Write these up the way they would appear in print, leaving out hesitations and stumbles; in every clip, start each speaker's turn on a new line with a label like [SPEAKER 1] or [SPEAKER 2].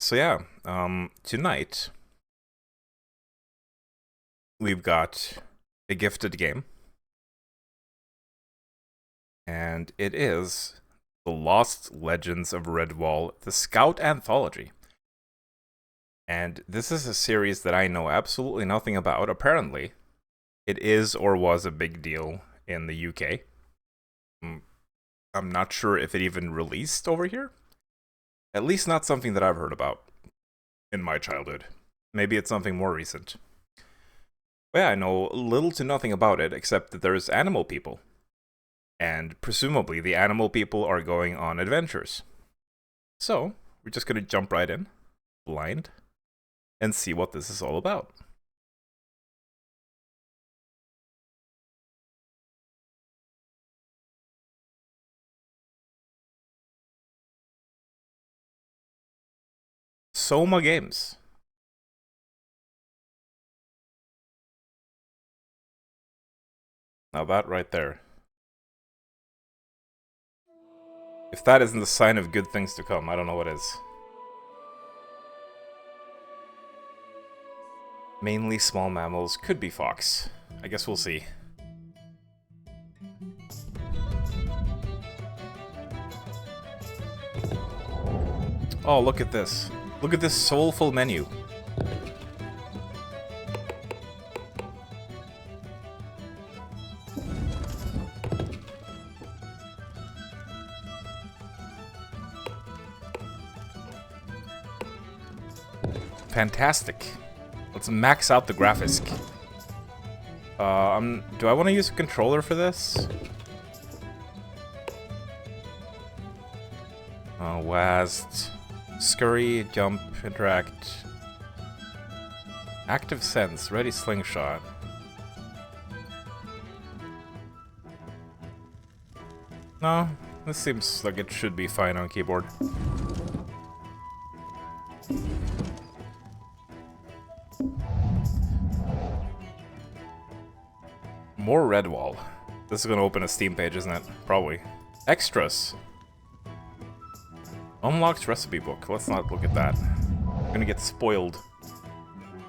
[SPEAKER 1] So yeah, tonight we've got a gifted game, and it is The Lost Legends of Redwall, the Scout Anthology. And this is a series that I know absolutely nothing about. Apparently, it is or was a big deal in the UK. I'm not sure if it even released over here. At least not something that I've heard about in my childhood. Maybe it's something more recent. But yeah, I know little to nothing about it, except that there's animal people. And presumably the animal people are going on adventures. So, we're just gonna jump right in, blind, and see what this is all about. Soma Games. Now that right there. If that isn't the sign of good things to come, I don't know what is. Mainly small mammals, could be fox. I guess we'll see. Oh, look at this. Look at this soulful menu. Fantastic. Let's max out the graphics. Do I want to use a controller for this? WASD. Scurry, jump, interact. Active sense, ready slingshot. No, this seems like it should be fine on keyboard. More Redwall. This is gonna open a Steam page, isn't it? Probably. Extras. Unlocked recipe book. Let's not look at that. We're gonna get spoiled.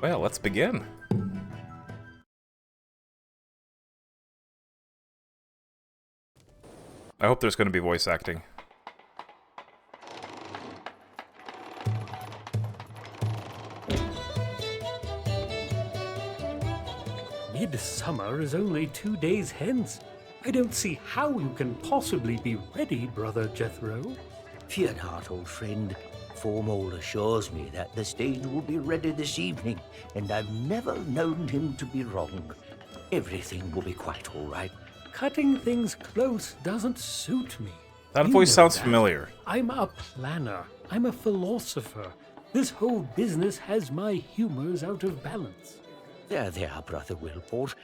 [SPEAKER 1] Well, let's begin. I hope there's gonna be voice acting.
[SPEAKER 2] Midsummer is only 2 days hence. I don't see how you can possibly be ready, Brother Jethro.
[SPEAKER 3] Fear not, old friend. Formal assures me that the stage will be ready this evening, and I've never known him to be wrong. Everything will be quite all right.
[SPEAKER 2] Cutting things close doesn't suit me.
[SPEAKER 1] That
[SPEAKER 2] You
[SPEAKER 1] voice
[SPEAKER 2] know
[SPEAKER 1] sounds
[SPEAKER 2] that.
[SPEAKER 1] familiar.
[SPEAKER 2] I'm a planner. I'm a philosopher. This whole business has my humors out of balance.
[SPEAKER 3] There, Brother Wilport.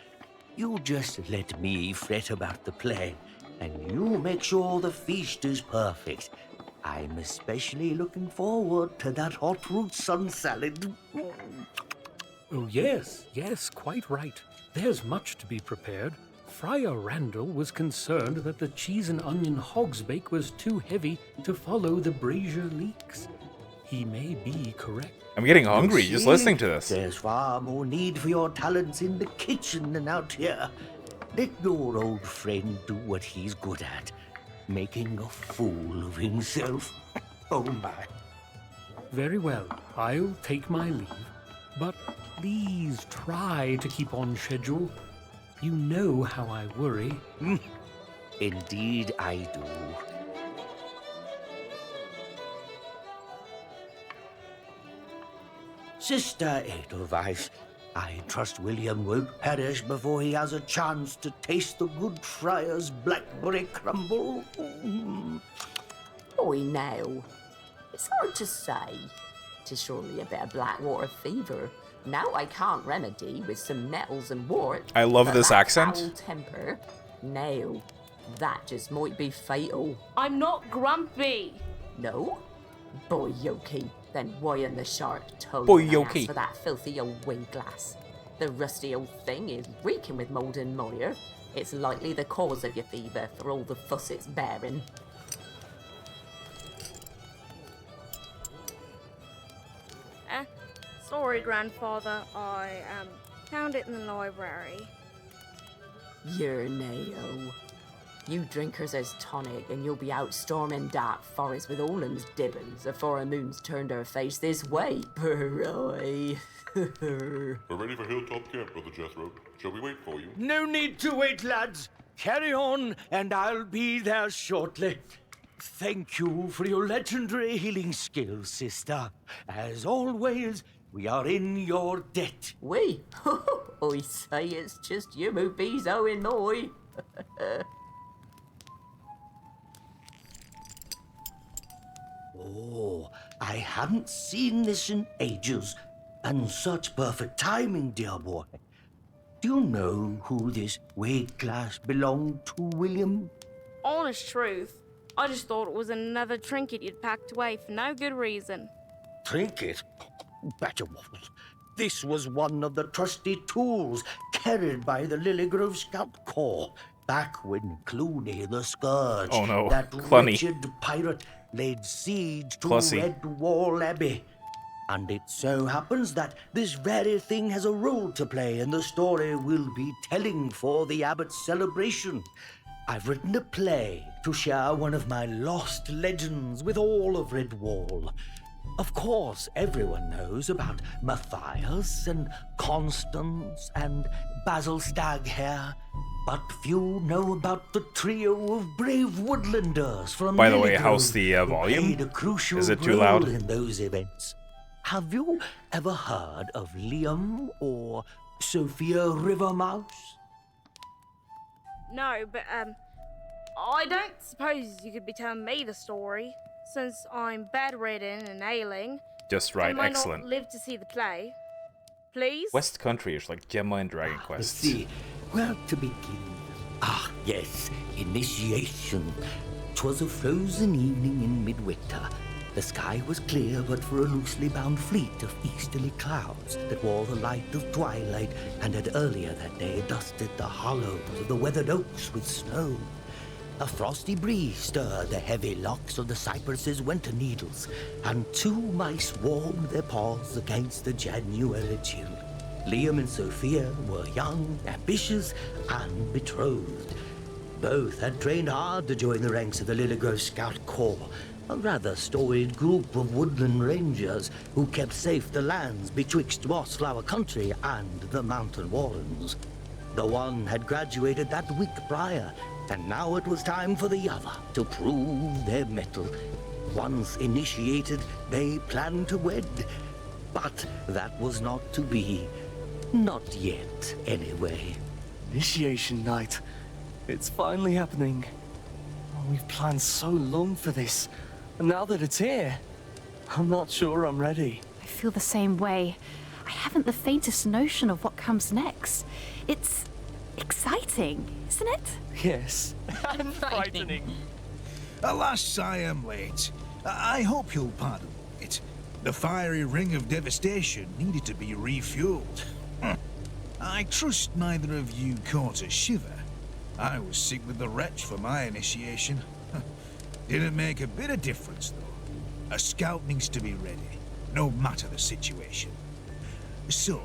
[SPEAKER 3] You just let me fret about the play, and you make sure the feast is perfect. I'm especially looking forward to that hot root sun salad.
[SPEAKER 2] Oh, yes, quite right. There's much to be prepared. Friar Randall was concerned that the cheese and onion hogsbake was too heavy to follow the brazier leaks. He may be correct.
[SPEAKER 1] I'm getting hungry just
[SPEAKER 3] See,
[SPEAKER 1] listening to this.
[SPEAKER 3] There's far more need for your talents in the kitchen than out here. Let your old friend do what he's good at, making a fool of himself. Oh my.
[SPEAKER 2] Very well, I'll take my leave. But please try to keep on schedule. You know how I worry.
[SPEAKER 3] Indeed I do. Sister Edelweiss, I trust William won't perish before he has a chance to taste the good friar's blackberry crumble.
[SPEAKER 4] Boy, now. It's hard to say. 'Tis surely a bit of Blackwater fever. Now I can't remedy with some nettles and wort.
[SPEAKER 1] I love
[SPEAKER 4] but
[SPEAKER 1] this
[SPEAKER 4] that
[SPEAKER 1] accent.
[SPEAKER 4] foul temper, now, that just might be fatal.
[SPEAKER 5] I'm not grumpy.
[SPEAKER 4] No? Boy, Yoki, then why in the shark told
[SPEAKER 1] Boy,
[SPEAKER 4] you
[SPEAKER 1] Yoki.
[SPEAKER 4] for that filthy old wing glass? The rusty old thing is reeking with mould and mire. It's likely the cause of your fever for all the fuss it's bearing.
[SPEAKER 5] Sorry, Grandfather. I found it in the library.
[SPEAKER 4] You're Neo. You drinkers as tonic, and you'll be out storming dark forest with all them's dibbins afore a moon's turned her face this way, boy.
[SPEAKER 6] We're ready for Hilltop Camp, Brother Jethro. Shall we wait for you?
[SPEAKER 3] No need to wait, lads. Carry on, and I'll be there shortly. Thank you for your legendary healing skills, sister. As always, we are in your debt.
[SPEAKER 4] We? I say it's just you who be's owing moi.
[SPEAKER 3] Oh, I haven't seen this in ages. And such perfect timing, dear boy. Do you know who this weight glass belonged to, William?
[SPEAKER 5] Honest truth, I just thought it was another trinket you'd packed away for no good reason.
[SPEAKER 3] Trinket? Better waffles. This was one of the trusty tools carried by the Lilygrove Scout Corps back when Clooney the Scourge,
[SPEAKER 1] Oh no,
[SPEAKER 3] that
[SPEAKER 1] Clunny.
[SPEAKER 3] wretched pirate, laid siege to
[SPEAKER 1] Clussy.
[SPEAKER 3] Redwall Abbey. And it so happens that this very thing has a role to play in the story we'll be telling for the Abbot's celebration. I've written a play to share one of my lost legends with all of Redwall. Of course, everyone knows about Matthias and Constance and Basil Staghair, but few know about the trio of brave woodlanders from
[SPEAKER 1] By the way,
[SPEAKER 3] Lilygrove
[SPEAKER 1] how's the
[SPEAKER 3] who
[SPEAKER 1] volume?
[SPEAKER 3] played a crucial
[SPEAKER 1] Is it too
[SPEAKER 3] role
[SPEAKER 1] loud?
[SPEAKER 3] in those events. Have you ever heard of Liam or Sophia Rivermouse?
[SPEAKER 5] No, but, I don't suppose you could be telling me the story, since I'm bedridden and ailing.
[SPEAKER 1] Just right,
[SPEAKER 5] and might
[SPEAKER 1] excellent.
[SPEAKER 5] not live to see the play. Please?
[SPEAKER 1] West Country is like Gemma and Dragon
[SPEAKER 3] Let's
[SPEAKER 1] Quest.
[SPEAKER 3] see, where to begin? Ah, yes, initiation. 'Twas a frozen evening in midwinter. The sky was clear but for a loosely bound fleet of easterly clouds that wore the light of twilight and had earlier that day dusted the hollows of the weathered oaks with snow. A frosty breeze stirred the heavy locks of the cypresses' winter needles, and two mice warmed their paws against the January chill. Liam and Sophia were young, ambitious, and betrothed. Both had trained hard to join the ranks of the Lilygrove Scout Corps, a rather storied group of woodland rangers who kept safe the lands betwixt Mossflower Country and the Mountain Warrens. The one had graduated that week prior, and now it was time for the other to prove their mettle. Once initiated, they planned to wed, but that was not to be. Not yet, anyway.
[SPEAKER 7] Initiation night. It's finally happening. Oh, we've planned so long for this, and now that it's here, I'm not sure I'm ready.
[SPEAKER 8] I feel the same way. I haven't the faintest notion of what comes next. It's exciting, isn't it?
[SPEAKER 7] Yes, and frightening.
[SPEAKER 9] Alas, I am late. I hope you'll pardon it. The fiery ring of devastation needed to be refueled. I trust neither of you caught a shiver. I was sick with the retch for my initiation. Didn't make a bit of difference, though. A scout needs to be ready, no matter the situation. So,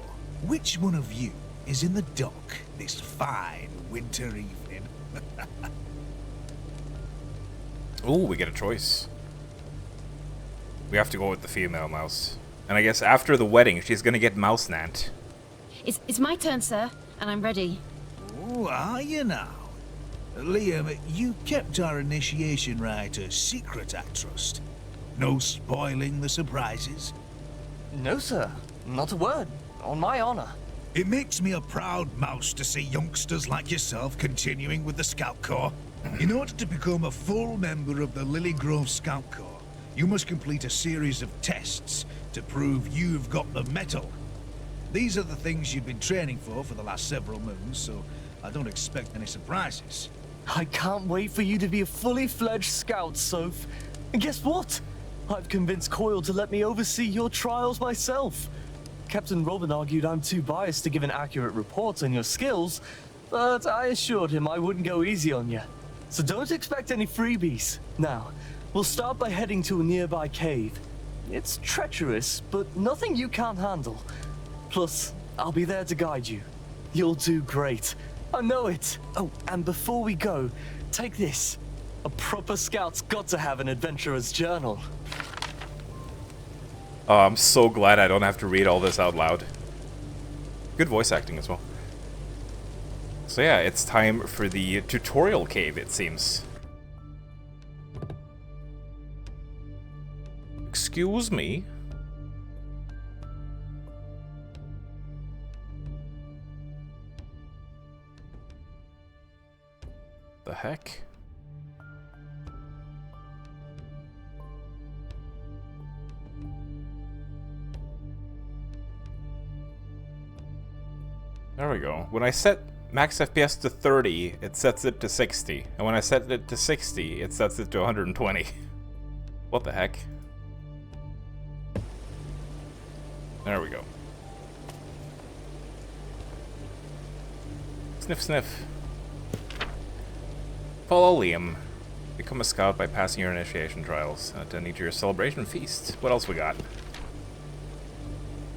[SPEAKER 9] which one of you is in the dock this fine winter evening?
[SPEAKER 1] Ooh, we get a choice. We have to go with the female mouse. And I guess after the wedding, she's gonna get Mouse Nant.
[SPEAKER 8] It's my turn, sir, and I'm ready.
[SPEAKER 9] Oh, are you now? Liam, you kept our initiation rite a secret, I trust. No spoiling the surprises.
[SPEAKER 7] No, sir. Not a word. On my honor.
[SPEAKER 9] It makes me a proud mouse to see youngsters like yourself continuing with the Scout Corps. In order to become a full member of the Lilygrove Scout Corps, you must complete a series of tests to prove you've got the mettle. These are the things you've been training for the last several moons, so I don't expect any surprises.
[SPEAKER 7] I can't wait for you to be a fully fledged scout, Soph. And guess what? I've convinced Coyle to let me oversee your trials myself. Captain Robin argued I'm too biased to give an accurate report on your skills, but I assured him I wouldn't go easy on you. So don't expect any freebies. Now, we'll start by heading to a nearby cave. It's treacherous, but nothing you can't handle. Plus, I'll be there to guide you. You'll do great. I know it. Oh, and before we go, take this. A proper scout's got to have an adventurer's journal.
[SPEAKER 1] Oh, I'm so glad I don't have to read all this out loud. Good voice acting as well. So yeah, it's time for the tutorial cave, it seems. Excuse me? The heck? There we go. When I set max FPS to 30, it sets it to 60. And when I set it to 60, it sets it to 120. What the heck? There we go. Sniff, sniff. Follow Liam. Become a scout by passing your initiation trials. Attending to your celebration feast. What else we got?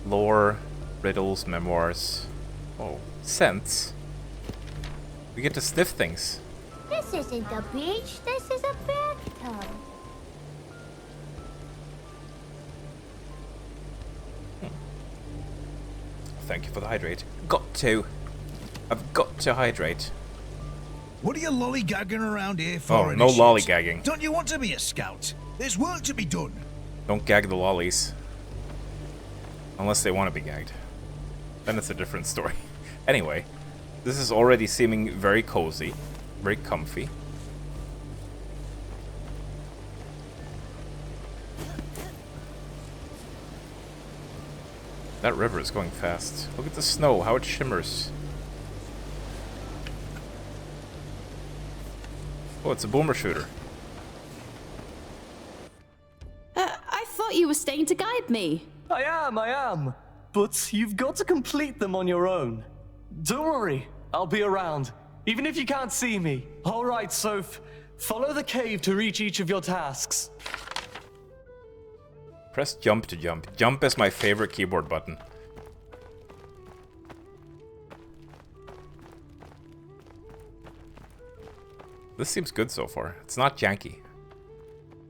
[SPEAKER 1] Lore, riddles, memoirs. Oh, scents. We get to sniff things.
[SPEAKER 10] This isn't a beach, this is a bathtub.
[SPEAKER 1] Thank you for the hydrate. Got to. I've got to hydrate.
[SPEAKER 9] What are you lollygagging around here for?
[SPEAKER 1] Oh, no
[SPEAKER 9] initiate?
[SPEAKER 1] lollygagging.
[SPEAKER 9] Don't you want to be a scout? There's work to be done.
[SPEAKER 1] Don't gag the lollies. Unless they want to be gagged. Then it's a different story. Anyway, this is already seeming very cozy, very comfy. That river is going fast. Look at the snow, how it shimmers. Oh, it's a boomer shooter.
[SPEAKER 8] I thought you were staying to guide me.
[SPEAKER 7] I am. But you've got to complete them on your own. Don't worry, I'll be around, even if you can't see me. All right, Soph. Follow the cave to reach each of your tasks.
[SPEAKER 1] Press jump to jump. Jump is my favorite keyboard button. This seems good so far. It's not janky.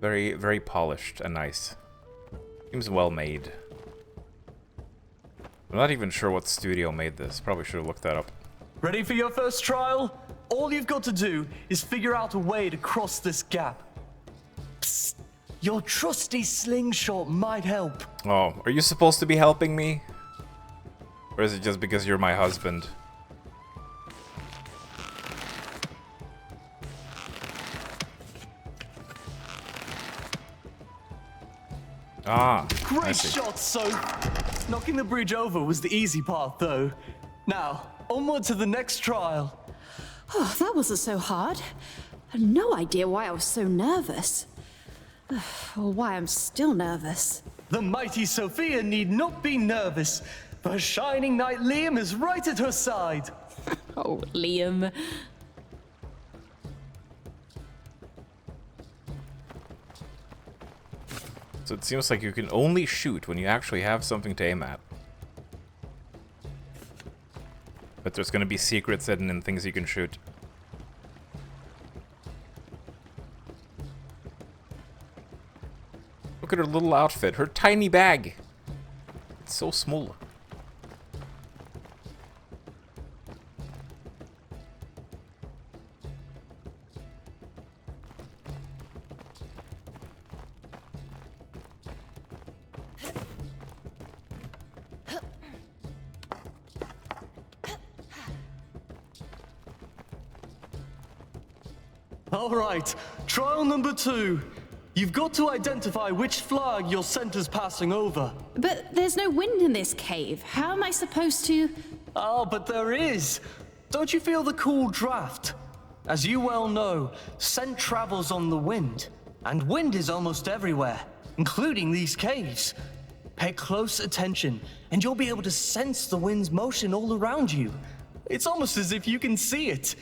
[SPEAKER 1] Very, very polished and nice. Seems well made. I'm not even sure what studio made this. Probably should have looked that up.
[SPEAKER 7] Ready for your first trial? All you've got to do is figure out a way to cross this gap. Psst. Your trusty slingshot might help.
[SPEAKER 1] Oh, are you supposed to be helping me? Or is it just because you're my husband? Ah, I
[SPEAKER 7] Great
[SPEAKER 1] see.
[SPEAKER 7] shot, Soph. Knocking the bridge over was the easy part, though. Now, onward to the next trial.
[SPEAKER 8] Oh, that wasn't so hard. I had no idea why I was so nervous. Or why I'm still nervous.
[SPEAKER 7] The mighty Sophia need not be nervous, for her shining knight Liam is right at her side.
[SPEAKER 8] Oh, Liam.
[SPEAKER 1] So it seems like you can only shoot when you actually have something to aim at. But there's gonna be secrets hidden in things you can shoot. Look at her little outfit, her tiny bag. It's so small.
[SPEAKER 7] All right, trial number 2. You've got to identify which flag your center's passing over.
[SPEAKER 8] But there's no wind in this cave. How am I supposed to...
[SPEAKER 7] Oh, but there is. Don't you feel the cool draft? As you well know, scent travels on the wind, and wind is almost everywhere, including these caves. Pay close attention, and you'll be able to sense the wind's motion all around you. It's almost as if you can see it.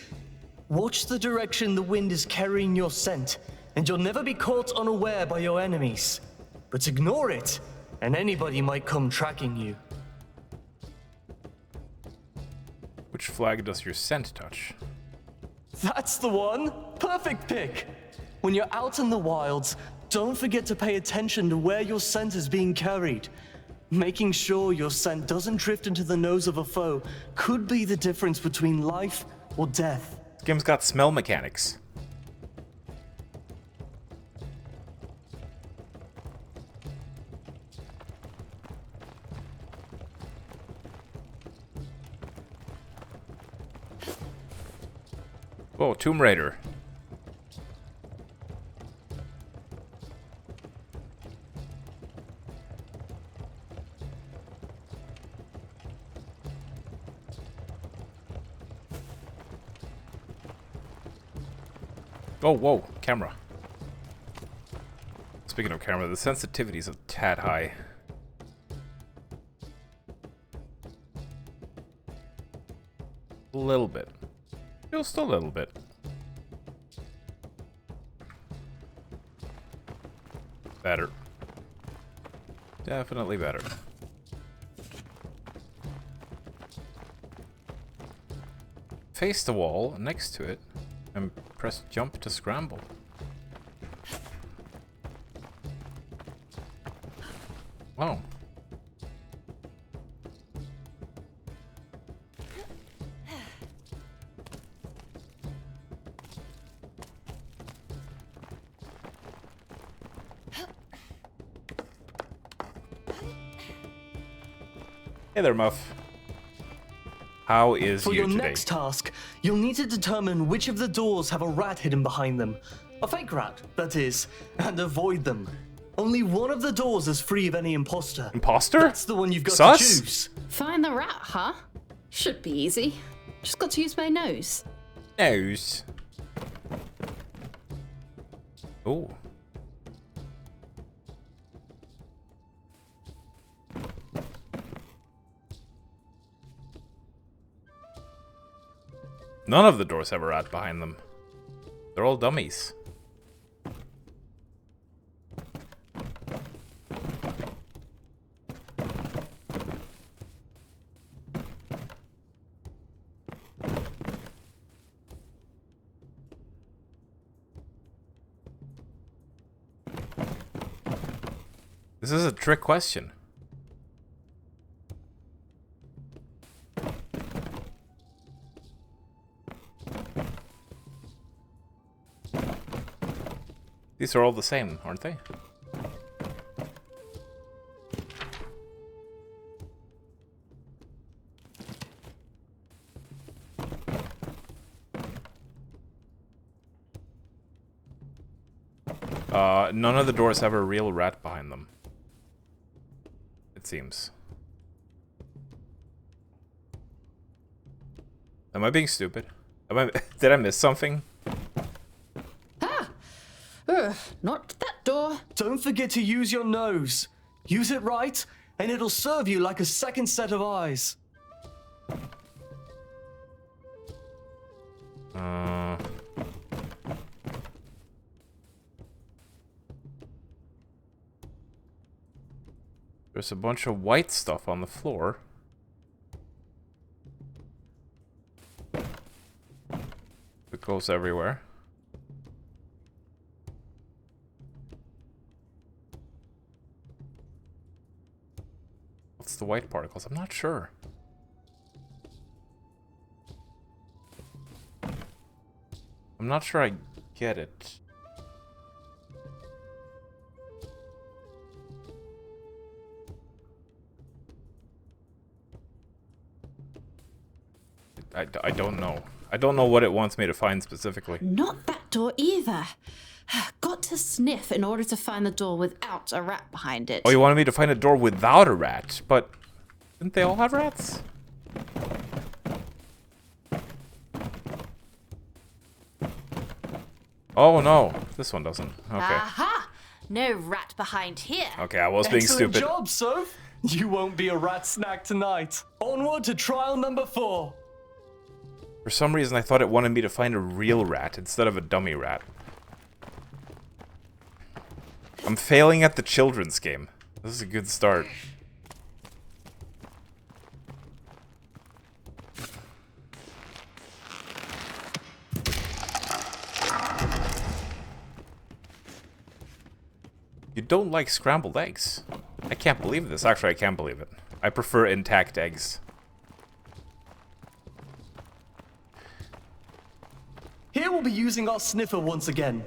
[SPEAKER 7] Watch the direction the wind is carrying your scent, and you'll never be caught unaware by your enemies. but ignore it, and anybody might come tracking you.
[SPEAKER 1] Which flag does your scent touch?
[SPEAKER 7] That's the one! Perfect pick! When you're out in the wilds, don't forget to pay attention to where your scent is being carried. Making sure your scent doesn't drift into the nose of a foe could be the difference between life or death.
[SPEAKER 1] This game's got smell mechanics. Oh, Tomb Raider. Oh, whoa, camera. Speaking of camera, the sensitivity's a tad high. A little bit. Just a little bit. Better. Definitely better. Face the wall next to it and press jump to scramble. Wow. Hey there, Muff. How is
[SPEAKER 7] For
[SPEAKER 1] you
[SPEAKER 7] your
[SPEAKER 1] today?
[SPEAKER 7] next task, you'll need to determine which of the doors have a rat hidden behind them. A fake rat, that is, and avoid them. Only one of the doors is free of any imposter.
[SPEAKER 1] Imposter?
[SPEAKER 7] That's the one you've got
[SPEAKER 1] Sus?
[SPEAKER 7] to choose.
[SPEAKER 11] Find the rat, huh? Should be easy. Just got to use my nose.
[SPEAKER 1] Nose. Oh. None of the doors have a rat behind them. They're all dummies. This is a trick question. These are all the same, aren't they? None of the doors have a real rat behind them. It seems. Am I being stupid? Did I miss something?
[SPEAKER 11] Not that door.
[SPEAKER 7] Don't forget to use your nose. Use it right, and it'll serve you like a second set of eyes.
[SPEAKER 1] There's a bunch of white stuff on the floor. It goes everywhere. What's the white particles? I'm not sure. I'm not sure I get it. I don't know. I don't know what it wants me to find specifically.
[SPEAKER 11] Not that door either. Got to sniff in order to find the door without a rat behind it.
[SPEAKER 1] Oh, you wanted me to find a door without a rat, but didn't they all have rats? Oh no, this one doesn't. Okay.
[SPEAKER 8] Aha! No rat behind here.
[SPEAKER 1] Okay, I was being
[SPEAKER 7] Excellent
[SPEAKER 1] stupid.
[SPEAKER 7] job, Soph. You won't be a rat snack tonight. Onward to trial number 4.
[SPEAKER 1] For some reason, I thought it wanted me to find a real rat instead of a dummy rat. I'm failing at the children's game. This is a good start. You don't like scrambled eggs? I can't believe this. Actually, I can believe it. I prefer intact eggs.
[SPEAKER 7] Here we'll be using our sniffer once again.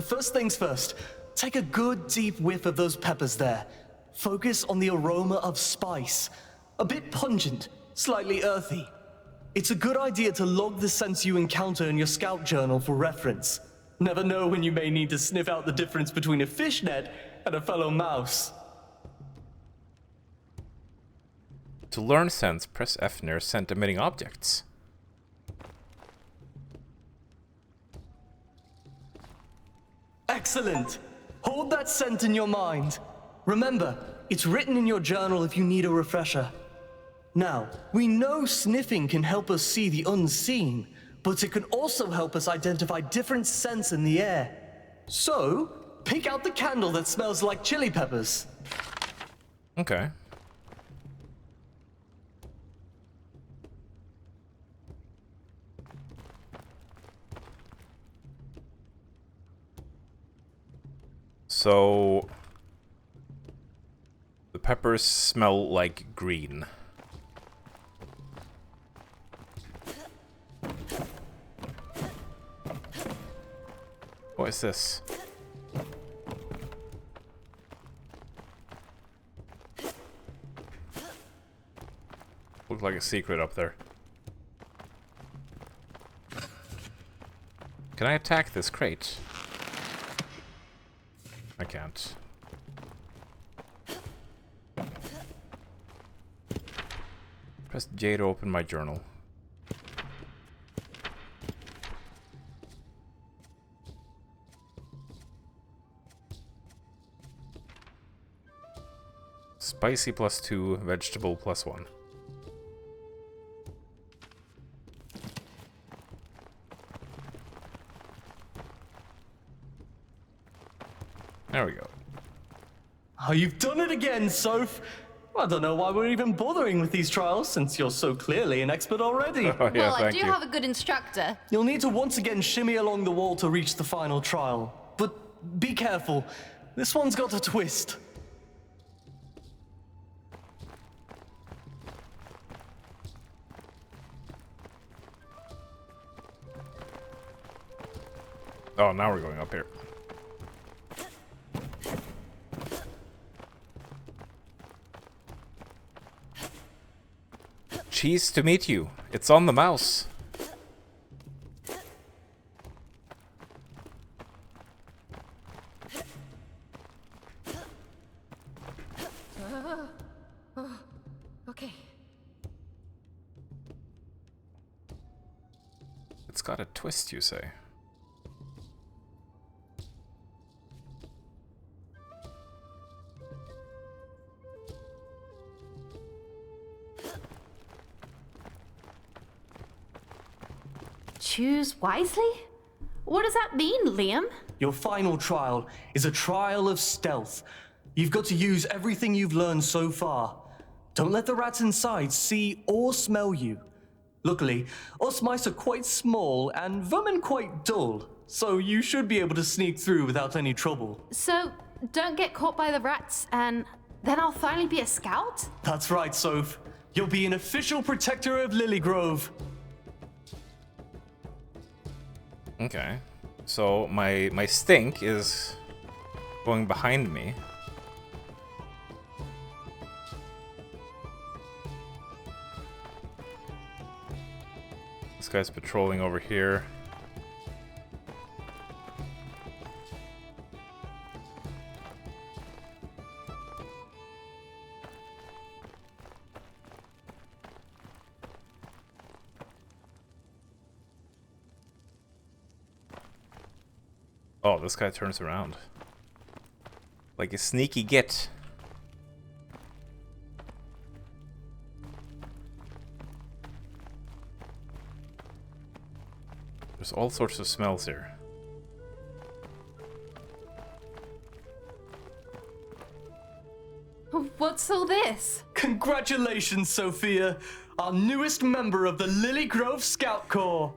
[SPEAKER 7] First things first, take a good deep whiff of those peppers there. Focus on the aroma of spice. A bit pungent, slightly earthy. It's a good idea to log the scents you encounter in your scout journal for reference. Never know when you may need to sniff out the difference between a fishnet and a fellow mouse.
[SPEAKER 1] To learn scents, press F near scent-emitting objects.
[SPEAKER 7] Excellent! Hold that scent in your mind. Remember, it's written in your journal if you need a refresher. Now, we know sniffing can help us see the unseen, but it can also help us identify different scents in the air. So, pick out the candle that smells like chili peppers.
[SPEAKER 1] Okay. So, the peppers smell like green. What is this? Looks like a secret up there. Can I attack this crate? I can't. Press J to open my journal. Spicy +2, vegetable +1. There we go.
[SPEAKER 7] Oh, you've done it again, Soph! I don't know why we're even bothering with these trials, since you're so clearly an expert already.
[SPEAKER 1] Oh, yeah,
[SPEAKER 11] Well, I
[SPEAKER 1] thank
[SPEAKER 11] do
[SPEAKER 1] you.
[SPEAKER 11] have a good instructor.
[SPEAKER 7] You'll need to once again shimmy along the wall to reach the final trial. But be careful. This one's got a twist.
[SPEAKER 1] Oh, now we're going up here. Cheese to meet you. It's on the mouse.
[SPEAKER 11] Okay.
[SPEAKER 1] It's got a twist, you say?
[SPEAKER 11] Choose wisely? What does that mean, Liam?
[SPEAKER 7] Your final trial is a trial of stealth. You've got to use everything you've learned so far. Don't let the rats inside see or smell you. Luckily, us mice are quite small and vermin quite dull, so you should be able to sneak through without any trouble.
[SPEAKER 11] So, don't get caught by the rats, and then I'll finally be a scout?
[SPEAKER 7] That's right, Soph. You'll be an official protector of Lilygrove.
[SPEAKER 1] Okay. So my stink is going behind me. This guy's patrolling over here. Oh, this guy turns around. Like a sneaky git. There's all sorts of smells here.
[SPEAKER 11] What's all this?
[SPEAKER 7] Congratulations, Sophia, our newest member of the Lily Grove Scout Corps.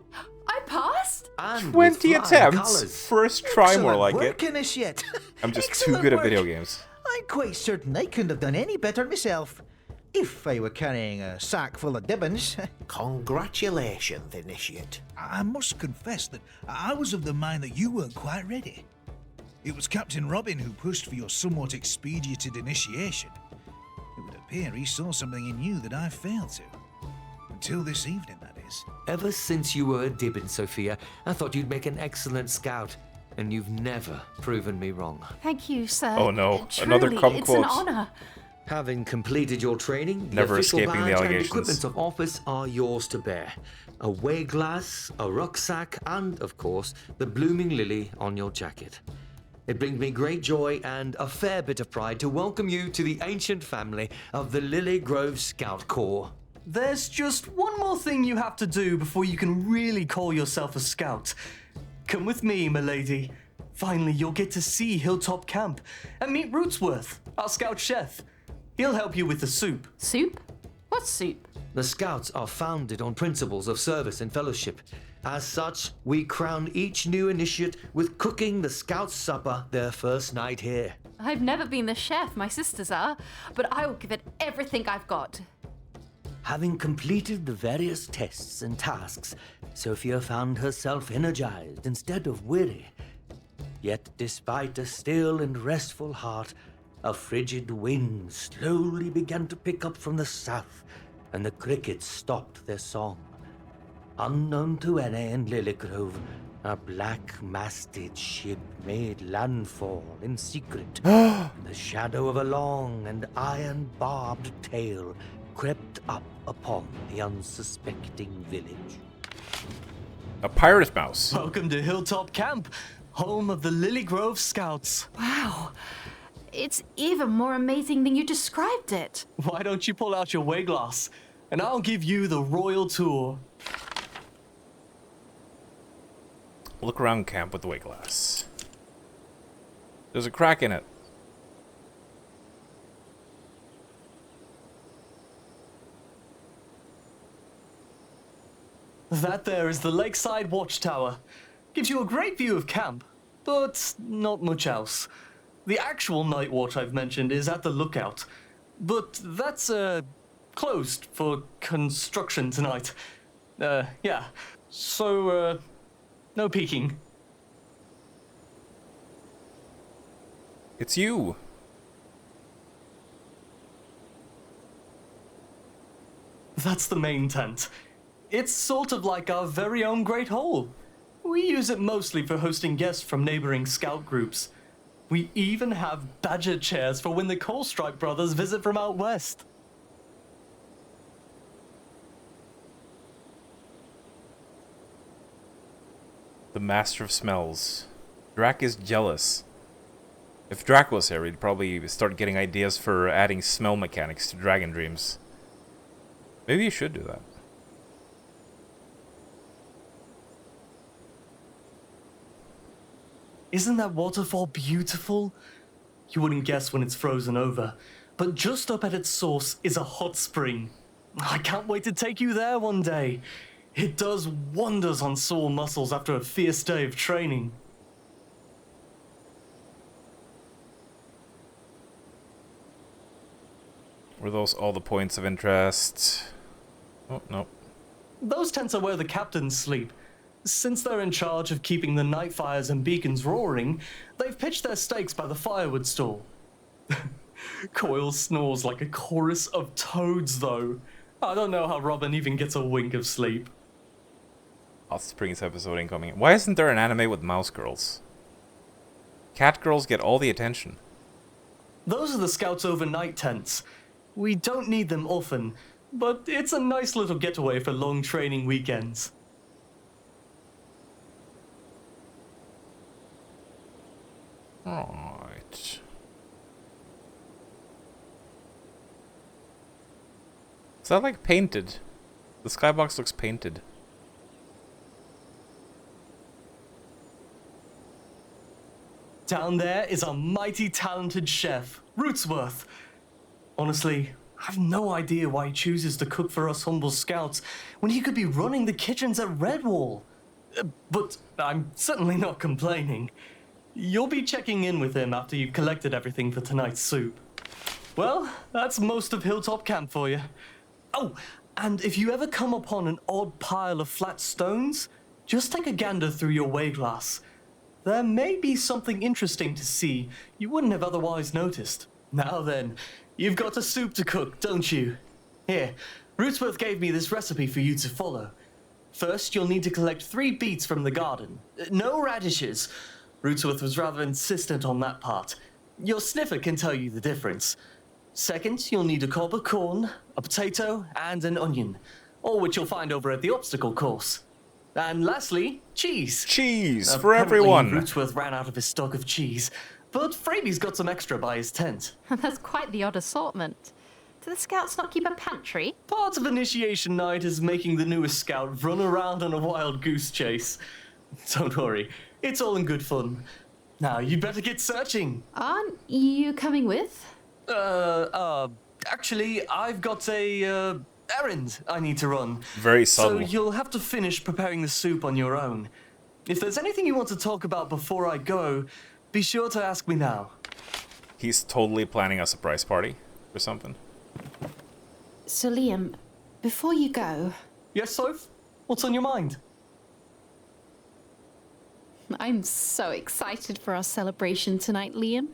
[SPEAKER 11] I passed?
[SPEAKER 3] And with
[SPEAKER 1] 20
[SPEAKER 3] flying
[SPEAKER 1] attempts.
[SPEAKER 3] colours.
[SPEAKER 1] First try, more
[SPEAKER 12] Excellent
[SPEAKER 1] like
[SPEAKER 12] work,
[SPEAKER 1] it.
[SPEAKER 12] Initiate.
[SPEAKER 1] I'm just too
[SPEAKER 12] Excellent
[SPEAKER 1] good at
[SPEAKER 12] work.
[SPEAKER 1] video games.
[SPEAKER 12] I'm quite certain I couldn't have done any better myself. If I were carrying a sack full of dibbons.
[SPEAKER 13] Congratulations, Initiate.
[SPEAKER 9] I must confess that I was of the mind that you weren't quite ready. It was Captain Robin who pushed for your somewhat expedited initiation. It would appear he saw something in you that I failed to. Until this evening, that is.
[SPEAKER 14] Ever since you were a Dibbin, Sophia, I thought you'd make an excellent scout, and you've never proven me wrong.
[SPEAKER 11] Thank you, sir.
[SPEAKER 1] Oh no,
[SPEAKER 11] Truly,
[SPEAKER 1] another cum
[SPEAKER 11] it's
[SPEAKER 1] quote.
[SPEAKER 11] an honor.
[SPEAKER 14] Having completed your training, the
[SPEAKER 1] Never
[SPEAKER 14] official
[SPEAKER 1] escaping the
[SPEAKER 14] badge and
[SPEAKER 1] allegations.
[SPEAKER 14] equipment of office are yours to bear. A way glass, a rucksack, and, of course, the blooming lily on your jacket. It brings me great joy and a fair bit of pride to welcome you to the ancient family of the Lily Grove Scout Corps.
[SPEAKER 7] There's just one more thing you have to do before you can really call yourself a scout. Come with me, milady. Finally, you'll get to see Hilltop Camp and meet Rootsworth, our scout chef. He'll help you with the soup.
[SPEAKER 11] Soup? What's soup?
[SPEAKER 14] The Scouts are founded on principles of service and fellowship. As such, we crown each new initiate with cooking the Scouts' supper their first night here.
[SPEAKER 11] I've never been the chef, my sisters are, but I will give it everything I've got.
[SPEAKER 3] Having completed the various tests and tasks, Sophia found herself energized instead of weary. Yet, despite a still and restful heart, a frigid wind slowly began to pick up from the south, and the crickets stopped their song. Unknown to any in Lilygrove, a black-masted ship made landfall in secret. The shadow of a long and iron-barbed tail crept up upon the unsuspecting village.
[SPEAKER 1] A pirate mouse.
[SPEAKER 7] Welcome to Hilltop Camp, home of the Lily Grove Scouts.
[SPEAKER 11] Wow. It's even more amazing than you described it.
[SPEAKER 7] Why don't you pull out your way glass, and I'll give you the royal tour.
[SPEAKER 1] Look around camp with the way glass. There's a crack in it.
[SPEAKER 7] That there is the lakeside watchtower. Gives you a great view of camp, but not much else. The actual night watch I've mentioned is at the lookout, but that's, closed for construction tonight. Yeah. So, no peeking.
[SPEAKER 1] It's you.
[SPEAKER 7] That's the main tent. It's sort of like our very own Great Hall. We use it mostly for hosting guests from neighboring scout groups. We even have badger chairs for when the Coalstrike brothers visit from out west.
[SPEAKER 1] The master of smells. Drac is jealous. If Drac was here, he'd probably start getting ideas for adding smell mechanics to Dragon Dreams. Maybe you should do that.
[SPEAKER 7] Isn't that waterfall beautiful? You wouldn't guess when it's frozen over, but just up at its source is a hot spring. I can't wait to take you there one day. It does wonders on sore muscles after a fierce day of training.
[SPEAKER 1] Were those all the points of interest? Oh, no.
[SPEAKER 7] Those tents are where the captains sleep. Since they're in charge of keeping the night fires and beacons roaring, they've pitched their stakes by the firewood stall. Coil snores like a chorus of toads, though. I don't know how Robin even gets a wink of sleep.
[SPEAKER 1] Hot Springs episode incoming. Why isn't there an anime with mouse girls? Cat girls get all the attention.
[SPEAKER 7] Those are the Scouts' overnight tents. We don't need them often, but it's a nice little getaway for long training weekends.
[SPEAKER 1] Right. Is that like painted? The skybox looks painted.
[SPEAKER 7] Down there is our mighty talented chef, Rootsworth. Honestly, I've no idea why he chooses to cook for us humble scouts when he could be running the kitchens at Redwall. But I'm certainly not complaining. You'll be checking in with him after you've collected everything for tonight's soup. Well, that's most of Hilltop Camp for you. Oh, and if you ever come upon an odd pile of flat stones, just take a gander through your way glass. There may be something interesting to see you wouldn't have otherwise noticed. Now then, you've got a soup to cook, don't you? Here, Rootsworth gave me this recipe for you to follow. First, you'll need to collect 3 beets from the garden. No radishes. Rootsworth was rather insistent on that part. Your sniffer can tell you the difference. Second, you'll need a cob of corn, a potato, and an onion, all which you'll find over at the obstacle course. And lastly, cheese.
[SPEAKER 1] Cheese for everyone.
[SPEAKER 7] Rootsworth ran out of his stock of cheese, but Fraby's got some extra by his tent.
[SPEAKER 11] That's quite the odd assortment. Do the scouts not keep a pantry?
[SPEAKER 7] Part of initiation night is making the newest scout run around on a wild goose chase. Don't worry, it's all in good fun. Now, you'd better get searching.
[SPEAKER 11] Aren't you coming with?
[SPEAKER 7] Actually, I've got a, errand I need to run.
[SPEAKER 1] Very subtle.
[SPEAKER 7] So you'll have to finish preparing the soup on your own. If there's anything you want to talk about before I go, be sure to ask me now.
[SPEAKER 1] He's totally planning a surprise party or something.
[SPEAKER 11] So, Liam, before you go...
[SPEAKER 7] Yes, Soph? What's on your mind?
[SPEAKER 11] I'm so excited for our celebration tonight, Liam.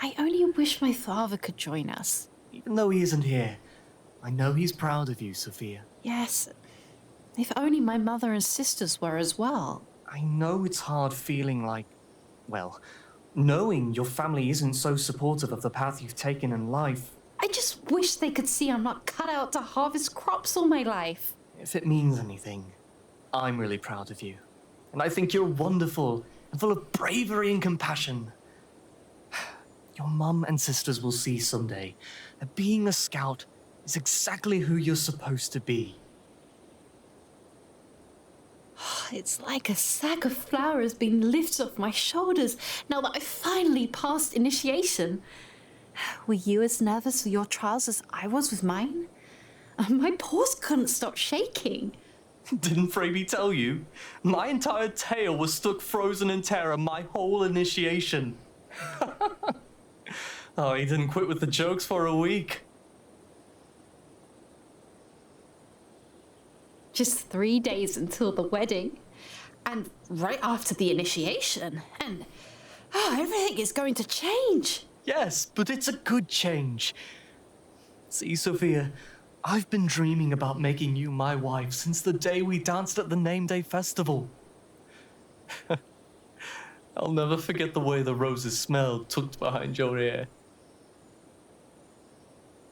[SPEAKER 11] I only wish my father could join us.
[SPEAKER 7] Even though he isn't here, I know he's proud of you, Sophia.
[SPEAKER 11] Yes. If only my mother and sisters were as well.
[SPEAKER 7] I know it's hard feeling like, well, knowing your family isn't so supportive of the path you've taken in life.
[SPEAKER 11] I just wish they could see I'm not cut out to harvest crops all my life.
[SPEAKER 7] If it means anything, I'm really proud of you. And I think you're wonderful and full of bravery and compassion. Your mum and sisters will see someday that being a scout is exactly who you're supposed to be.
[SPEAKER 11] It's like a sack of flour has been lifted off my shoulders now that I've finally passed initiation. Were you as nervous with your trials as I was with mine? My paws couldn't stop shaking.
[SPEAKER 7] Didn't Fraby tell you? My entire tail was stuck frozen in terror my whole initiation. Oh, he didn't quit with the jokes for a week.
[SPEAKER 11] Just 3 days until the wedding. And right after the initiation. And everything is going to change.
[SPEAKER 7] Yes, but it's a good change. See, Sophia, I've been dreaming about making you my wife since the day we danced at the Name Day Festival. I'll never forget the way the roses smelled tucked behind your ear.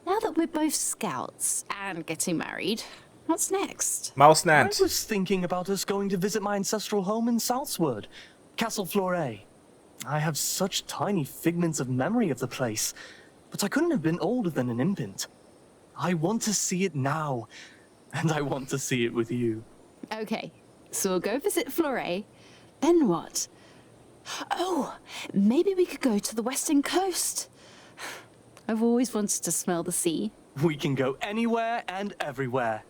[SPEAKER 11] Now that we're both scouts and getting married, what's next?
[SPEAKER 1] Mouse
[SPEAKER 7] I
[SPEAKER 1] Nant.
[SPEAKER 7] was thinking about us going to visit my ancestral home in Southsward, Castle Fleuret. I have such tiny figments of memory of the place, but I couldn't have been older than an infant. I want to see it now, and I want to see it with you.
[SPEAKER 11] Okay, so we'll go visit Fleuret. Then what? Oh, maybe we could go to the western coast. I've always wanted to smell the sea.
[SPEAKER 7] We can go anywhere and everywhere.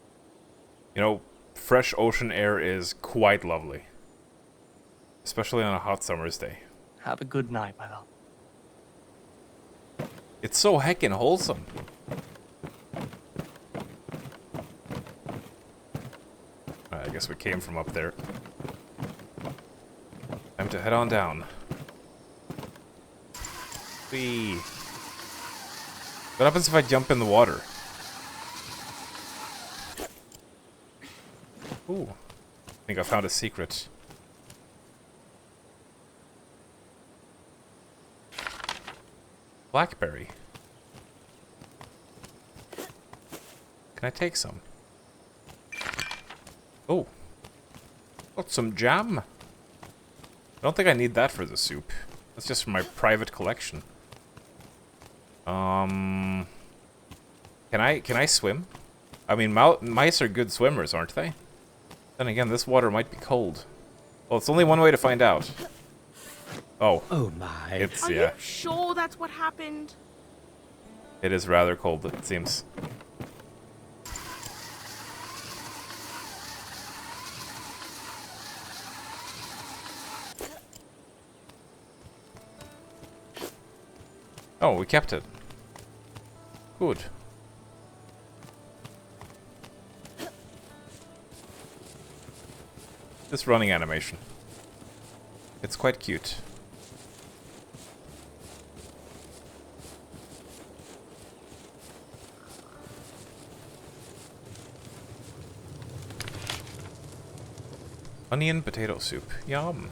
[SPEAKER 1] You know, fresh ocean air is quite lovely. Especially on a hot summer's day.
[SPEAKER 7] Have a good night, my love.
[SPEAKER 1] It's so heckin' wholesome. I guess we came from up there. Time to head on down. Whee! What happens if I jump in the water? Ooh. I think I found a secret. Blackberry. Can I take some? Oh. Got some jam. I don't think I need that for the soup. That's just for my private collection. Can I swim? I mean, mice are good swimmers, aren't they? Then again, this water might be cold. Well, it's only one way to find out. Oh.
[SPEAKER 13] Oh my.
[SPEAKER 1] It's,
[SPEAKER 5] Are
[SPEAKER 1] yeah.
[SPEAKER 5] you sure that's what happened?
[SPEAKER 1] It is rather cold, it seems. Oh, we kept it. Good. This running animation. It's quite cute. Onion potato soup. Yum.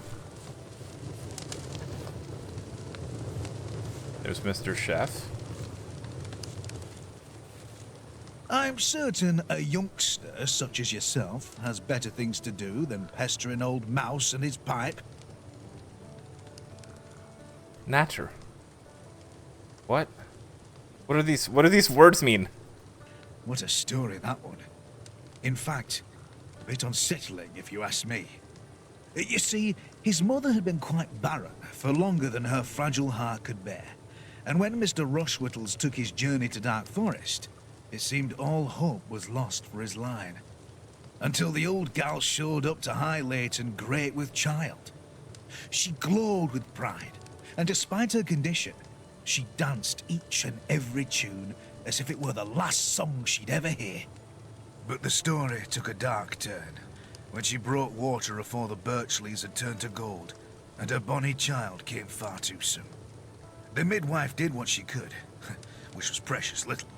[SPEAKER 1] There's Mr. Chef.
[SPEAKER 9] I'm certain a youngster such as yourself has better things to do than pestering old Mouse and his pipe.
[SPEAKER 1] Natter. What? What do these words mean?
[SPEAKER 9] What a story that one. In fact, a bit unsettling if you ask me. You see, his mother had been quite barren for longer than her fragile heart could bear. And when Mr. Rushwittles took his journey to Dark Forest, it seemed all hope was lost for his line. Until the old gal showed up to High Leighton great with child. She glowed with pride, and despite her condition, she danced each and every tune as if it were the last song she'd ever hear. But the story took a dark turn when she brought water afore the birch leaves had turned to gold, and her bonny child came far too soon. The midwife did what she could, which was precious little,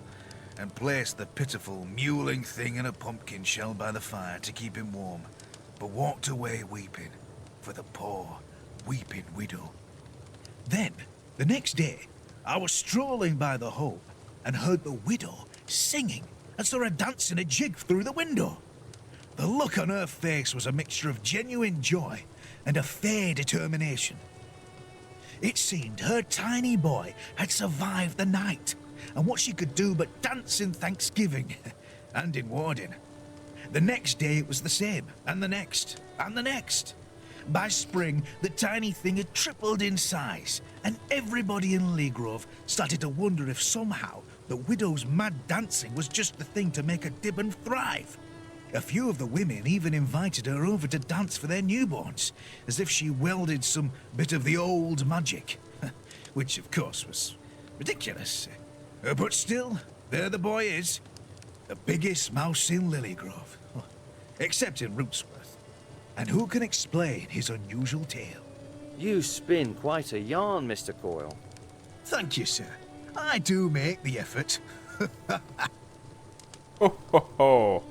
[SPEAKER 9] and placed the pitiful, mewling thing in a pumpkin shell by the fire to keep him warm, but walked away weeping for the poor, weeping widow. Then, the next day, I was strolling by the Hope and heard the widow singing and saw her dancing a jig through the window. The look on her face was a mixture of genuine joy and a fair determination. It seemed her tiny boy had survived the night, and what she could do but dance in Thanksgiving and in Warden. The next day it was the same, and the next, and the next. By spring, the tiny thing had tripled in size, and everybody in Leagrove started to wonder if somehow the widow's mad dancing was just the thing to make a Dibben thrive. A few of the women even invited her over to dance for their newborns, as if she wielded some bit of the old magic, which of course was ridiculous. But still, there the boy is, the biggest mouse in Lilygrove, except in Rootsworth. And who can explain his unusual tale?
[SPEAKER 14] You spin quite a yarn, Mr. Coyle.
[SPEAKER 9] Thank you, sir. I do make the effort.
[SPEAKER 1] Ho ho ho.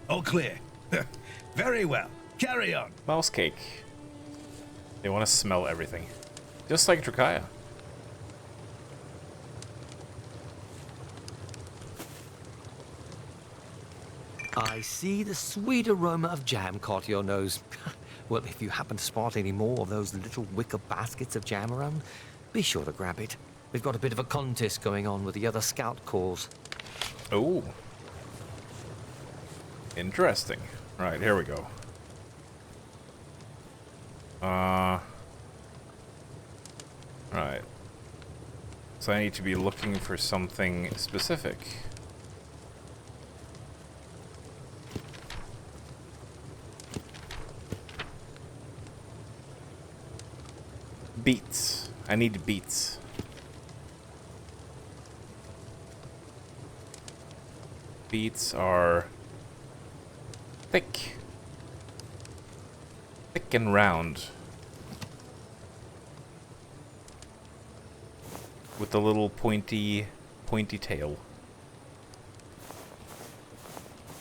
[SPEAKER 9] All clear. Very well. Carry on.
[SPEAKER 1] Mouse cake. They want to smell everything. Just like Drakaya.
[SPEAKER 14] I see the sweet aroma of jam caught your nose. Well, if you happen to spot any more of those little wicker baskets of jam around, be sure to grab it. We've got a bit of a contest going on with the other scout corps.
[SPEAKER 1] Oh. Interesting. Right, here we go. Right. So I need to be looking for something specific. Beets. I need beets. Beets are thick. Thick and round. With the little pointy tail.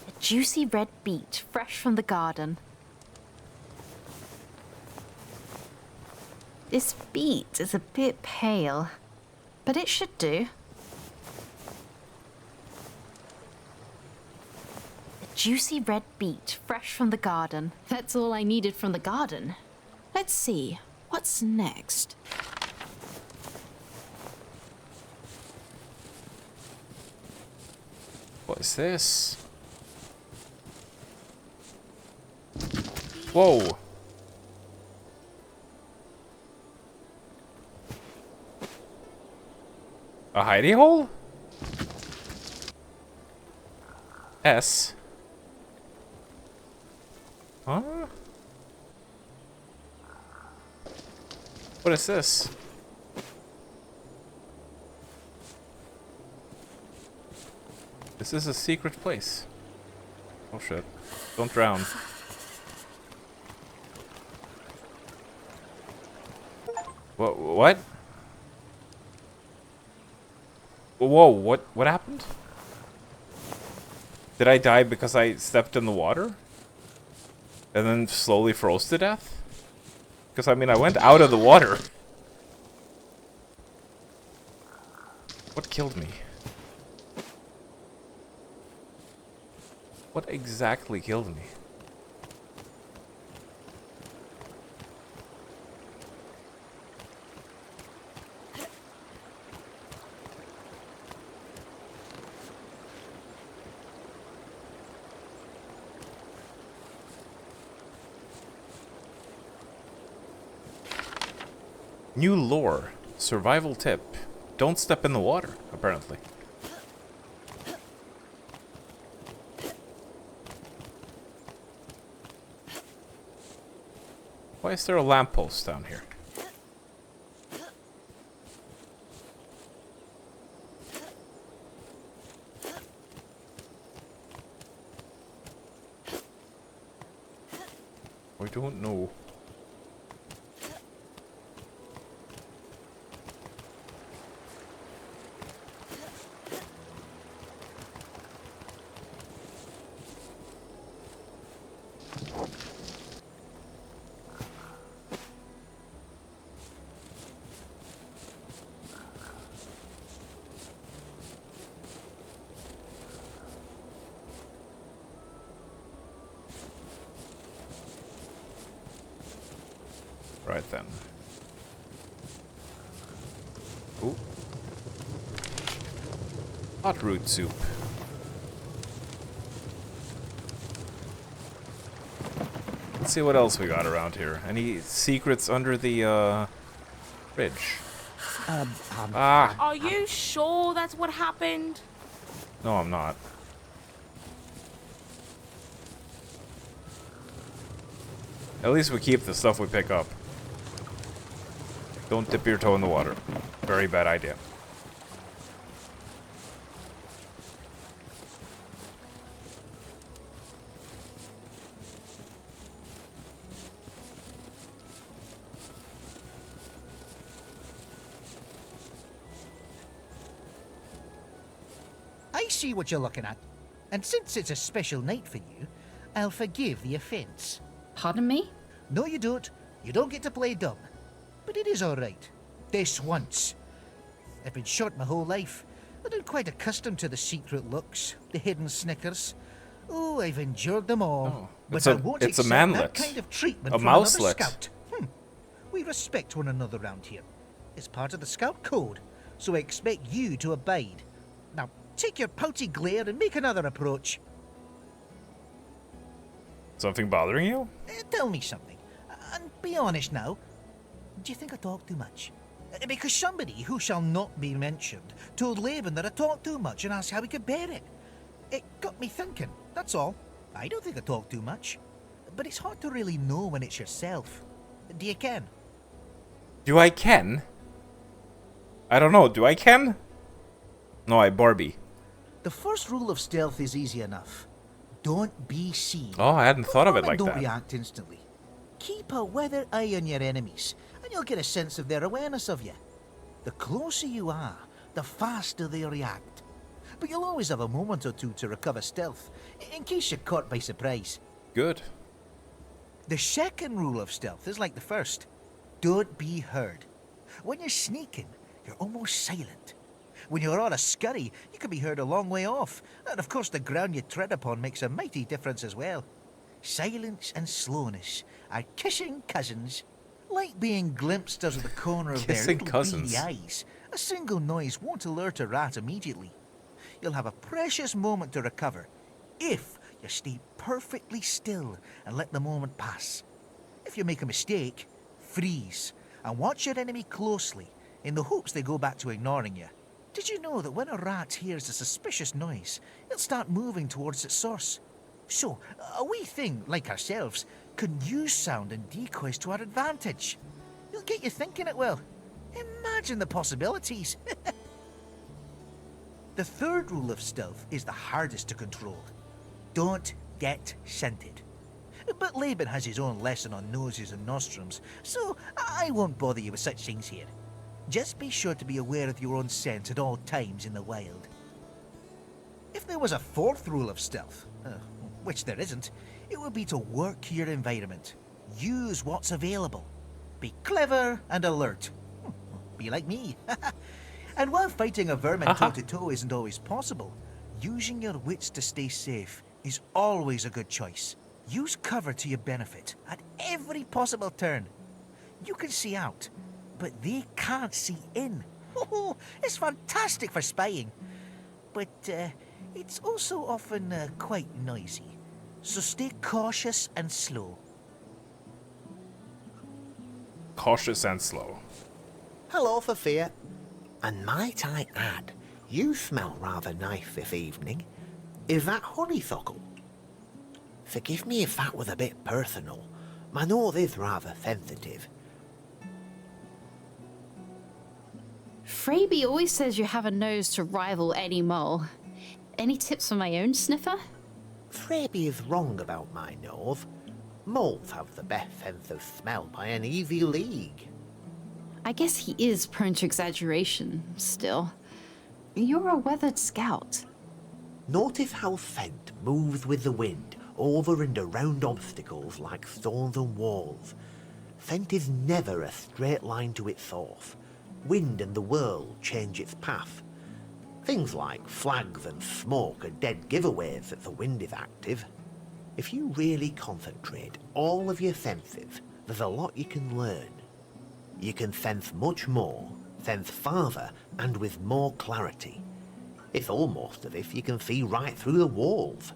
[SPEAKER 8] A juicy red beet, fresh from the garden. This beet is a bit pale, but it should do. A juicy red beet, fresh from the garden. That's all I needed from the garden. Let's see, what's next?
[SPEAKER 1] What is this? Whoa! A hidey hole? S. Huh? What is this? This is a secret place. Oh shit. Don't drown. What? Whoa, what happened? Did I die because I stepped in the water? And then slowly froze to death? Because, I mean, I went out of the water. What killed me? What exactly killed me? New lore. Survival tip. Don't step in the water, apparently. Why is there a lamppost down here? I don't know. Right then. Ooh. Hot root soup. Let's see what else we got around here. Any secrets under the bridge?
[SPEAKER 5] Are you sure that's what happened?
[SPEAKER 1] No, I'm not. At least we keep the stuff we pick up. Don't dip your toe in the water. Very bad idea.
[SPEAKER 12] I see what you're looking at. And since it's a special night for you, I'll forgive the offence.
[SPEAKER 8] Pardon me?
[SPEAKER 12] No, you don't. You don't get to play dumb. But it is all right. This once. I've been short my whole life, but I'm quite accustomed to the secret looks, the hidden snickers. Oh, I've endured them all.
[SPEAKER 1] Oh,
[SPEAKER 12] but I won't
[SPEAKER 1] it's a
[SPEAKER 12] accept
[SPEAKER 1] manlet.
[SPEAKER 12] that kind of treatment
[SPEAKER 1] A
[SPEAKER 12] from another
[SPEAKER 1] mouselet.
[SPEAKER 12] scout. We respect one another round here. It's part of the scout code, so I expect you to abide. Now, take your pouty glare and make another approach.
[SPEAKER 1] Something bothering you?
[SPEAKER 12] Tell me something. And be honest now. Do you think I talk too much? Because somebody who shall not be mentioned told Laban that I talked too much and asked how he could bear it. It got me thinking, that's all. I don't think I talk too much. But it's hard to really know when it's yourself. Do you ken?
[SPEAKER 1] Do I ken? I don't know. Do I ken? No, I Barbie.
[SPEAKER 12] The first rule of stealth is easy enough. Don't be seen.
[SPEAKER 1] Oh, I hadn't thought of it like
[SPEAKER 12] Don't
[SPEAKER 1] that.
[SPEAKER 12] react instantly. Keep a weather eye on your enemies, and you'll get a sense of their awareness of you. The closer you are, the faster they react. But you'll always have a moment or two to recover stealth, in case you're caught by surprise.
[SPEAKER 1] Good.
[SPEAKER 12] The second rule of stealth is like the first. Don't be heard. When you're sneaking, you're almost silent. When you're on a scurry, you can be heard a long way off. And of course the ground you tread upon makes a mighty difference as well. Silence and slowness are kissing cousins. Like being glimpsed out of the corner of their
[SPEAKER 1] Kissing
[SPEAKER 12] little
[SPEAKER 1] cousins.
[SPEAKER 12] beady eyes. A single noise won't alert a rat immediately. You'll have a precious moment to recover, if you stay perfectly still and let the moment pass. If you make a mistake, freeze, and watch your enemy closely, in the hopes they go back to ignoring you. Did you know that when a rat hears a suspicious noise, it'll start moving towards its source? So, a wee thing like ourselves can use sound and decoys to our advantage. It'll get you thinking it will. Imagine the possibilities. The third rule of stealth is the hardest to control. Don't get scented. But Laban has his own lesson on noses and nostrums, so I won't bother you with such things here. Just be sure to be aware of your own scent at all times in the wild. If there was a fourth rule of stealth, which there isn't, it would be to work your environment. Use what's available. Be clever and alert. Be like me. And while fighting a vermin toe-to-toe isn't always possible, using your wits to stay safe is always a good choice. Use cover to your benefit at every possible turn. You can see out, but they can't see in. Oh, it's fantastic for spying. But it's also often quite noisy. So stay cautious and slow.
[SPEAKER 1] Cautious and slow.
[SPEAKER 13] Hello, Sophia. And might I add, you smell rather nice this evening. Is that honeysuckle? Forgive me if that was a bit personal. My nose is rather sensitive.
[SPEAKER 11] Freyby always says you have a nose to rival any mole. Any tips for my own sniffer?
[SPEAKER 13] Freyby is wrong about my nose. Moles have the best sense of smell by an easy league.
[SPEAKER 11] I guess he is prone to exaggeration, still. You're a weathered scout.
[SPEAKER 13] Notice how scent moves with the wind over and around obstacles like stones and walls. Scent is never a straight line to its source. Wind and the world change its path. Things like flags and smoke are dead giveaways that the wind is active. If you really concentrate all of your senses, there's a lot you can learn. You can sense much more, sense farther, and with more clarity. It's almost as if you can see right through the walls.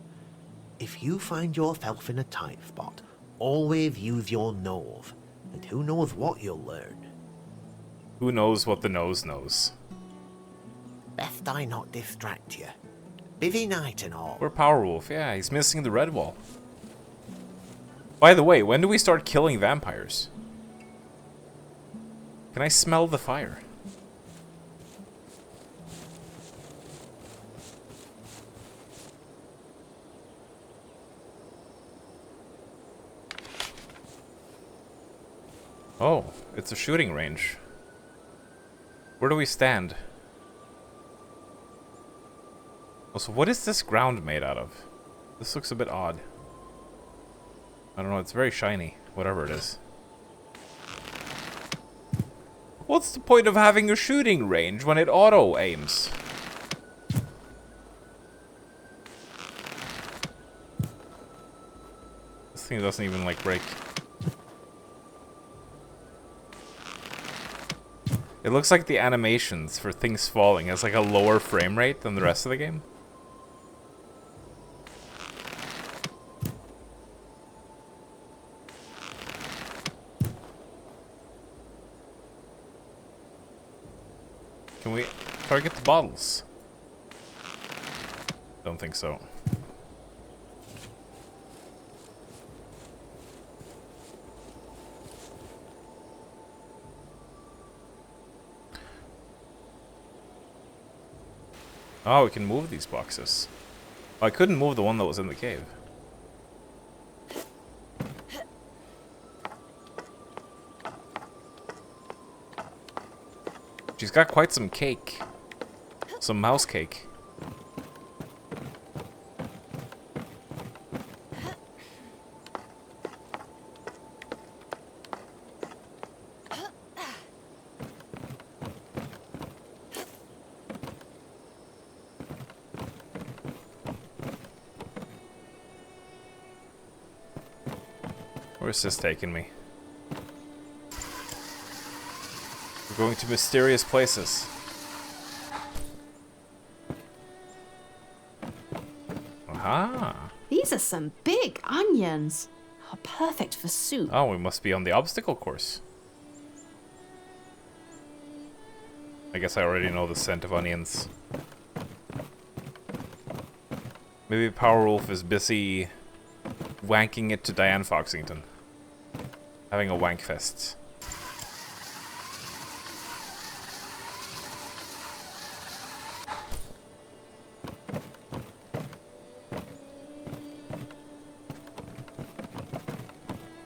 [SPEAKER 13] If you find yourself in a tight spot, always use your nose, and who knows what you'll learn.
[SPEAKER 1] Who knows what the nose knows?
[SPEAKER 13] Best I not distract you. Busy night and all.
[SPEAKER 1] Poor Powerwolf, yeah, he's missing the Redwall. By the way, when do we start killing vampires? Can I smell the fire? Oh, it's a shooting range. Where do we stand? Also, what is this ground made out of? This looks a bit odd. I don't know, it's very shiny, whatever it is. What's the point of having a shooting range when it auto-aims? This thing doesn't even, like, break. It looks like the animations for things falling has, like, a lower frame rate than the rest of the game. Can we target the bottles? Don't think so. Oh, we can move these boxes. Oh, I couldn't move the one that was in the cave. She's got quite some cake. Some mouse cake. Where's this taking me? We're going to mysterious places. Aha!
[SPEAKER 11] These are some big onions. Oh, perfect for soup.
[SPEAKER 1] Oh, we must be on the obstacle course. I guess I already know the scent of onions. Maybe Powerwolf is busy wanking it to Diane Foxington. Having a wank fest.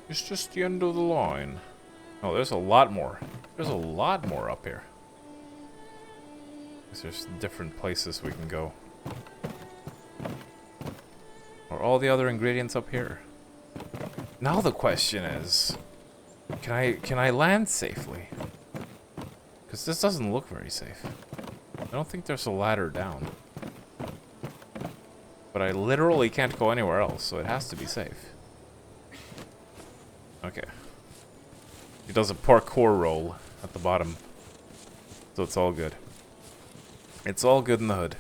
[SPEAKER 1] It's just the end of the line. Oh, there's a lot more. There's a lot more up here. There's different places we can go. Are all the other ingredients up here? Now the question is, can I land safely? Because this doesn't look very safe. I don't think there's a ladder down. But I literally can't go anywhere else, so it has to be safe. Okay. He does a parkour roll at the bottom. So it's all good. It's all good in the hood.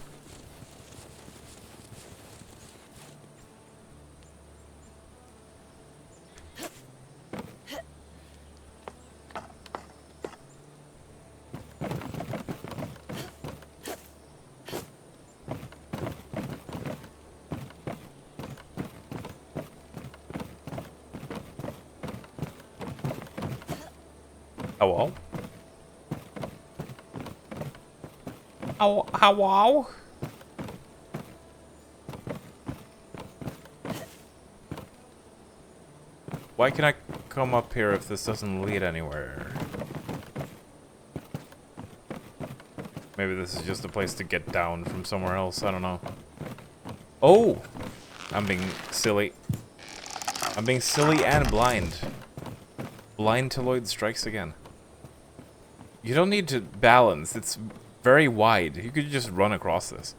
[SPEAKER 1] Hello? Oh, hello? Why can I come up here if this doesn't lead anywhere? Maybe this is just a place to get down from somewhere else, I don't know. Oh! I'm being silly. I'm being silly and blind. Blindtiloid strikes again. You don't need to balance, it's very wide. You could just run across this.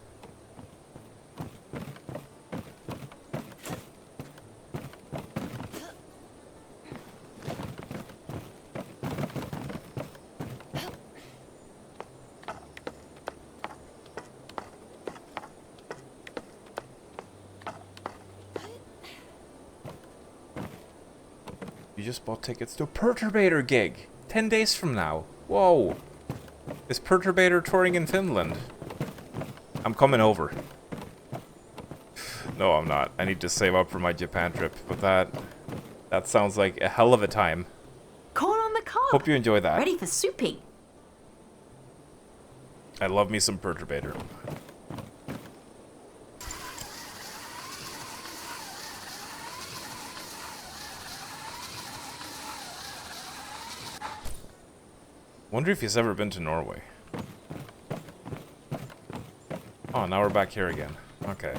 [SPEAKER 1] You just bought tickets to a Perturbator gig 10 days from now. Whoa. Is Perturbator touring in Finland? I'm coming over. No, I'm not. I need to save up for my Japan trip, but that sounds like a hell of a time.
[SPEAKER 8] Corn on the cob.
[SPEAKER 1] Hope you enjoy that.
[SPEAKER 8] Ready for souping.
[SPEAKER 1] I love me some Perturbator. Wonder if he's ever been to Norway. Oh, now we're back here again. Okay.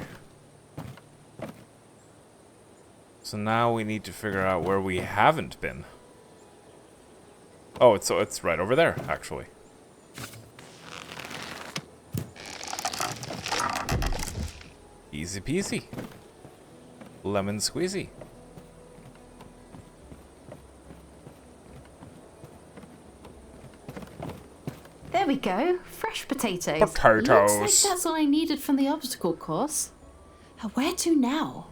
[SPEAKER 1] So now we need to figure out where we haven't been. Oh, it's right over there, actually. Easy peasy. Lemon squeezy.
[SPEAKER 11] There we go. Fresh potatoes.
[SPEAKER 1] Potatoes.
[SPEAKER 11] Looks like that's all I needed from the obstacle course. Where to now?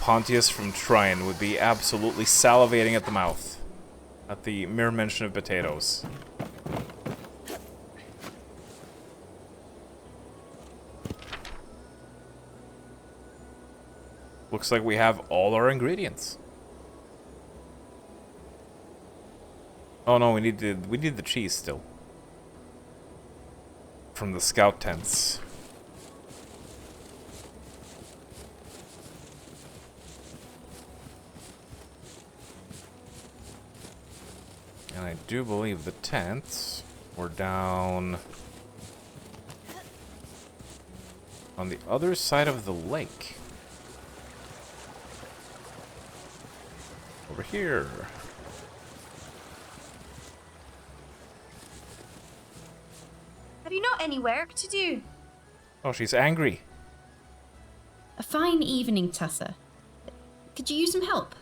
[SPEAKER 1] Pontius from Trine would be absolutely salivating at the mouth at the mere mention of potatoes. Looks like we have all our ingredients. Oh no, we need the cheese still. From the scout tents. And I do believe the tents were down on the other side of the lake. Over here.
[SPEAKER 15] Have you not any work to do?
[SPEAKER 1] Oh, she's angry.
[SPEAKER 11] A fine evening, Tessa. Could you use some help?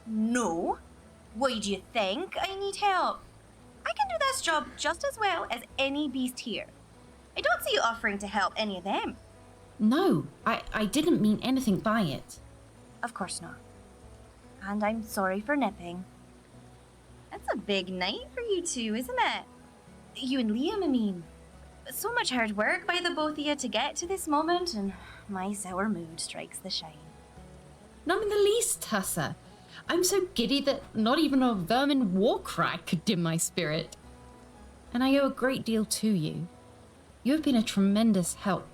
[SPEAKER 15] No. Why do you think I need help? I can do this job just as well as any beast here. I don't see you offering to help any of them.
[SPEAKER 11] No, I didn't mean anything by it.
[SPEAKER 15] Of course not. And I'm sorry for nipping. That's a big night for you two, isn't it? You and Liam, I mean. So much hard work by the both of you to get to this moment, and my sour mood strikes the shine.
[SPEAKER 16] Not in the least, Tessa. I'm so giddy that not even a vermin war cry could dim my spirit. And I owe a great deal to you. You have been a tremendous help.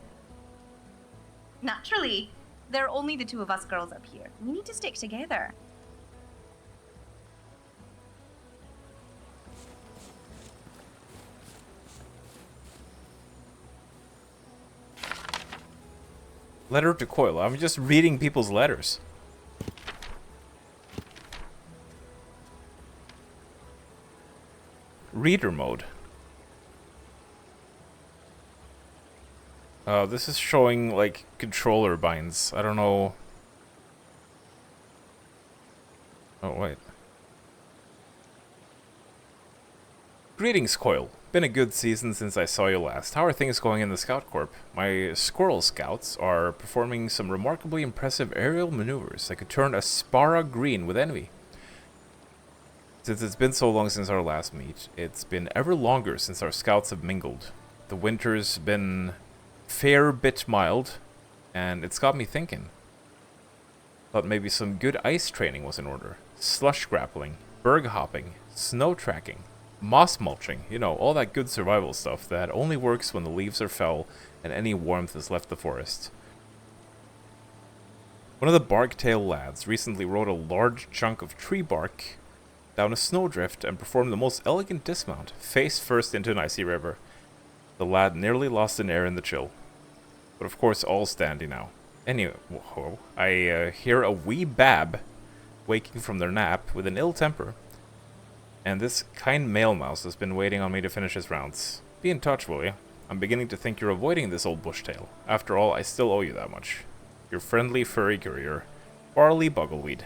[SPEAKER 15] Naturally. There are only the two of us girls up here. We need to stick together.
[SPEAKER 1] Letter to Coil. I'm just reading people's letters. Reader mode. This is showing, like, controller binds. I don't know. Oh, wait. Greetings, Coil. Been a good season since I saw you last. How are things going in the Scout Corps? My Squirrel Scouts are performing some remarkably impressive aerial maneuvers that could turn a Spara green with envy. Since it's been so long since our last meet, it's been ever longer since our scouts have mingled. The winter's been fair bit mild, and it's got me thinking. Thought maybe some good ice training was in order. Slush grappling, berg hopping, snow tracking, moss mulching, you know, all that good survival stuff that only works when the leaves are fell and any warmth has left the forest. One of the Barktail lads recently rode a large chunk of tree bark down a snowdrift and performed the most elegant dismount, face first into an icy river. The lad nearly lost an air in the chill. But of course all standy now. Anyway, whoa, I hear a wee bab waking from their nap with an ill temper. And this kind male mouse has been waiting on me to finish his rounds. Be in touch, will ya? I'm beginning to think you're avoiding this old bushtail. After all, I still owe you that much. Your friendly furry courier, Barley Buggleweed.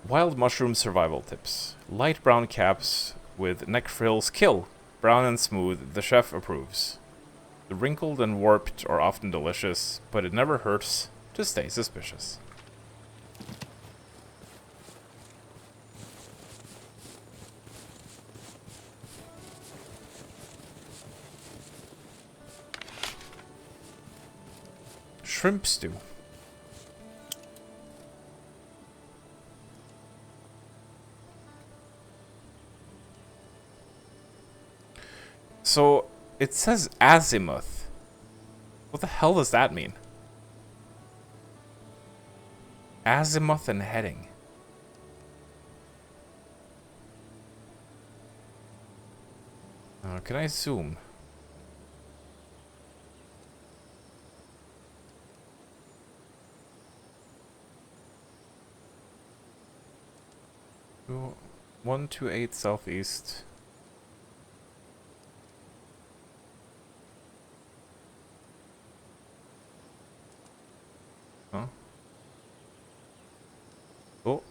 [SPEAKER 1] Wild mushroom survival tips. Light brown caps with neck frills kill. Brown and smooth, the chef approves. The wrinkled and warped are often delicious, but it never hurts to stay suspicious. Shrimp stew. So, it says azimuth. What the hell does that mean? Azimuth and heading. Can I zoom? Go 128 southeast. Huh? Oh.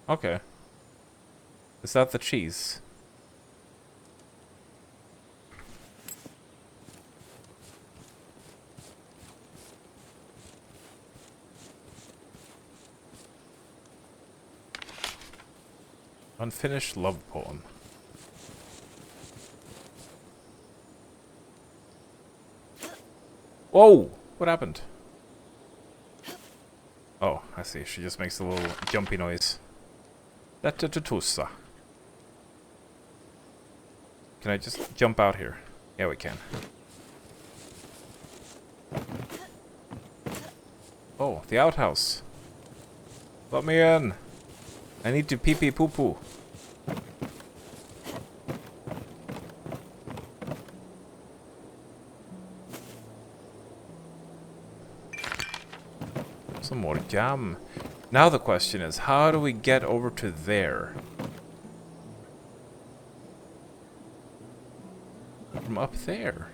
[SPEAKER 1] Okay. Is that the cheese? Unfinished love poem. Whoa! What happened? Oh, I see. She just makes a little jumpy noise. Tussa. Can I just jump out here? Yeah, we can. Oh, the outhouse. Let me in. I need to pee-pee poo-poo. Some more jam. Now the question is, how do we get over to there? From up there.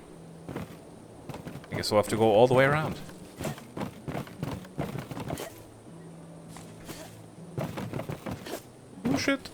[SPEAKER 1] I guess we'll have to go all the way around. Oh shit.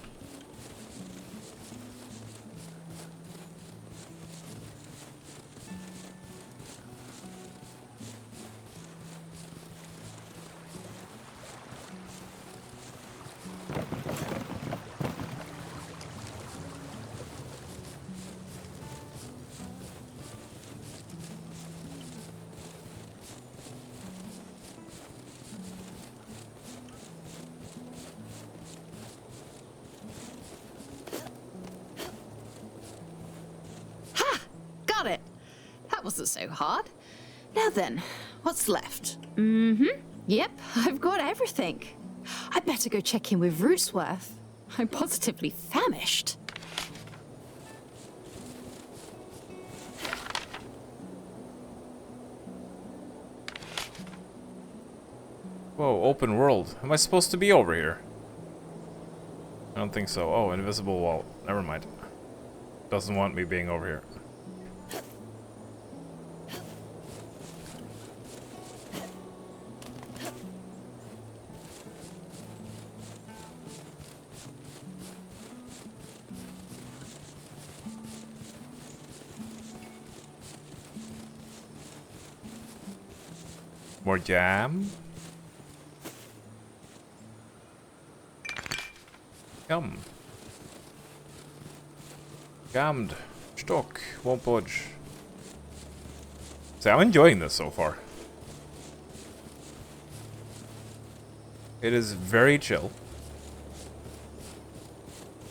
[SPEAKER 11] that wasn't so hard. Now then, what's left? Yep, I've got everything. I'd better go check in with Rootsworth. I'm positively famished.
[SPEAKER 1] Whoa, open world. Am I supposed to be over here? I don't think so. Oh, invisible wall. Never mind. Doesn't want me being over here. More jam? Come. Jammed. Stock. Won't budge. See, I'm enjoying this so far. It is very chill.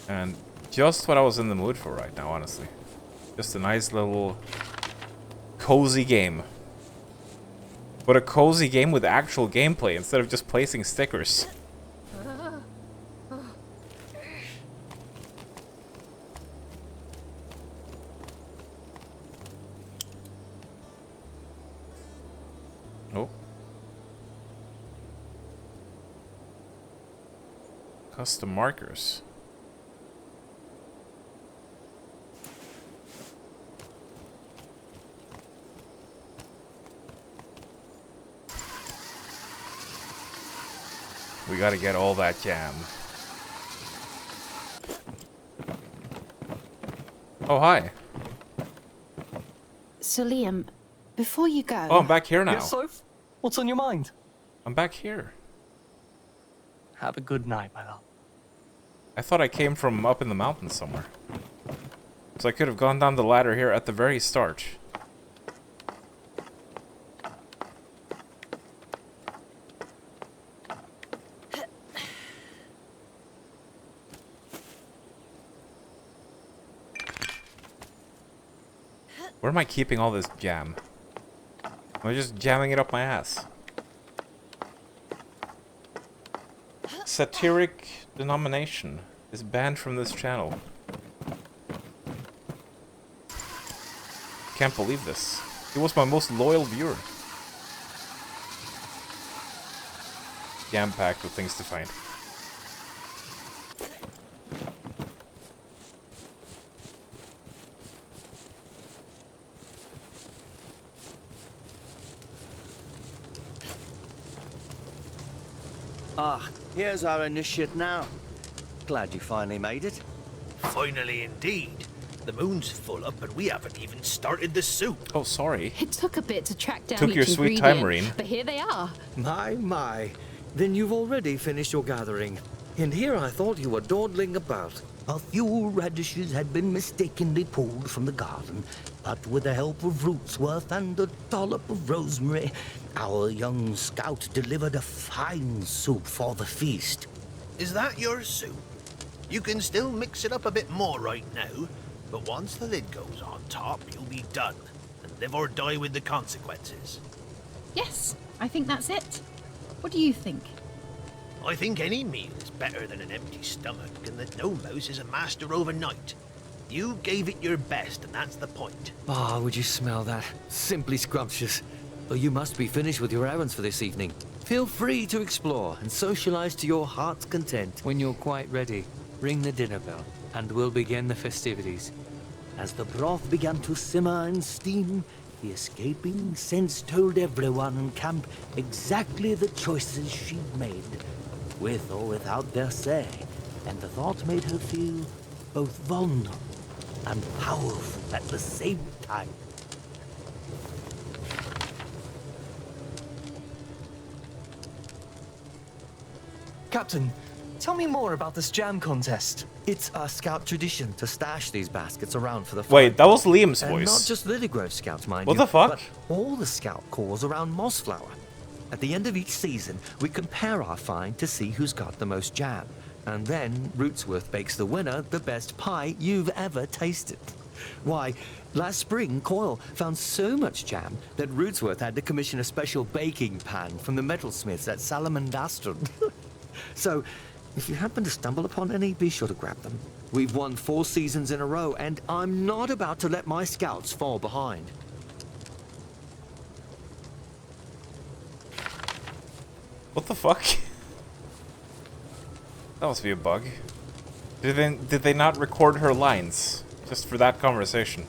[SPEAKER 1] And just what I was in the mood for right now, honestly. Just a nice little cozy game. But a cozy game with actual gameplay instead of just placing stickers. Oh. Custom markers. We gotta get all that jam. Oh, hi.
[SPEAKER 11] So, Liam, before you go...
[SPEAKER 1] Oh, I'm back here now.
[SPEAKER 7] Yes, Soph? What's on your mind?
[SPEAKER 1] I'm back here.
[SPEAKER 7] Have a good night, my love.
[SPEAKER 1] I thought I came from up in the mountains somewhere. So I could have gone down the ladder here at the very start. Where am I keeping all this jam? Am I just jamming it up my ass? Satiric denomination is banned from this channel. Can't believe this. He was my most loyal viewer. Jam-packed with things to find.
[SPEAKER 3] Ah, here's our initiate now. Glad you finally made it.
[SPEAKER 12] Finally indeed. The moon's full up and we haven't even started the soup.
[SPEAKER 1] Oh, sorry.
[SPEAKER 11] It took a bit to track down
[SPEAKER 1] Took
[SPEAKER 11] each
[SPEAKER 1] your sweet time,
[SPEAKER 11] ingredient,
[SPEAKER 1] Marine.
[SPEAKER 11] but here they are.
[SPEAKER 14] My. Then you've already finished your gathering. And here I thought you were dawdling about.
[SPEAKER 3] A few radishes had been mistakenly pulled from the garden, but with the help of Rootsworth and a dollop of rosemary, our young scout delivered a fine soup for the feast.
[SPEAKER 12] Is that your soup? You can still mix it up a bit more right now, but once the lid goes on top, you'll be done, and live or die with the consequences.
[SPEAKER 16] Yes, I think that's it. What do you think?
[SPEAKER 12] I think any meal is better than an empty stomach, and that no mouse is a master overnight. You gave it your best, and that's the point.
[SPEAKER 14] Ah, would you smell that? Simply scrumptious. Oh, you must be finished with your errands for this evening. Feel free to explore and socialize to your heart's content. When you're quite ready, ring the dinner bell, and we'll begin the festivities.
[SPEAKER 3] As the broth began to simmer and steam, the escaping sense told everyone in camp exactly the choices she'd made, with or without their say, and the thought made her feel both vulnerable and powerful at the same time.
[SPEAKER 7] Captain, tell me more about this jam contest.
[SPEAKER 14] It's our scout tradition to stash these baskets around for the fun.
[SPEAKER 1] Wait, that was Liam's
[SPEAKER 14] And
[SPEAKER 1] voice.
[SPEAKER 14] not just Lily Grove scouts, mind
[SPEAKER 1] What
[SPEAKER 14] you.
[SPEAKER 1] the fuck?
[SPEAKER 14] But all the scout corps around Mossflower. At the end of each season, we compare our find to see who's got the most jam. And then Rootsworth bakes the winner the best pie you've ever tasted. Why, last spring, Coyle found so much jam that Rootsworth had to commission a special baking pan from the metalsmiths at Salamandastron. So, if you happen to stumble upon any, be sure to grab them. We've won 4 seasons in a row, and I'm not about to let my scouts fall behind.
[SPEAKER 1] What the fuck? That must be a bug. Did they not record her lines just for that conversation?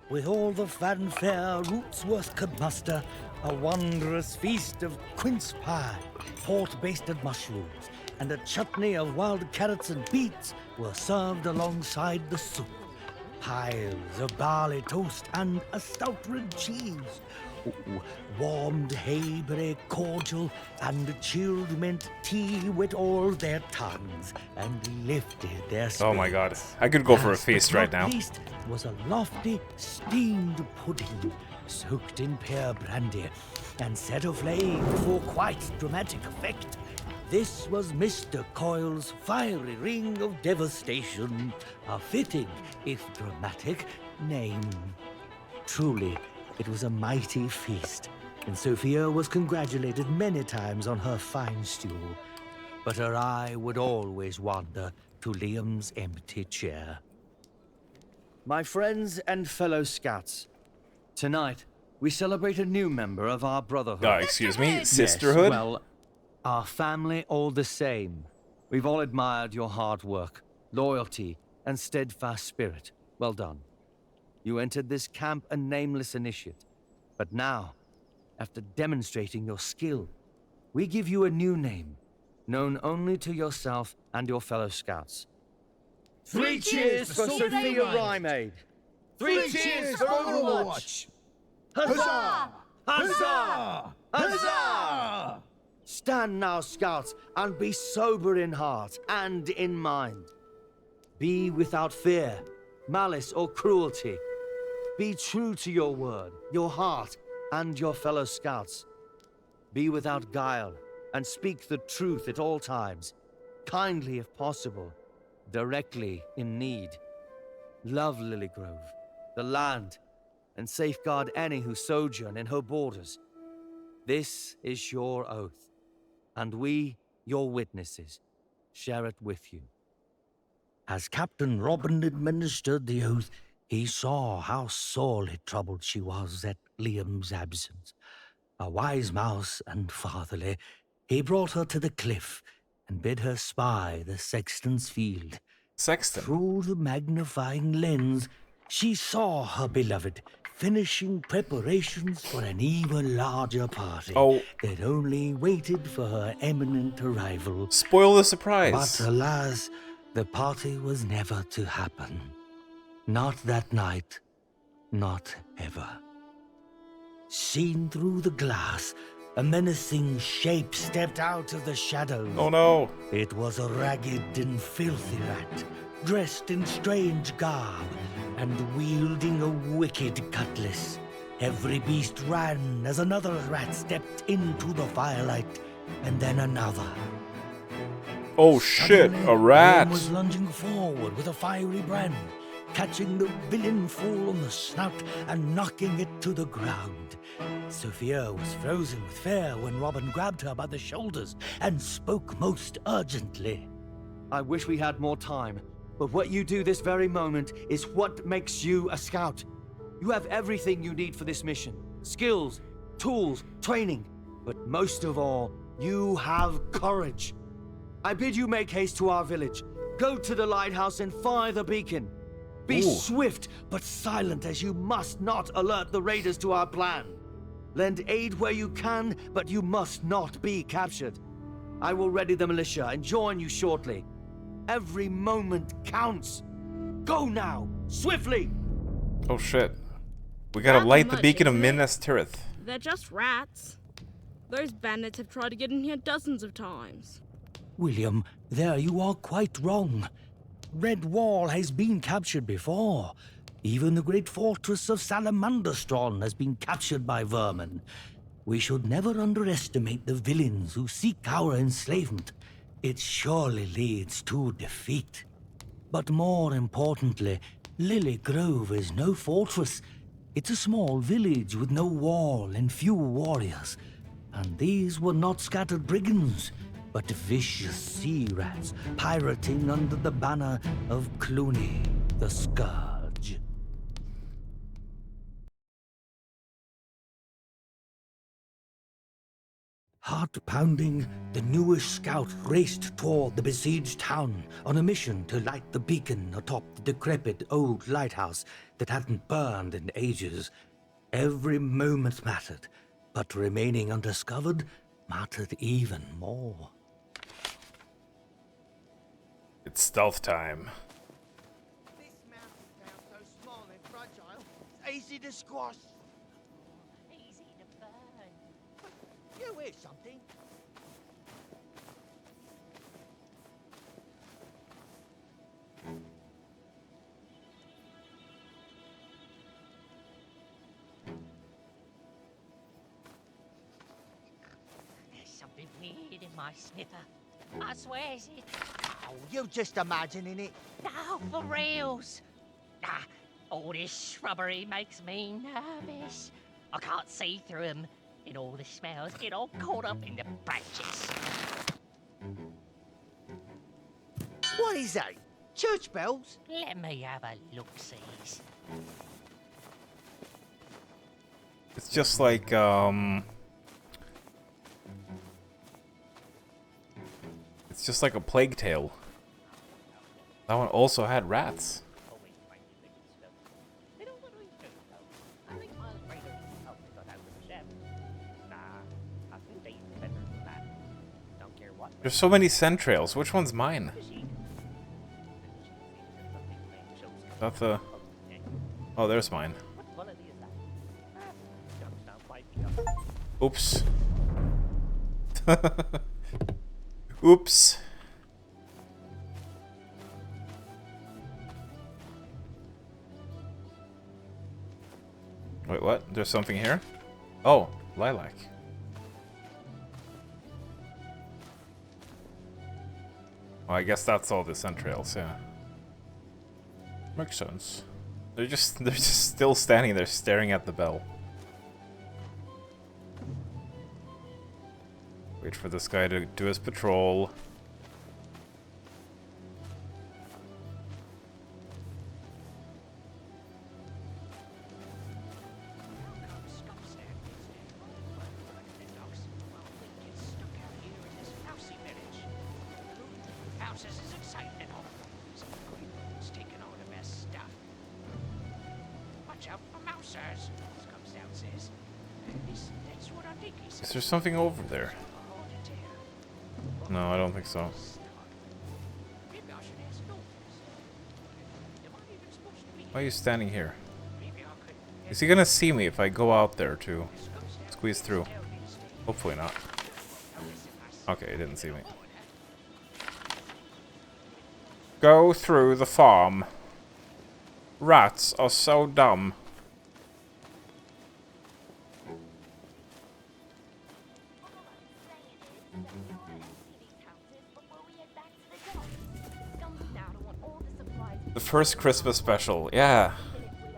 [SPEAKER 17] With all the fanfare Rootsworth could muster, a wondrous feast of quince pie, port-basted mushrooms, and a chutney of wild carrots and beets were served alongside the soup. Piles of barley toast and a stout red cheese. Warmed hayberry cordial and chilled mint tea wet all their tongues and lifted their spirits.
[SPEAKER 1] Oh my god. I could go for a
[SPEAKER 17] Last
[SPEAKER 1] feast
[SPEAKER 17] but
[SPEAKER 1] right
[SPEAKER 17] not
[SPEAKER 1] now.
[SPEAKER 17] least was a lofty steamed pudding soaked in pear brandy and set aflame for quite dramatic effect. This was Mr. Coyle's fiery ring of devastation, a fitting, if dramatic, name. Truly, it was a mighty feast, and Sophia was congratulated many times on her fine stew, but her eye would always wander to Liam's empty chair.
[SPEAKER 14] My friends and fellow scouts, tonight we celebrate a new member of our brotherhood.
[SPEAKER 1] Excuse me?
[SPEAKER 14] Yes,
[SPEAKER 1] Sisterhood?
[SPEAKER 14] well, our family all the same. We've all admired your hard work, loyalty, and steadfast spirit. Well done. You entered this camp a nameless initiate. But now, after demonstrating your skill, we give you a new name, known only to yourself and your fellow scouts.
[SPEAKER 17] 3 cheers for Sophia
[SPEAKER 14] Ryemaid!
[SPEAKER 17] 3 cheers for Overwatch! Huzzah! Huzzah! Huzzah!
[SPEAKER 14] Stand now, scouts, and be sober in heart and in mind. Be without fear, malice, or cruelty. Be true to your word, your heart, and your fellow scouts. Be without guile, and speak the truth at all times, kindly if possible, directly in need. Love Lilygrove, the land, and safeguard any who sojourn in her borders. This is your oath, and we, your witnesses, share it with you.
[SPEAKER 17] As Captain Robin administered the oath, he saw how sorely troubled she was at Liam's absence. A wise mouse and fatherly, he brought her to the cliff and bid her spy the sexton's field.
[SPEAKER 1] Sexton?
[SPEAKER 17] Through the magnifying lens, she saw her beloved finishing preparations for an even larger party that only waited for her imminent arrival.
[SPEAKER 1] Spoil the surprise.
[SPEAKER 17] But alas, the party was never to happen. Not that night, not ever. Seen through the glass, a menacing shape stepped out of the shadows.
[SPEAKER 1] Oh no!
[SPEAKER 17] It was a ragged and filthy rat, dressed in strange garb, and wielding a wicked cutlass. Every beast ran as another rat stepped into the firelight, and then another.
[SPEAKER 1] Oh shit, a rat!
[SPEAKER 17] Liam was lunging forward with a fiery brand, catching the villain full on the snout and knocking it to the ground. Sophia was frozen with fear when Robin grabbed her by the shoulders and spoke most urgently.
[SPEAKER 14] I wish we had more time, but what you do this very moment is what makes you a scout. You have everything you need for this mission. Skills, tools, training, but most of all, you have courage. I bid you make haste to our village. Go to the lighthouse and fire the beacon. Be swift but silent, as you must not alert the raiders to our plan. Lend aid where you can, but you must not be captured. I will ready the militia and join you shortly. Every moment counts. Go now, swiftly!
[SPEAKER 1] Oh shit. We gotta light the beacon of Minas Tirith.
[SPEAKER 5] They're just rats. Those bandits have tried to get in here dozens of times.
[SPEAKER 17] William, there you are quite wrong. Redwall has been captured before. Even the great fortress of Salamanderstron has been captured by vermin. We should never underestimate the villains who seek our enslavement. it surely leads to defeat. But more importantly, Lily Grove is no fortress. It's a small village with no wall and few warriors. And these were not scattered brigands, but vicious sea rats pirating under the banner of Clooney, the Scourge. Heart-pounding, the newish scout raced toward the besieged town on a mission to light the beacon atop the decrepit old lighthouse that hadn't burned in ages. Every moment mattered, but remaining undiscovered mattered even more.
[SPEAKER 1] It's stealth time.
[SPEAKER 18] This mountain town's so small and fragile, it's easy to squash. Easy to burn. You hear something?
[SPEAKER 19] There's something weird in my sniffer. I swear it.
[SPEAKER 18] Oh, you're just imagining it.
[SPEAKER 19] No, for reals. Ah, all this shrubbery makes me nervous. I can't see through them, and all the smells get all caught up in the branches.
[SPEAKER 18] What is that? Church bells?
[SPEAKER 19] Let me have a look-sees.
[SPEAKER 1] It's just like, it's just like a plague tale. That one also had rats. There's so many centrails. Which one's mine? That's the... Oh, there's mine. Oops. Oops. Wait, what? There's something here? Oh, lilac. Well, I guess that's all the centrails, yeah. Makes sense. They're just still standing there staring at the bell. Wait for this guy to do his patrol. Is there something over there? No, I don't think so. Why are you standing here? Is he gonna see me if I go out there to squeeze through? Hopefully not. Okay, he didn't see me. Go through the farm. Rats are so dumb. The first Christmas special, yeah.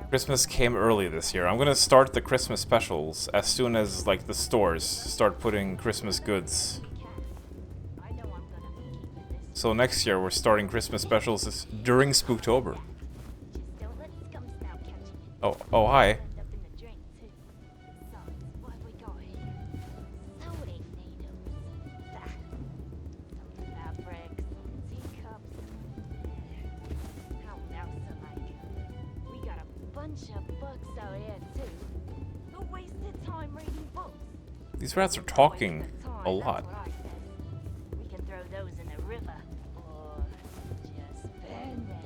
[SPEAKER 1] Christmas came early this year. I'm gonna start the Christmas specials as soon as, like, the stores start putting Christmas goods. So next year we're starting Christmas specials during Spooktober. Oh, hi. These rats are talking a lot.
[SPEAKER 15] We can throw those in the river, or just burn them.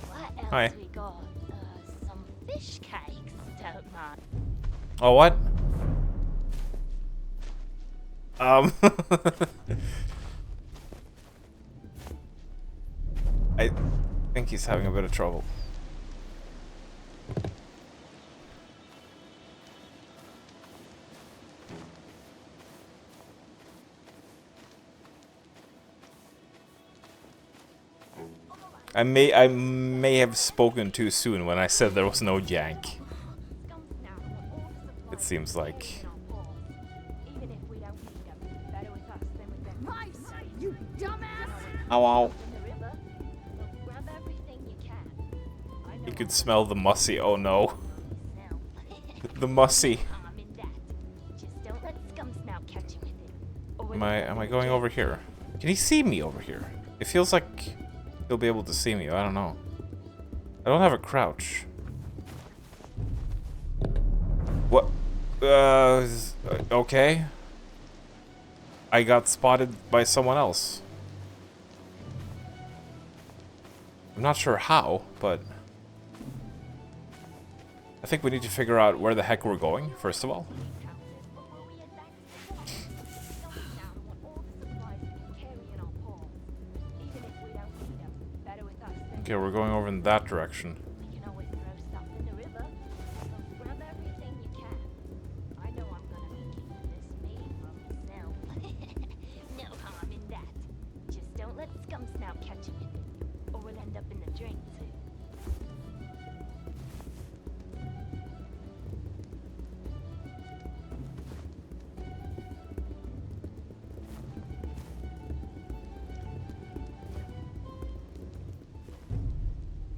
[SPEAKER 15] What else
[SPEAKER 1] Hi.
[SPEAKER 15] we got? Some fish cakes, don't mind.
[SPEAKER 1] Oh, what? I think he's having a bit of trouble. I may have spoken too soon when I said there was no jank. It seems like.
[SPEAKER 10] You dumbass!
[SPEAKER 1] Ow, ow. You could smell the mussy. Oh no. The mussy. Am I going over here? Can he see me over here? It feels like he'll be able to see me. I don't know. I don't have a crouch. What? Okay. I got spotted by someone else. I'm not sure how, but I think we need to figure out where the heck we're going, first of all. Okay, we're going over in that direction.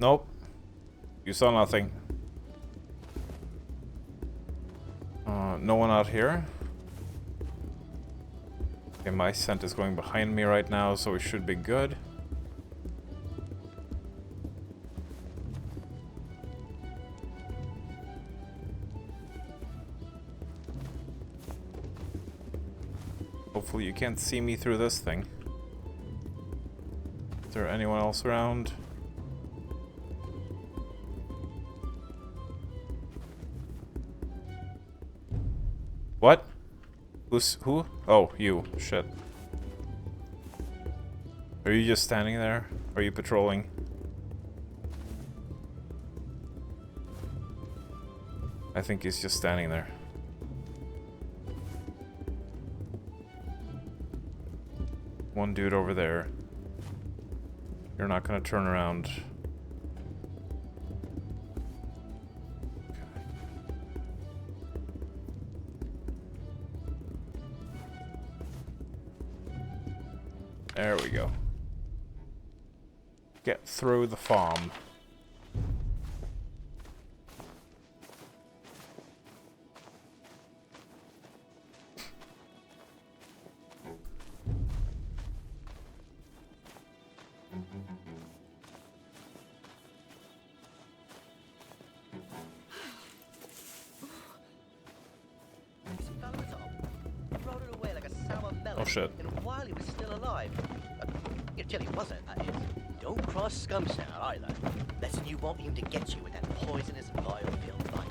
[SPEAKER 1] Nope. You saw nothing. No one out here. Okay, my scent is going behind me right now, so we should be good. Hopefully you can't see me through this thing. Is there anyone else around? What? Who? Oh, you. Shit. Are you just standing there? Are you patrolling? I think he's just standing there. One dude over there. You're not gonna turn around. There we go. Get through the farm. Oh shit.
[SPEAKER 20] And while he was still alive. Till he wasn't, that is. Don't cross Scumsnout either. Lesson you want him to get you with that poisonous vile pill like.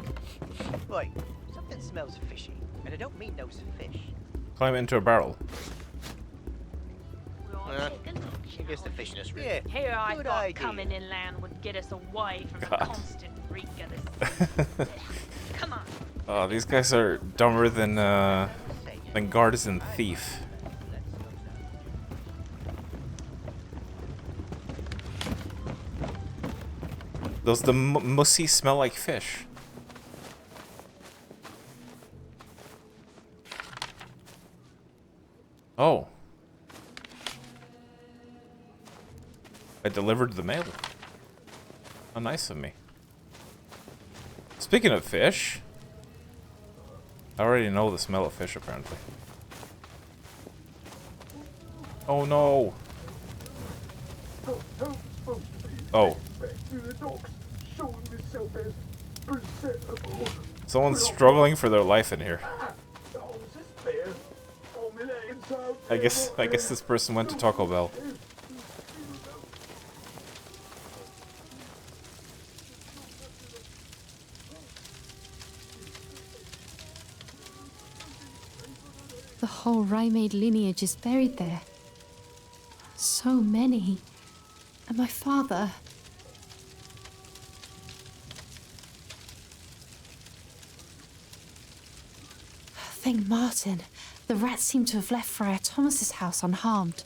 [SPEAKER 20] Right, something smells fishy, and I don't mean those fish.
[SPEAKER 1] Climb into a barrel.
[SPEAKER 20] I guess the fishness really.
[SPEAKER 19] Yeah, here I
[SPEAKER 20] good
[SPEAKER 19] thought
[SPEAKER 20] idea.
[SPEAKER 19] coming inland would get us away from the
[SPEAKER 1] God.
[SPEAKER 19] constant reek of this. Come on.
[SPEAKER 1] Oh, these guys are dumber than Gartisan Thief. Does the mussy smell like fish? Oh. I delivered the mail. How nice of me. Speaking of fish, I already know the smell of fish apparently. Oh no. Oh. Someone's struggling for their life in here. I guess this person went to Taco Bell.
[SPEAKER 11] The whole Rymade lineage is buried there. So many. And my father... Thank Martin. The rats seem to have left Friar Thomas's house unharmed.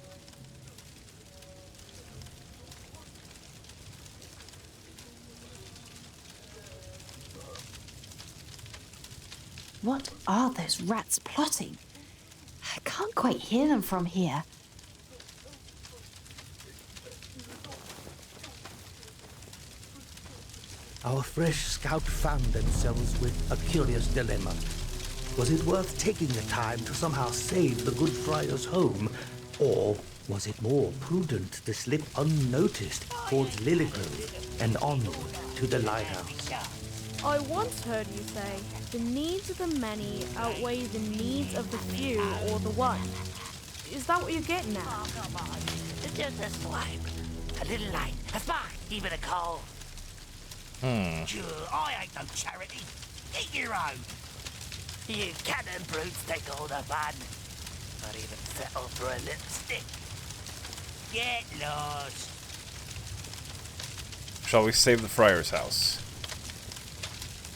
[SPEAKER 11] What are those rats plotting? I can't quite hear them from here.
[SPEAKER 17] Our fresh scout found themselves with a curious dilemma. Was it worth taking the time to somehow save the good friar's home, or was it more prudent to slip unnoticed towards Lilygrove and onward to the lighthouse?
[SPEAKER 5] I once heard you say, the needs of the many outweigh the needs of the few or the one. Is that what you're getting at?
[SPEAKER 19] Oh, come on. It's just a swipe. A little light, a spark, even a coal. Sure, I ain't no charity. Get your own. You cannon brutes take all the fun. Not even settle for a lipstick. Get lost.
[SPEAKER 1] Shall we save the friar's house?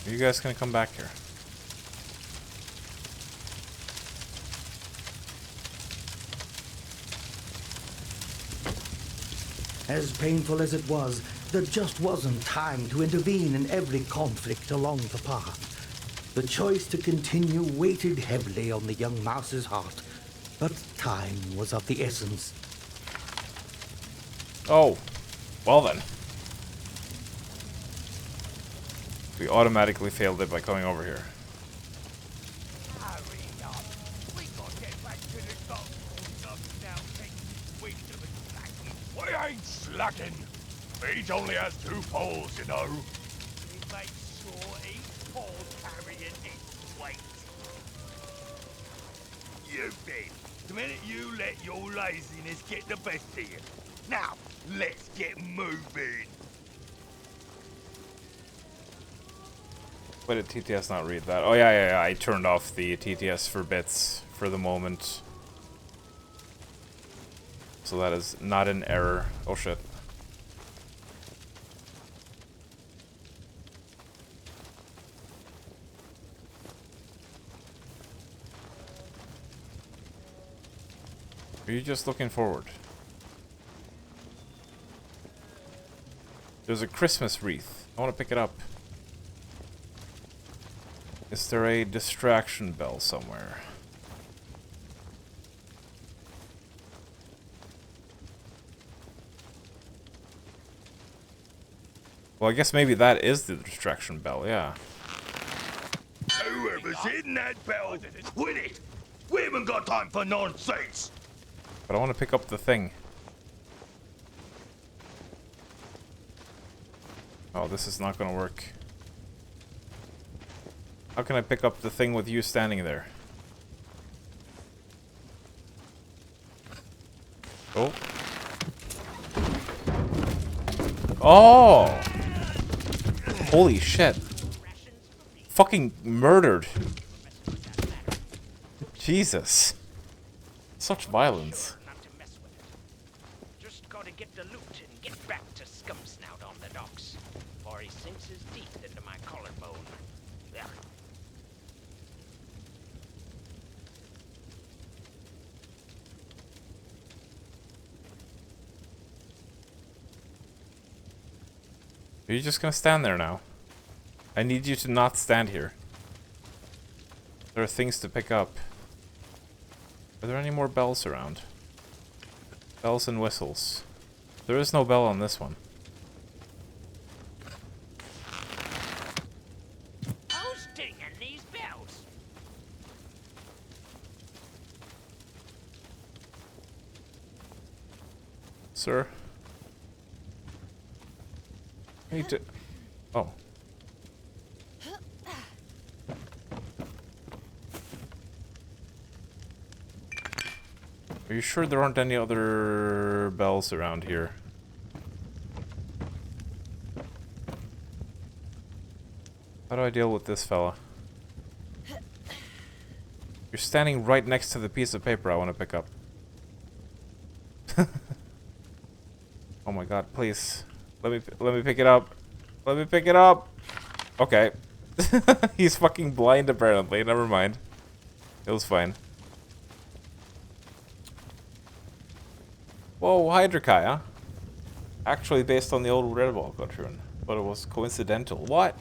[SPEAKER 1] Are you guys gonna come back here?
[SPEAKER 17] As painful as it was, there just wasn't time to intervene in every conflict along the path. The choice to continue weighted heavily on the young mouse's heart, but time was of the essence.
[SPEAKER 1] Oh, well then. We automatically failed it by coming over here.
[SPEAKER 6] We ain't slacking. Each only has 2 poles, you know.
[SPEAKER 18] We make sure each pole's carrying its weight. You did. The minute you let your laziness get the best of you. Now, let's get moving.
[SPEAKER 1] Why did TTS not read that? Oh yeah, I turned off the TTS for bits for the moment. So that is not an error. Oh shit. Are you just looking forward? There's a Christmas wreath. I want to pick it up. Is there a distraction bell somewhere? Well, I guess maybe that is the distraction bell, yeah.
[SPEAKER 18] Whoever's hitting that bell, win it! We haven't got time for nonsense!
[SPEAKER 1] But I want to pick up the thing. Oh, this is not going to work. How can I pick up the thing with you standing there? Oh. Oh! Holy shit. Fucking murdered. Jesus. Such violence.
[SPEAKER 19] Just gotta get the loot and get back to Scumsnout on the docks, or he sinks his teeth into my collarbone. Ugh.
[SPEAKER 1] Are you just gonna stand there now? I need you to not stand here. There are things to pick up. Are there any more bells around? Bells and whistles. There is no bell on this one.
[SPEAKER 19] Who's dinging these bells?
[SPEAKER 1] Sir? I need to... Oh. Are you sure there aren't any other bells around here? How do I deal with this fella? You're standing right next to the piece of paper I want to pick up. Oh my god, please. Let me pick it up. Let me pick it up. Okay. He's fucking blind apparently. Never mind. It was fine. Whoa, Hydrakai, huh? Actually based on the old Redwall cartoon, but it was coincidental. What?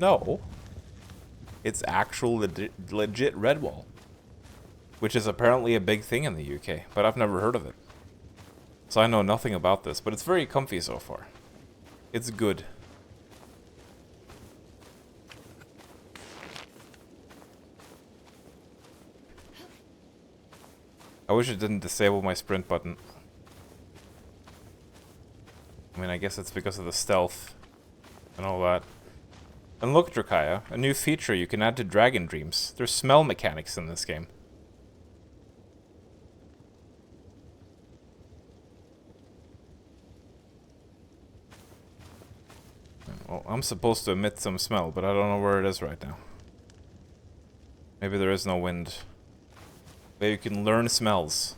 [SPEAKER 1] No. It's actual legit Redwall. Which is apparently a big thing in the UK, but I've never heard of it. So I know nothing about this, but it's very comfy so far. It's good. I wish it didn't disable my sprint button. I mean, I guess it's because of the stealth and all that. And look, Drakaya, a new feature you can add to Dragon Dreams. There's smell mechanics in this game. Well, I'm supposed to emit some smell, but I don't know where it is right now. Maybe there is no wind. Maybe you can learn smells.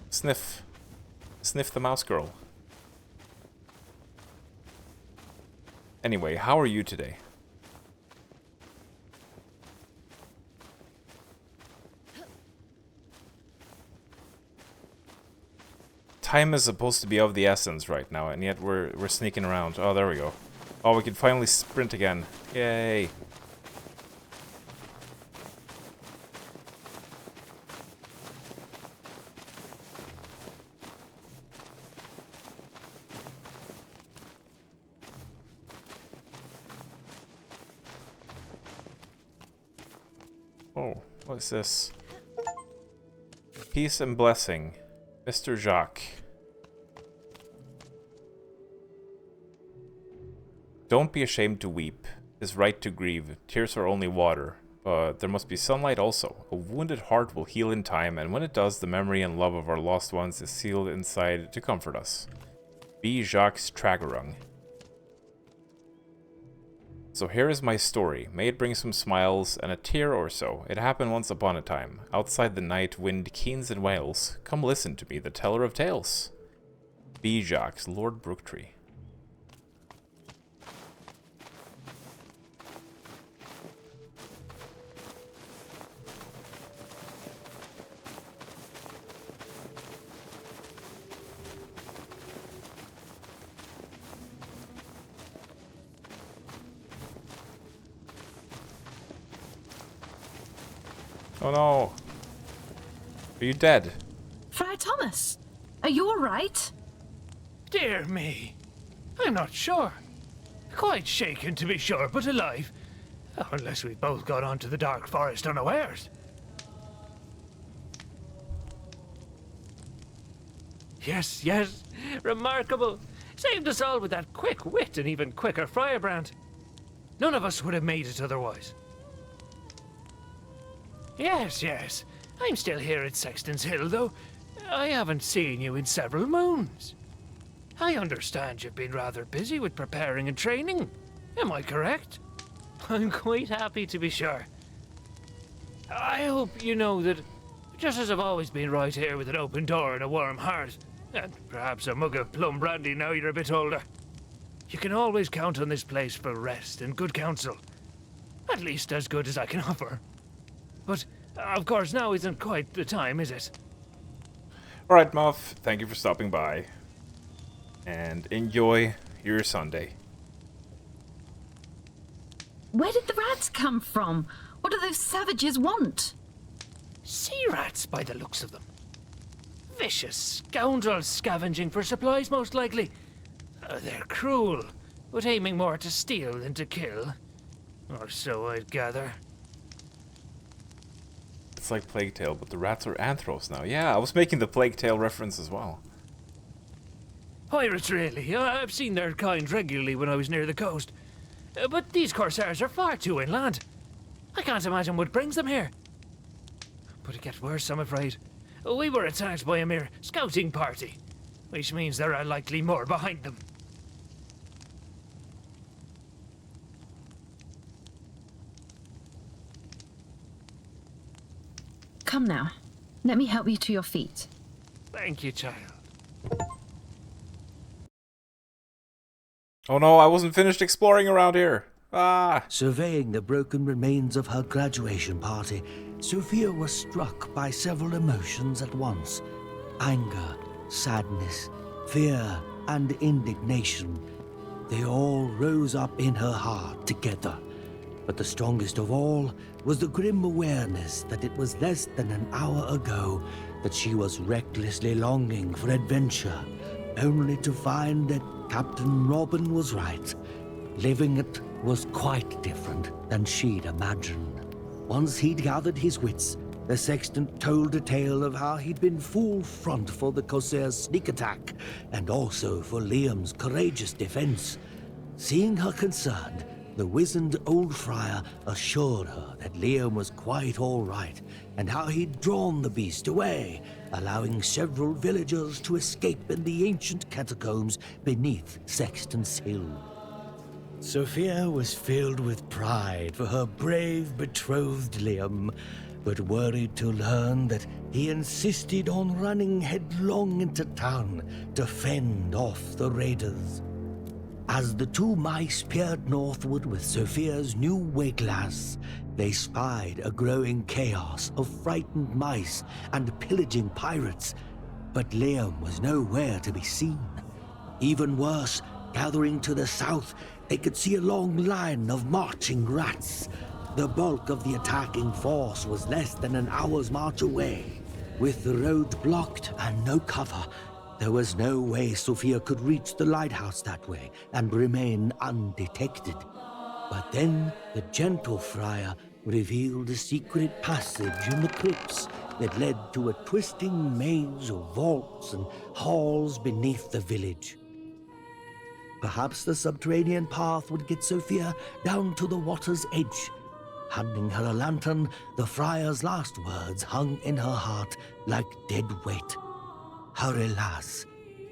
[SPEAKER 1] Sniff. Sniff the mouse girl. Anyway, how are you today? Time is supposed to be of the essence right now, and yet we're sneaking around. Oh, there we go. Oh, we can finally sprint again. Yay. Oh, what is this? Peace and blessing. Mr. Jacques. Don't be ashamed to weep. 'Tis right to grieve. Tears are only water. But there must be sunlight also. A wounded heart will heal in time, and when it does, the memory and love of our lost ones is sealed inside to comfort us. Be Jacques Tragarung. So here is my story. May it bring some smiles and a tear or so. It happened once upon a time. Outside the night wind keens and wails. Come listen to me, the teller of tales. Be Jacques, Lord Brooktree. Oh no. Are you dead?
[SPEAKER 11] Friar Thomas, are you alright?
[SPEAKER 2] Dear me. I'm not sure. Quite shaken, to be sure, but alive. Oh, unless we both got onto the dark forest unawares. Yes, yes. Remarkable. Saved us all with that quick wit and even quicker firebrand. None of us would have made it otherwise. Yes, yes. I'm still here at Sexton's Hill, though. I haven't seen you in several moons. I understand you've been rather busy with preparing and training. Am I correct? I'm quite happy to be sure. I hope you know that, just as I've always been right here with an open door and a warm heart, and perhaps a mug of plum brandy now you're a bit older, you can always count on this place for rest and good counsel. At least as good as I can offer. But, of course, now isn't quite the time, is it?
[SPEAKER 1] Alright, Muff. Thank you for stopping by. And enjoy your Sunday.
[SPEAKER 11] Where did the rats come from? What do those savages want?
[SPEAKER 2] Sea rats, by the looks of them. Vicious scoundrels scavenging for supplies, most likely. They're cruel, but aiming more to steal than to kill. Or so I'd gather.
[SPEAKER 1] It's like Plague Tale, but the rats are anthros now. Yeah, I was making the Plague Tale reference as well.
[SPEAKER 2] Pirates, really. I've seen their kind regularly when I was near the coast. But these corsairs are far too inland. I can't imagine what brings them here. But it gets worse, I'm afraid. We were attacked by a mere scouting party, which means there are likely more behind them.
[SPEAKER 16] Come now. Let me help you to your feet.
[SPEAKER 2] Thank you, child.
[SPEAKER 1] Oh no, I wasn't finished exploring around here. Ah!
[SPEAKER 17] Surveying the broken remains of her graduation party, Sophia was struck by several emotions at once. Anger, sadness, fear, and indignation. They all rose up in her heart together. But the strongest of all was the grim awareness that it was less than an hour ago that she was recklessly longing for adventure, only to find that Captain Robin was right. Living it was quite different than she'd imagined. Once he'd gathered his wits, the sexton told a tale of how he'd been full front for the Corsair's sneak attack, and also for Liam's courageous defense. Seeing her concerned, the wizened old friar assured her that Liam was quite all right, and how he'd drawn the beast away, allowing several villagers to escape in the ancient catacombs beneath Sexton's Hill. Sophia was filled with pride for her brave betrothed Liam, but worried to learn that he insisted on running headlong into town to fend off the raiders. As the two mice peered northward with Sophia's new wayglass, they spied a growing chaos of frightened mice and pillaging pirates, but Liam was nowhere to be seen. Even worse, gathering to the south, they could see a long line of marching rats. The bulk of the attacking force was less than an hour's march away. With the road blocked and no cover, there was no way Sophia could reach the lighthouse that way and remain undetected. But then the gentle friar revealed a secret passage in the crypts that led to a twisting maze of vaults and halls beneath the village. Perhaps the subterranean path would get Sophia down to the water's edge. Handing her a lantern, the friar's last words hung in her heart like dead weight. Hurry, lass.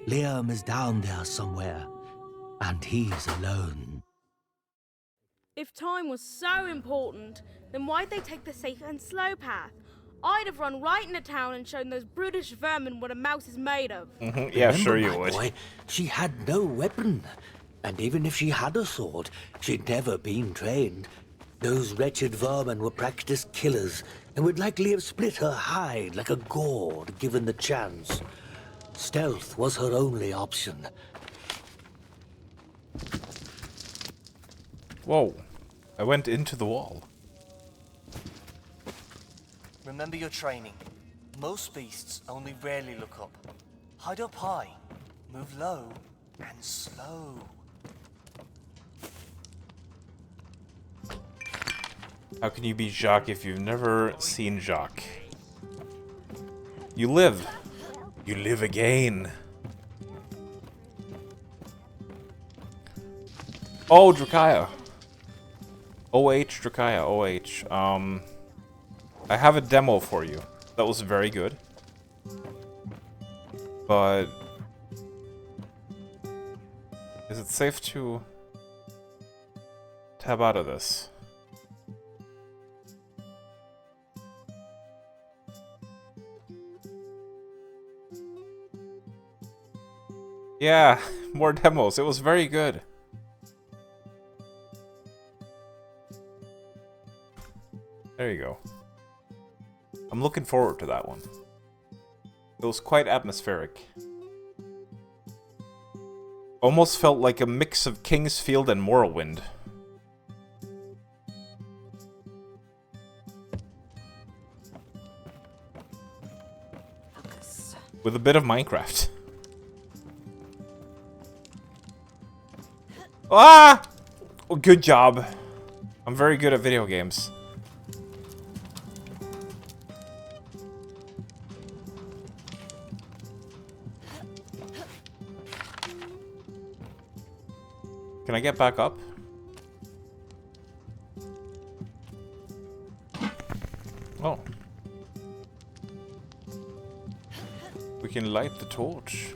[SPEAKER 17] Liam is down there somewhere, and he's alone.
[SPEAKER 5] If time was so important, then why'd they take the safe and slow path? I'd have run right into town and shown those brutish vermin what a mouse is made of.
[SPEAKER 1] Yeah,
[SPEAKER 17] Remember,
[SPEAKER 1] sure you
[SPEAKER 17] my
[SPEAKER 1] would.
[SPEAKER 17] boy, she had no weapon. And even if she had a sword, she'd never been trained. Those wretched vermin were practiced killers and would likely have split her hide like a gourd given the chance. Stealth was her only option.
[SPEAKER 1] Whoa. I went into the wall.
[SPEAKER 7] Remember your training. Most beasts only rarely look up. Hide up high, move low, and slow.
[SPEAKER 1] How can you be Jacques if you've never seen Jacques? You live. You live again. Oh, Drakaya. OH, Drakaya, OH. I have a demo for you. That was very good. But is it safe to tab out of this? Yeah, more demos. It was very good. There you go. I'm looking forward to that one. It was quite atmospheric. Almost felt like a mix of Kingsfield and Morrowind. With a bit of Minecraft. Ah! Oh, good job. I'm very good at video games. Can I get back up? Oh. We can light the torch.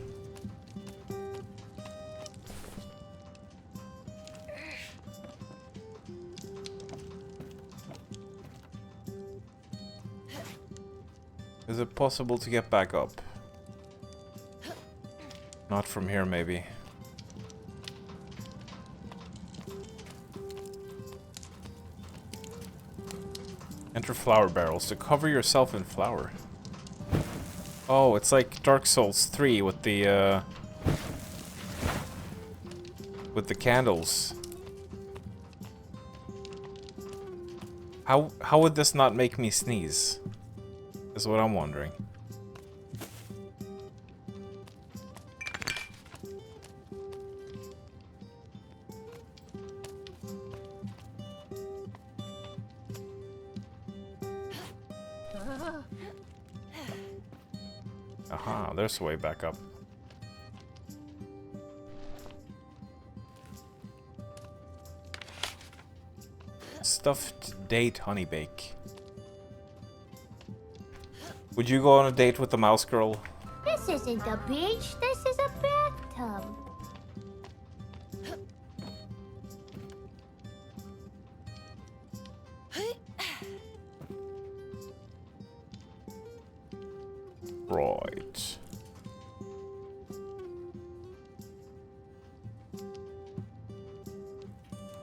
[SPEAKER 1] Is it possible to get back up? Not from here, maybe. Enter flour barrels to cover yourself in flour. Oh, it's like Dark Souls 3 with the With the candles. How would this not make me sneeze? Is what I'm wondering. Aha, there's the way back up. Stuffed date honey bake. Would you go on a date with the mouse girl?
[SPEAKER 10] This isn't a beach, this is a bathtub.
[SPEAKER 1] Right.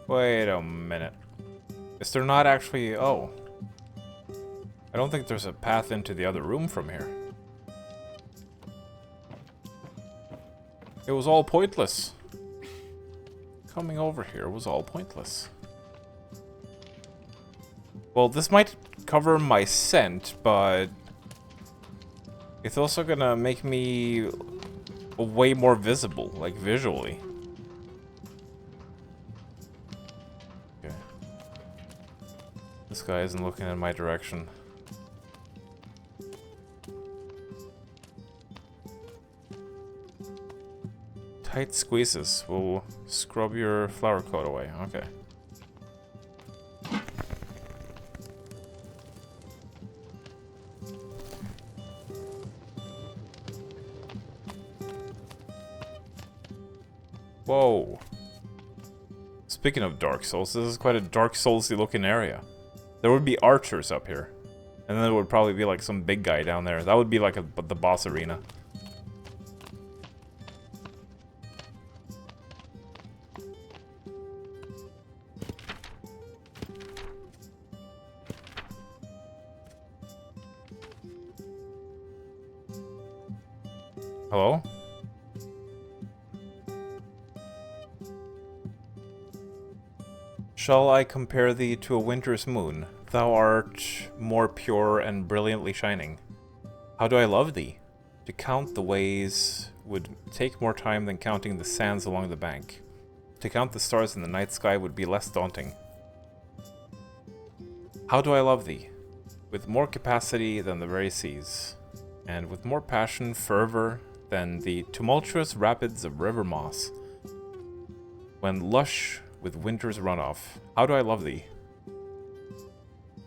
[SPEAKER 1] Wait a minute. Is there not actually... Oh. I don't think there's a path into the other room from here. It was all pointless. Coming over here was all pointless. Well, this might cover my scent, but... it's also gonna make me way more visible, like visually. Okay. This guy isn't looking in my direction. Tight squeezes will scrub your flower coat away. Okay. Whoa. Speaking of Dark Souls, this is quite a Dark Souls-y looking area. There would be archers up here. And then there would probably be like some big guy down there. That would be like the boss arena. Hello? Shall I compare thee to a winter's moon? Thou art more pure and brilliantly shining. How do I love thee? To count the ways would take more time than counting the sands along the bank. To count the stars in the night sky would be less daunting. How do I love thee? With more capacity than the very seas, and with more passion, fervor, than the tumultuous rapids of River Moss. When lush with winter's runoff, how do I love thee?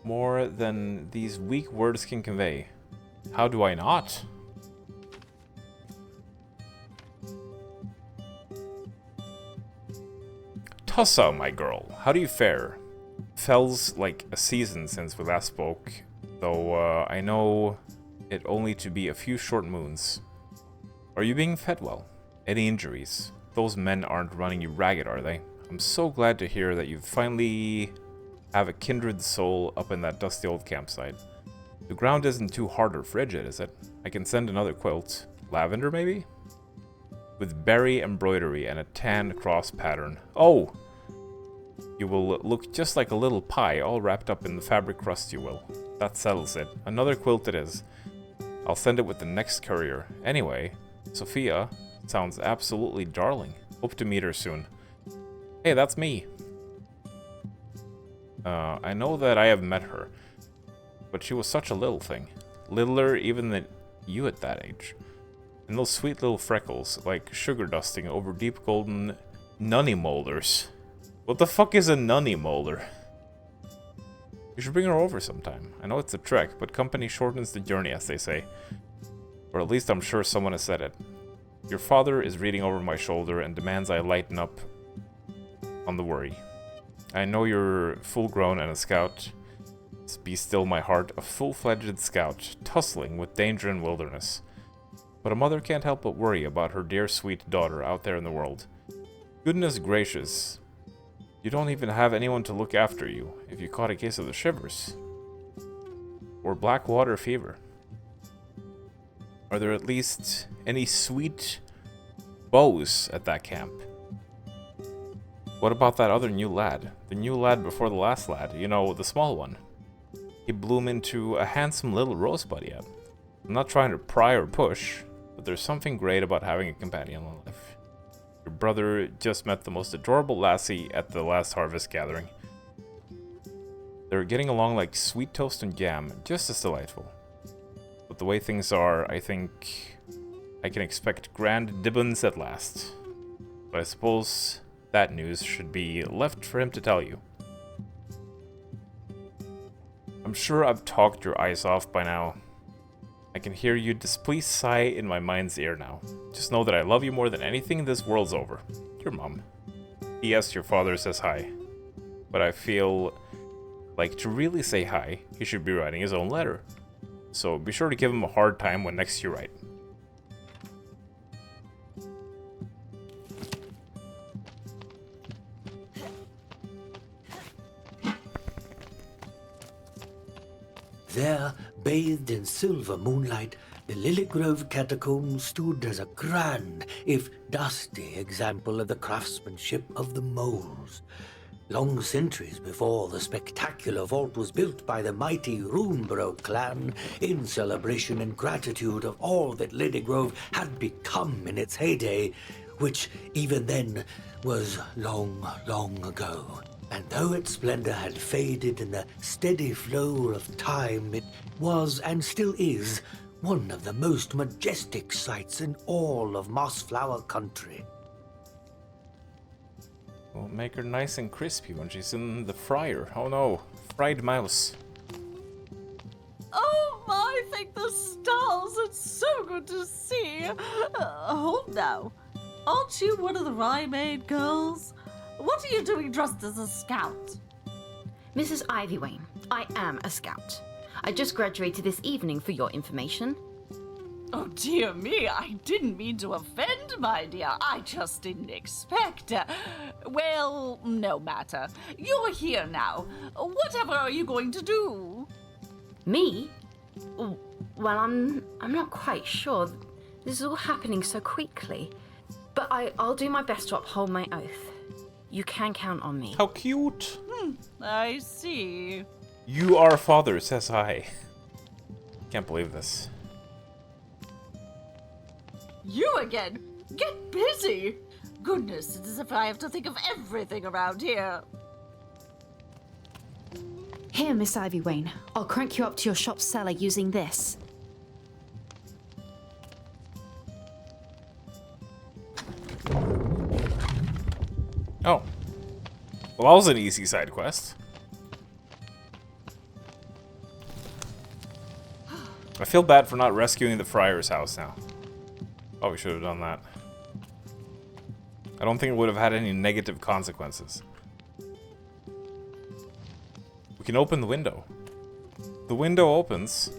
[SPEAKER 1] More than these weak words can convey. How do I not? Tussa, my girl, how do you fare? Fell's like a season since we last spoke, though I know it only to be a few short moons. Are you being fed well? Any injuries? Those men aren't running you ragged, are they? I'm so glad to hear that you finally have a kindred soul up in that dusty old campsite. The ground isn't too hard or frigid, is it? I can send another quilt. Lavender, maybe? With berry embroidery and a tan cross pattern. Oh! You will look just like a little pie, all wrapped up in the fabric crust, you will. That settles it. Another quilt it is. I'll send it with the next courier. Anyway, Sophia sounds absolutely darling. Hope to meet her soon. Hey, that's me. I know that I have met her, but she was such a little thing. Littler even than you at that age. And those sweet little freckles, like sugar dusting over deep golden nunny molders. What the fuck is a nunny molder? You should bring her over sometime. I know it's a trek, but company shortens the journey, as they say. Or at least I'm sure someone has said it. Your father is reading over my shoulder and demands I lighten up on the worry. I know you're full-grown and a scout. Be still my heart, a full-fledged scout, tussling with danger and wilderness. But a mother can't help but worry about her dear sweet daughter out there in the world. Goodness gracious. You don't even have anyone to look after you if you caught a case of the shivers. Or black water fever. Are there at least any sweet, bows at that camp. What about that other new lad? The new lad before the last lad, you know, the small one. He bloomed into a handsome little rosebud yet. I'm not trying to pry or push, but there's something great about having a companion in life. Your brother just met the most adorable lassie at the last harvest gathering. They're getting along like sweet toast and jam, just as delightful. But the way things are, I think I can expect grand dibbons at last. But I suppose that news should be left for him to tell you. I'm sure I've talked your eyes off by now. I can hear you displeased sigh in my mind's ear now. Just know that I love you more than anything in this world's over. Your mom. P.S. Your father says hi. But I feel like to really say hi, he should be writing his own letter. So be sure to give him a hard time when next you write.
[SPEAKER 17] There, bathed in silver moonlight, the Lilygrove catacombs stood as a grand, if dusty, example of the craftsmanship of the moles. Long centuries before the spectacular vault was built by the mighty Runeborough clan in celebration and gratitude of all that Lilygrove had become in its heyday, which even then was long, long ago. And though its splendor had faded in the steady flow of time, it was and still is one of the most majestic sights in all of Mossflower country.
[SPEAKER 1] We'll make her nice and crispy when she's in the fryer. Oh no, fried mouse.
[SPEAKER 21] Oh my, thank the stars, it's so good to see. Hold now, aren't you one of the Rye Maid girls? What are you doing dressed as a scout?
[SPEAKER 22] Mrs. Ivywayne, I am a scout. I just graduated this evening for your information.
[SPEAKER 21] Oh dear me, I didn't mean to offend, my dear. I just didn't expect. Well, no matter. You're here now. Whatever are you going to do?
[SPEAKER 22] Me? Well, I'm not quite sure. This is all happening so quickly. But I'll do my best to uphold my oath. You can count on me.
[SPEAKER 1] How cute!
[SPEAKER 21] I see.
[SPEAKER 1] You, our father, says hi. Can't believe this.
[SPEAKER 21] You again? Get busy! Goodness, it's as if I have to think of everything around here.
[SPEAKER 11] Here, Miss Ivywayne. I'll crank you up to your shop cellar using this.
[SPEAKER 1] Oh. Well, that was an easy side quest. I feel bad for not rescuing the friar's house now. Oh, we should have done that. I don't think it would have had any negative consequences. We can open the window. The window opens.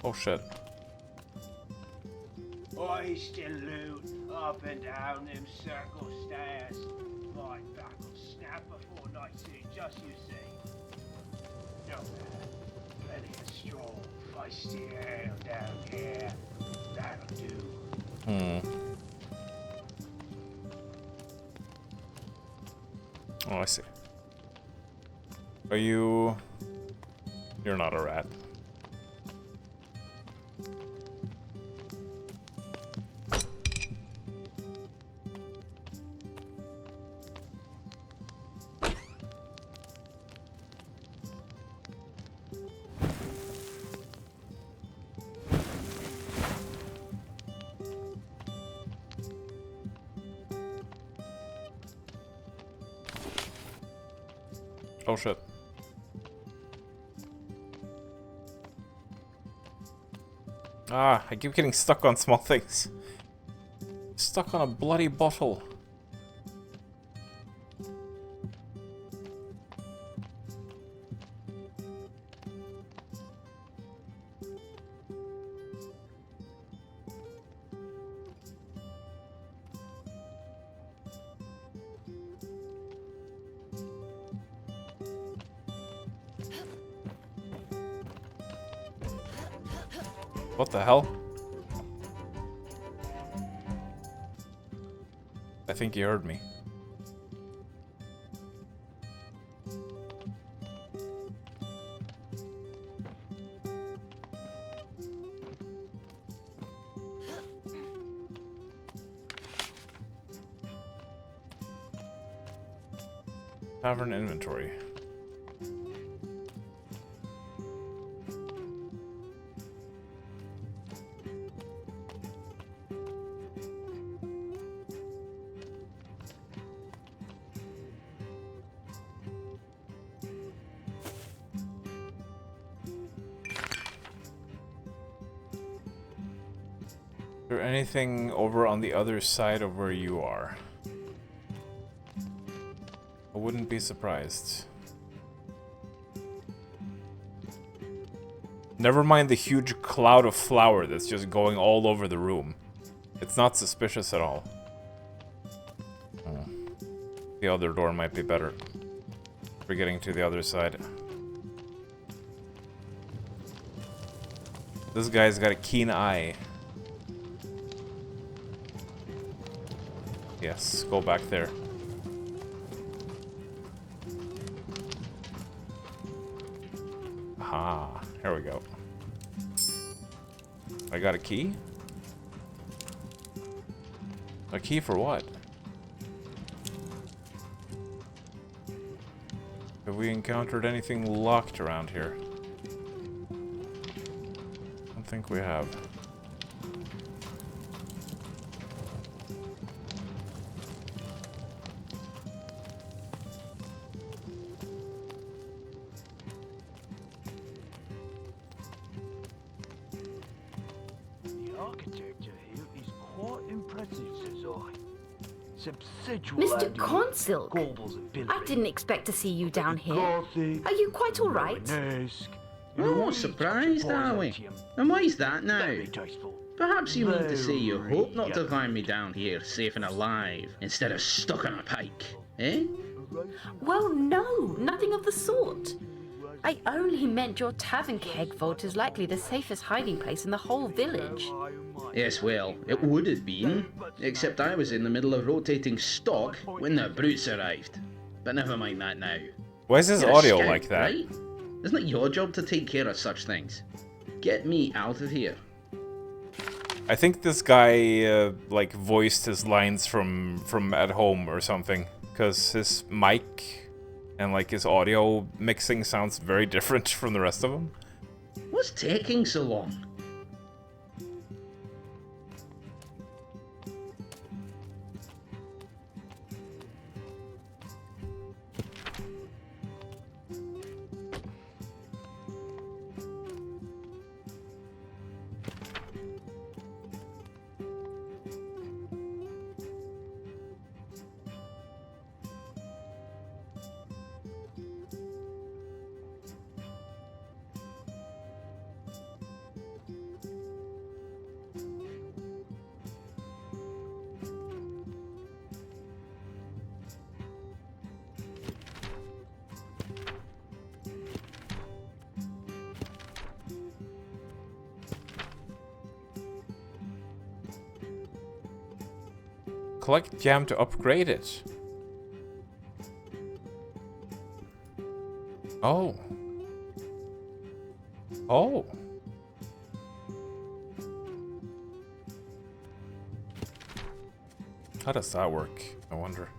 [SPEAKER 1] Oh shit.
[SPEAKER 18] Hoisting loot up and down them circle stairs. My back will snap before night's in, just you see. No matter. Plenty of strong, feisty ale down here. That'll do.
[SPEAKER 1] Oh, I see. Are you... You're not a rat. Oh shit. Ah, I keep getting stuck on small things. Stuck on a bloody bottle. What the hell? I think you heard me. Tavern inventory. Is there anything over on the other side of where you are? I wouldn't be surprised. Never mind the huge cloud of flour that's just going all over the room. It's not suspicious at all. Oh. The other door might be better. We're getting to the other side. This guy's got a keen eye. Yes, go back there. Ah, here we go. I got a key? A key for what? Have we encountered anything locked around here? I don't think we have.
[SPEAKER 22] Mr. Cornsilk, I didn't expect to see you down here. Are you quite all right?
[SPEAKER 4] Oh, surprised, are we? And why's that now? Perhaps you mean to say you hope not to find me down here safe and alive, instead of stuck on a pike, eh?
[SPEAKER 22] Well, no, nothing of the sort. I only meant your tavern keg vault is likely the safest hiding place in the whole village.
[SPEAKER 4] Yes, well, it would have been, except I was in the middle of rotating stock when the brutes arrived. But never mind that now.
[SPEAKER 1] Why is his
[SPEAKER 4] You're a
[SPEAKER 1] audio
[SPEAKER 4] scout,
[SPEAKER 1] like that?
[SPEAKER 4] Right? Isn't it your job to take care of such things? Get me out of here.
[SPEAKER 1] I think this guy, like, voiced his lines from at home or something. Because his mic and, like, his audio mixing sounds very different from the rest of them.
[SPEAKER 4] What's taking so long?
[SPEAKER 1] Collect jam to upgrade it. Oh. Oh. How does that work? I wonder.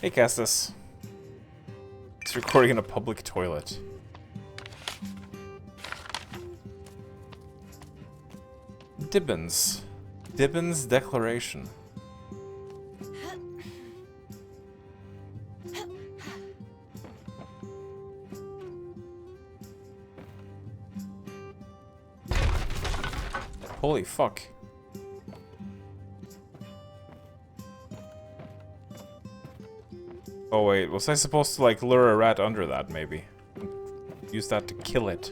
[SPEAKER 1] Hey, Castus. recording in a public toilet. Dibbins. Dibbins Declaration. Holy fuck. Oh wait, was I supposed to like lure a rat under that maybe? Use that to kill it.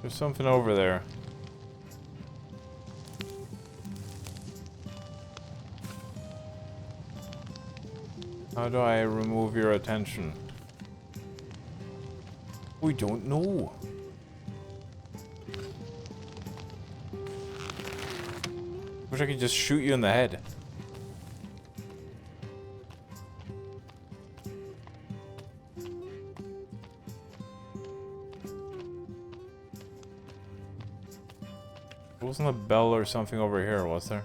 [SPEAKER 1] There's something over there. How do I remove your attention? We don't know. Wish I could just shoot you in the head. There wasn't a bell or something over here, was there?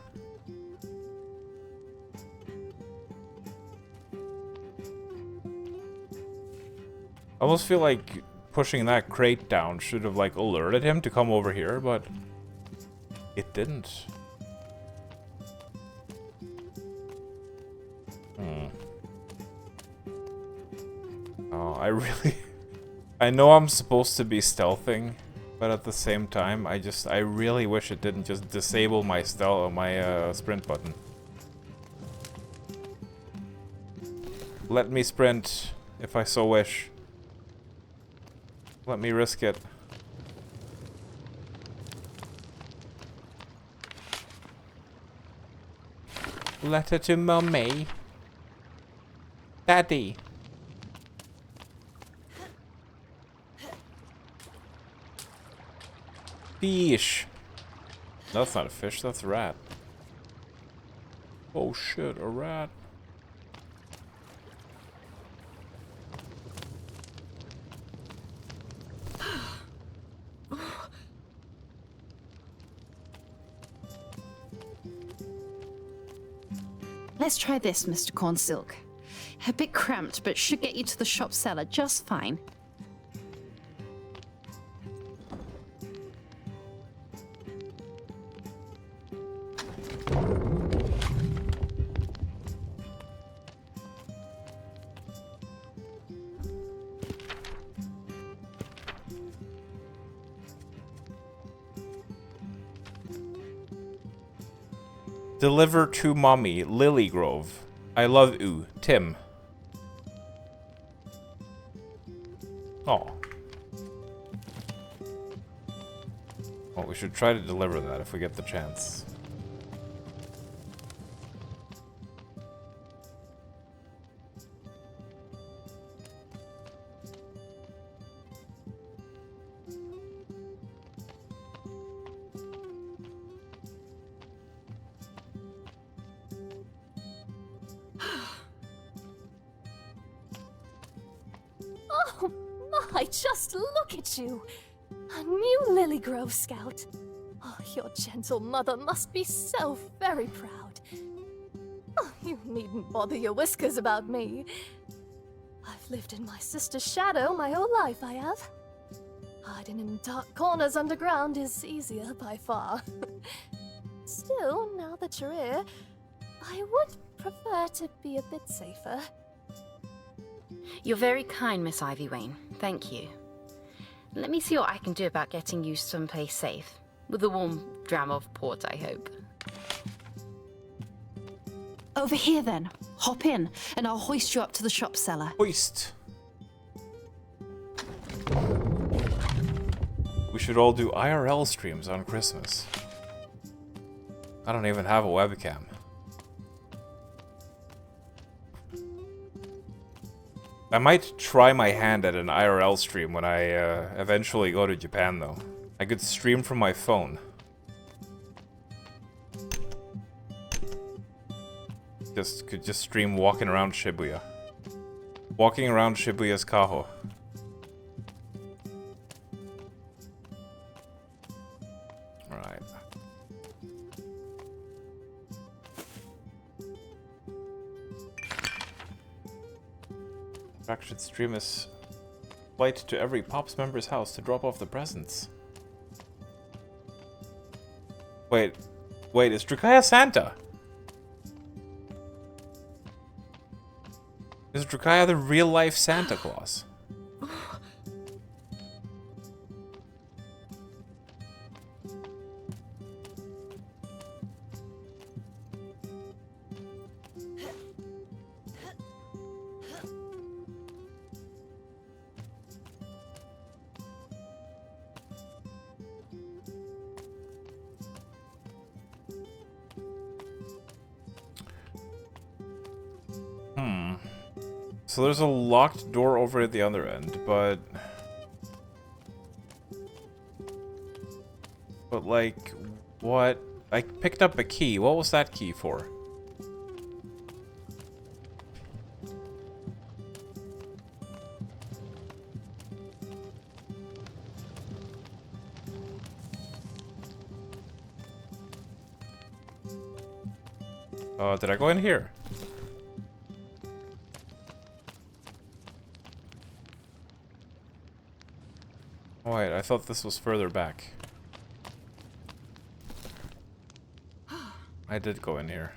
[SPEAKER 1] I almost feel like pushing that crate down should have like alerted him to come over here, but it didn't. Oh, I know I'm supposed to be stealthing, but at the same time, I really wish it didn't just disable my sprint button. Let me sprint, if I so wish. Let me risk it. Letter to Mummy. Daddy. Fish. That's not a fish, that's a rat. Oh shit, a rat.
[SPEAKER 11] Let's try this, Mr. Cornsilk. A bit cramped, but should get you to the shop cellar just fine.
[SPEAKER 1] Deliver to Mommy, Lily Grove. I love you, Tim. Oh. Well, we should try to deliver that if we get the chance.
[SPEAKER 9] Oh my, just look at you! A new Lily Grove Scout. Oh, your gentle mother must be so very proud. Oh, you needn't bother your whiskers about me. I've lived in my sister's shadow my whole life, I have. Hiding in dark corners underground is easier by far. Still, now that you're here, I would prefer to be a bit safer.
[SPEAKER 22] You're very kind, Miss Ivy Wayne. Thank you. Let me see what I can do about getting you someplace safe. With a warm dram of port, I hope.
[SPEAKER 11] Over here then. Hop in, and I'll hoist you up to the shop cellar.
[SPEAKER 1] Hoist. We should all do IRL streams on Christmas. I don't even have a webcam. I might try my hand at an IRL stream when I eventually go to Japan, though. I could stream from my phone. Could just stream walking around Shibuya. Walking around Shibuya's Kaho. Alright. I should stream his flight to every Pops member's house to drop off the presents. Wait, is Drukaya Santa? Is Drukaya the real-life Santa Claus? So there's a locked door over at the other end, but like, what? I picked up a key. What was that key for? Did I go in here? Oh wait, I thought this was further back. I did go in here.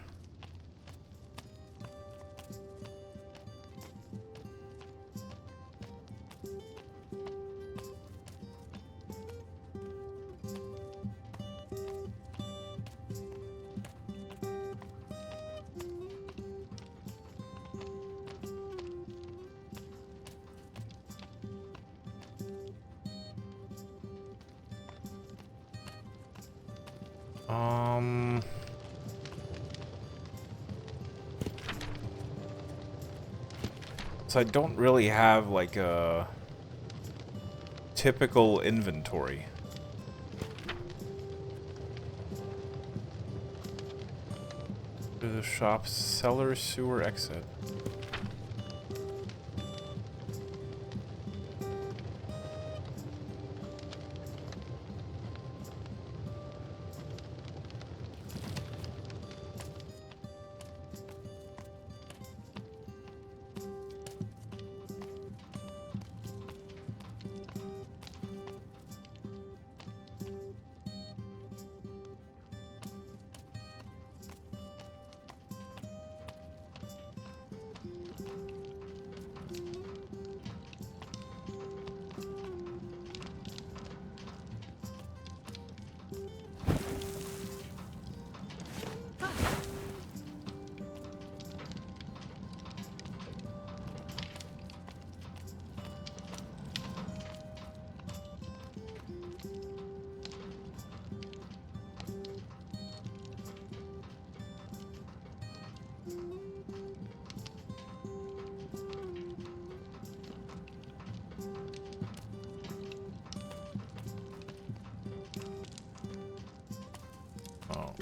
[SPEAKER 1] So I don't really have like a typical inventory. To the shop, cellar, sewer, exit.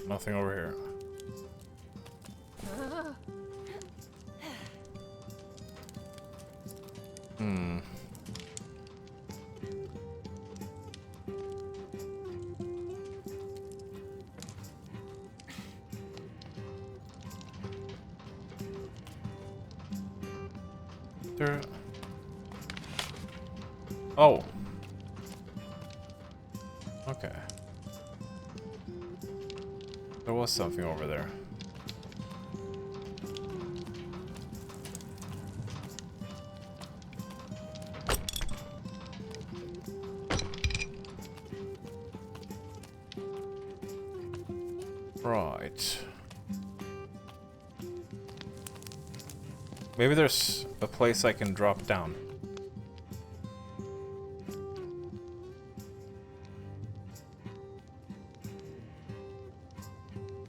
[SPEAKER 1] Nothing over here. There. Oh. Okay. There was something over there. Right. Maybe there's a place I can drop down.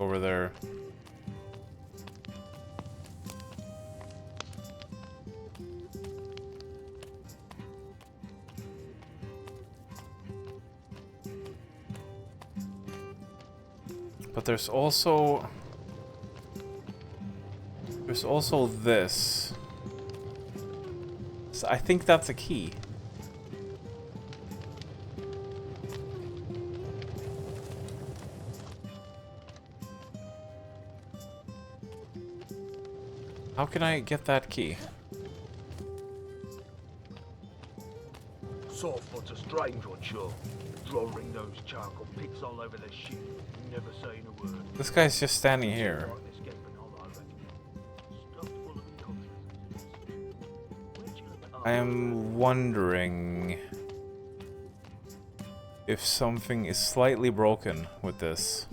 [SPEAKER 1] Over there. But there's also this. So I think that's a key. How can I get that key?
[SPEAKER 18] Soft but a strange one, sure. Drawing those charcoal pits all over the ship. Never saying a word.
[SPEAKER 1] This guy's just standing here. I am wondering if something is slightly broken with this.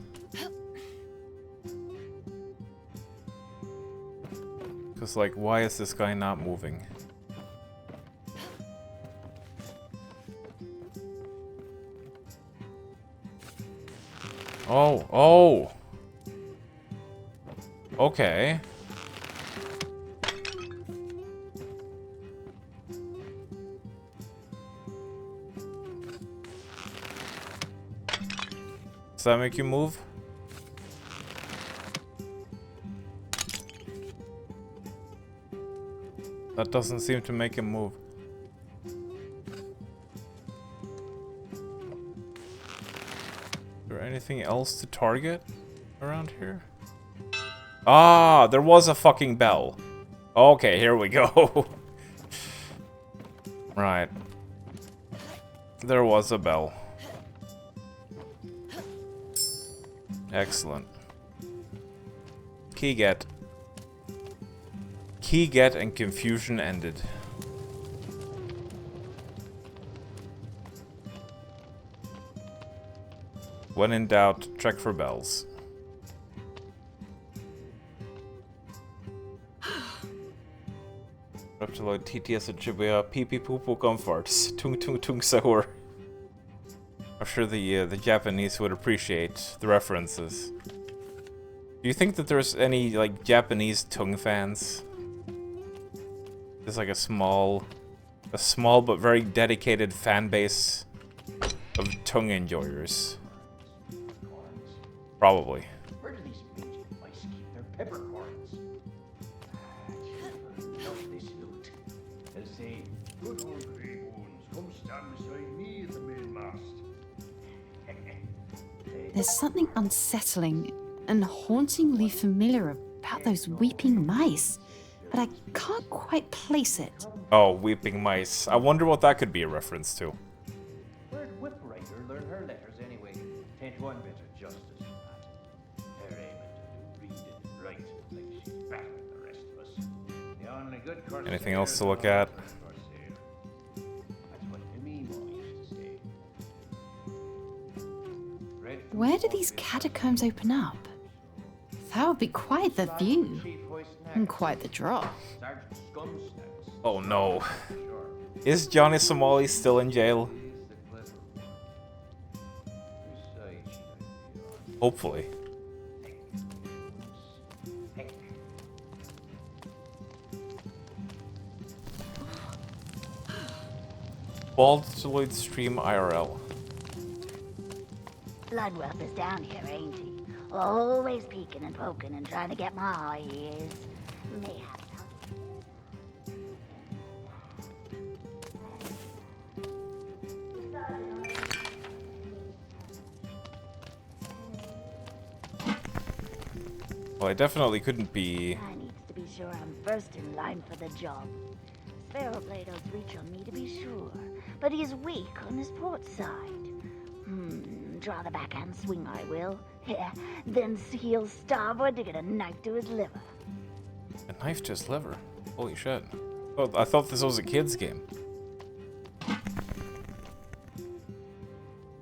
[SPEAKER 1] Because, like, why is this guy not moving? Oh, oh! Okay. Does that make you move? That doesn't seem to make him move. Is there anything else to target around here? Ah, there was a fucking bell. Okay, here we go. Right. There was a bell. Excellent. Key get. Key get and confusion ended. When in doubt, check for bells. Reptiloid TTS at Shibuya, pee pee poo poo comforts, tung tung tung sahur. I'm sure the Japanese would appreciate the references. Do you think that there's any, like, Japanese tung fans? There's like a small but very dedicated fan base of tung enjoyers. Probably.
[SPEAKER 8] Where do these mangy mice keep their peppercorns? Love this loot. They'll say, good old grey bones, come stand beside me at the mainmast.
[SPEAKER 11] There's something unsettling and hauntingly familiar about those weeping mice, but I can't quite place it.
[SPEAKER 1] Oh, weeping mice. I wonder what that could be a reference to.
[SPEAKER 8] Where'd Whipwriter learn her letters anyway? Ain't one bit of justice in that. They're aiming to read and write like she's better than the rest of us. The only good course.
[SPEAKER 1] Anything else to look at?
[SPEAKER 8] That's what me used to say.
[SPEAKER 11] Where do these catacombs open up? That would be quite the view. And quite the drop.
[SPEAKER 1] Oh no. Is Johnny Somali still in jail? Hopefully. Reptiloid stream IRL.
[SPEAKER 10] Bloodwelp is down here, ain't he? Always peeking and poking and trying to get my ears. Mayhap.
[SPEAKER 1] Well, I definitely couldn't be...
[SPEAKER 10] I needs to be sure I'm first in line for the job. Sparrowblade'll reach on me to be sure, but he's weak on his port side. Draw the backhand swing, I will. Yeah, then he'll starboard to get a knife to his liver.
[SPEAKER 1] A knife to his liver? Holy shit. Oh, I thought this was a kid's game.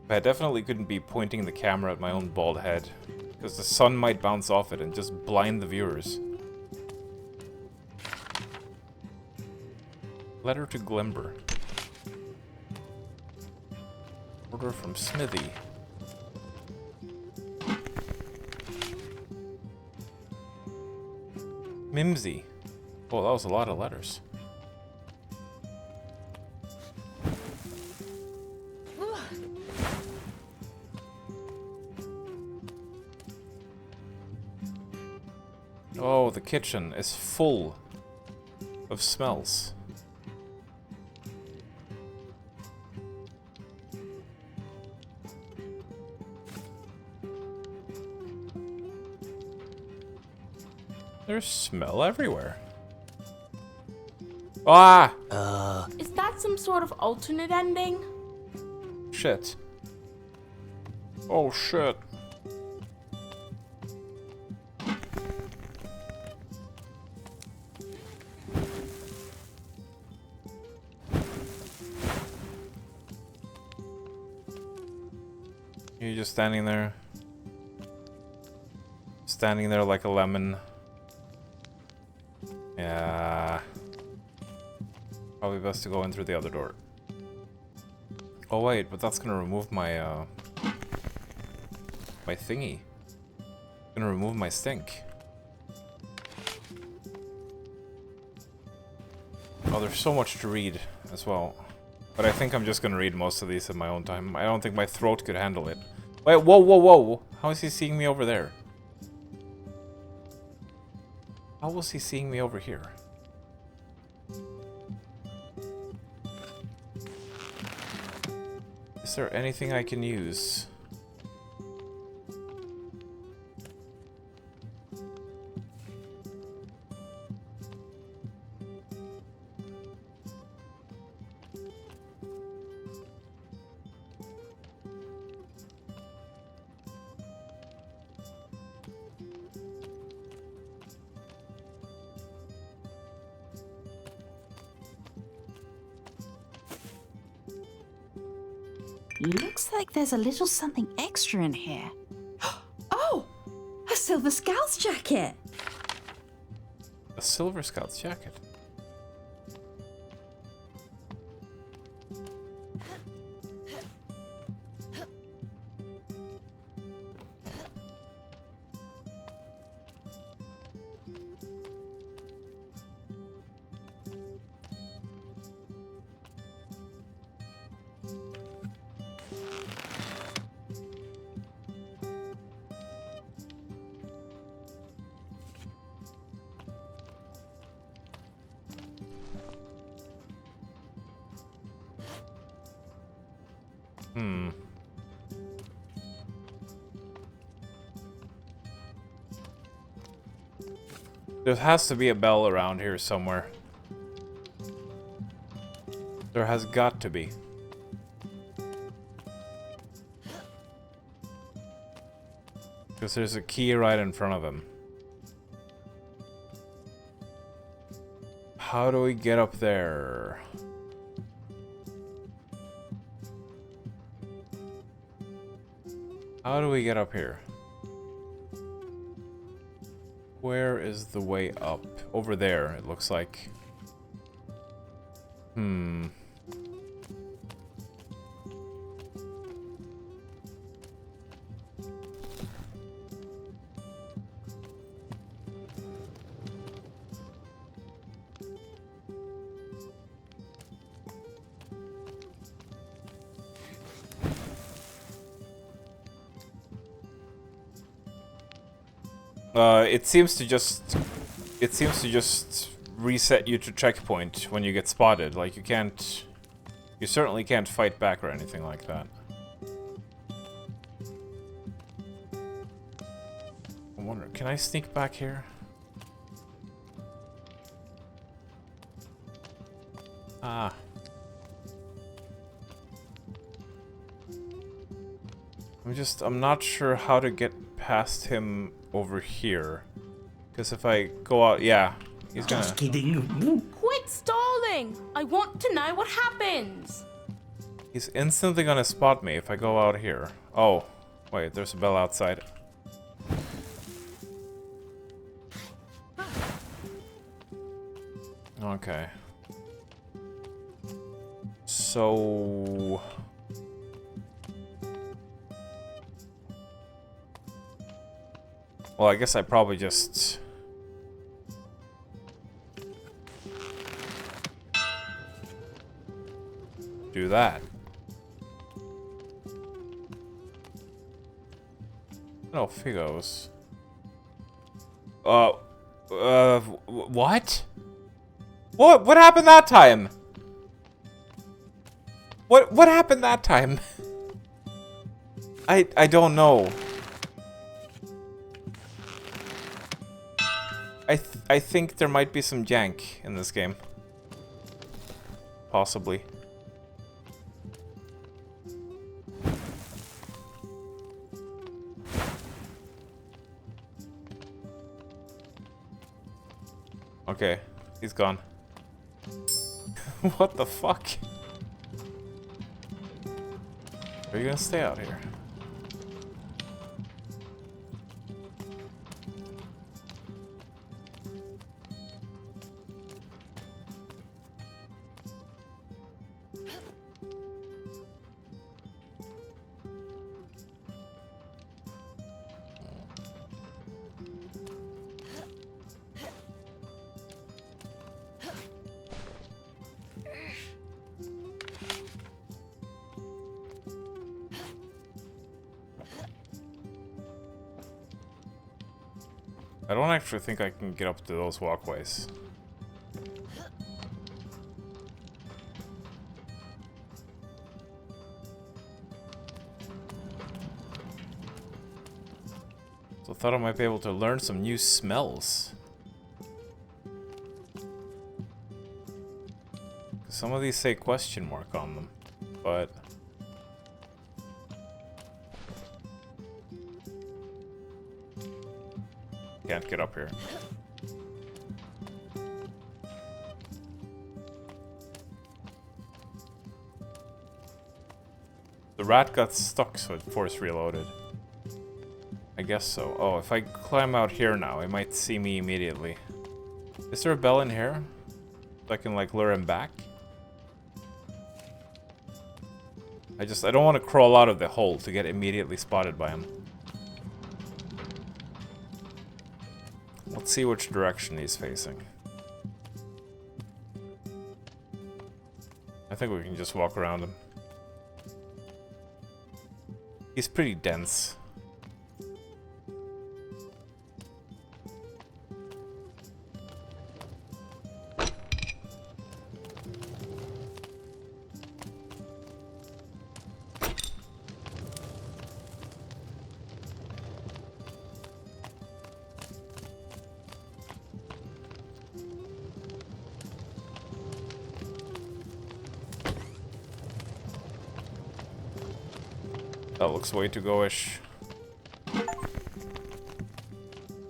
[SPEAKER 1] But I definitely couldn't be pointing the camera at my own bald head, because the sun might bounce off it and just blind the viewers. Letter to Glimber. Order from Smithy. Mimsy. Oh, that was a lot of letters. Oh, the kitchen is full of smells. There's smell everywhere. Ah!
[SPEAKER 5] Is that some sort of alternate ending?
[SPEAKER 1] Shit. Oh, shit. You're just standing there. Standing there like a lemon. Yeah. Probably best to go in through the other door. Oh wait, but that's gonna remove my my thingy. It's gonna remove my stink. Oh, there's so much to read as well. But I think I'm just gonna read most of these in my own time. I don't think my throat could handle it. Wait, whoa, whoa, whoa! How is he seeing me over there? How was he seeing me over here? Is there anything I can use?
[SPEAKER 11] Looks like there's a little something extra in here. Oh! A Silver Scout's jacket!
[SPEAKER 1] A Silver Scout's jacket? There has to be a bell around here somewhere. There has got to be. Because there's a key right in front of him. How do we get up there? How do we get up here? Where is the way up? Over there, it looks like. It seems to just reset you to checkpoint when you get spotted. Like you certainly can't fight back or anything like that. I wonder, can I sneak back here? Ah. I'm not sure how to get past him over here. Because if I go out, yeah, he's gonna...
[SPEAKER 20] Just kidding.
[SPEAKER 5] Quit stalling! I want to know what happens!
[SPEAKER 1] He's instantly gonna spot me if I go out here. Oh, wait, there's a bell outside. Okay. So... Well, I guess I probably just... do that. No figos. What? What happened that time? What happened that time? I don't know. I think there might be some jank in this game. Possibly. Okay, he's gone. What the fuck? Are you gonna stay out here? I don't actually think I can get up to those walkways. So I thought I might be able to learn some new smells. Some of these say question mark on them, but... Can't get up here. The rat got stuck, so it force reloaded. I guess so. Oh, if I climb out here now, he might see me immediately. Is there a bell in here? So I can, like, lure him back? I don't want to crawl out of the hole to get immediately spotted by him. Let's see which direction he's facing. I think we can just walk around him. He's pretty dense. That looks way too go-ish.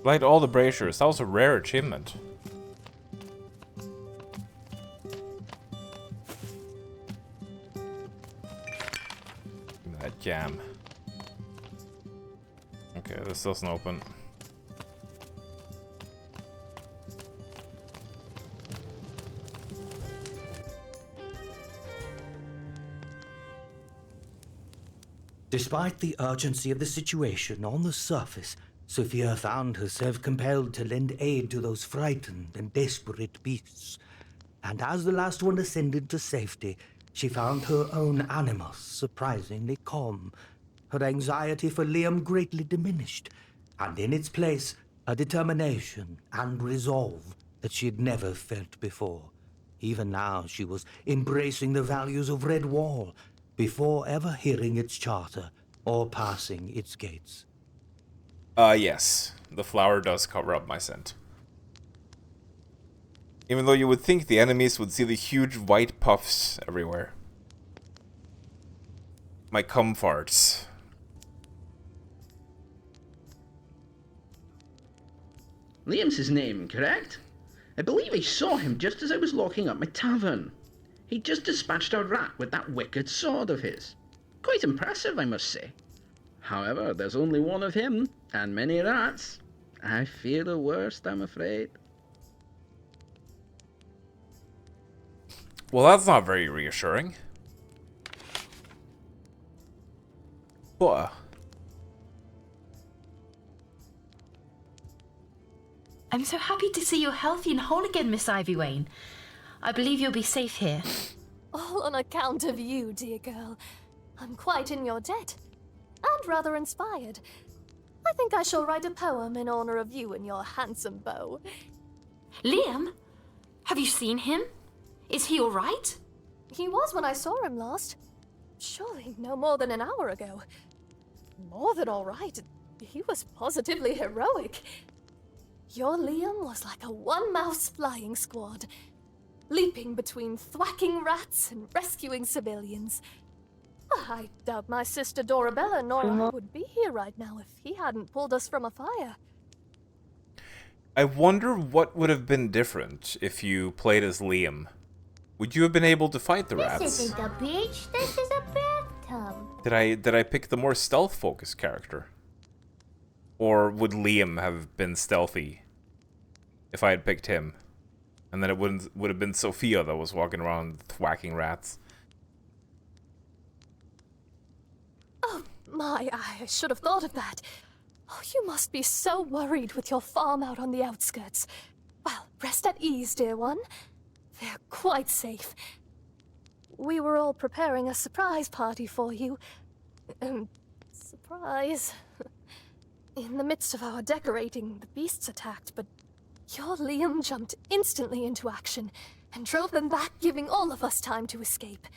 [SPEAKER 1] Light all the braziers. That was a rare achievement. That jam. Okay, this doesn't open.
[SPEAKER 17] Despite the urgency of the situation on the surface, Sophia found herself compelled to lend aid to those frightened and desperate beasts. And as the last one ascended to safety, she found her own animals surprisingly calm. Her anxiety for Liam greatly diminished, and in its place, a determination and resolve that she had never felt before. Even now, she was embracing the values of Redwall, before ever hearing its charter or passing its gates.
[SPEAKER 1] Yes. The flower does cover up my scent. Even though you would think the enemies would see the huge white puffs everywhere. My cum farts.
[SPEAKER 4] Liam's his name, correct? I believe I saw him just as I was locking up my tavern. He just dispatched a rat with that wicked sword of his. Quite impressive, I must say. However, there's only one of him, and many rats. I fear the worst, I'm afraid.
[SPEAKER 1] Well, that's not very reassuring. What?
[SPEAKER 16] I'm so happy to see you're healthy and whole again, Miss Ivy Wayne. I believe you'll be safe here.
[SPEAKER 9] All on account of you, dear girl. I'm quite in your debt. And rather inspired. I think I shall write a poem in honor of you and your handsome beau.
[SPEAKER 22] Liam? Have you seen him? Is he all right?
[SPEAKER 9] He was when I saw him last. Surely no more than an hour ago. More than all right. He was positively heroic. Your Liam was like a one-mouse flying squad, leaping between thwacking rats and rescuing civilians. I doubt my sister Dorabella nor I would be here right now if he hadn't pulled us from a fire.
[SPEAKER 1] I wonder what would have been different if you played as Liam. Would you have been able to fight the rats?
[SPEAKER 10] This isn't a beach, this is a bathtub.
[SPEAKER 1] Did I pick the more stealth-focused character? Or would Liam have been stealthy if I had picked him? And then it would have been Sophia that was walking around thwacking rats.
[SPEAKER 9] Oh my, I should have thought of that. Oh, you must be so worried with your farm out on the outskirts. Well, rest at ease, dear one. They're quite safe. We were all preparing a surprise party for you. Surprise. In the midst of our decorating, the beasts attacked, but your Liam jumped instantly into action and drove them back, giving all of us time to escape,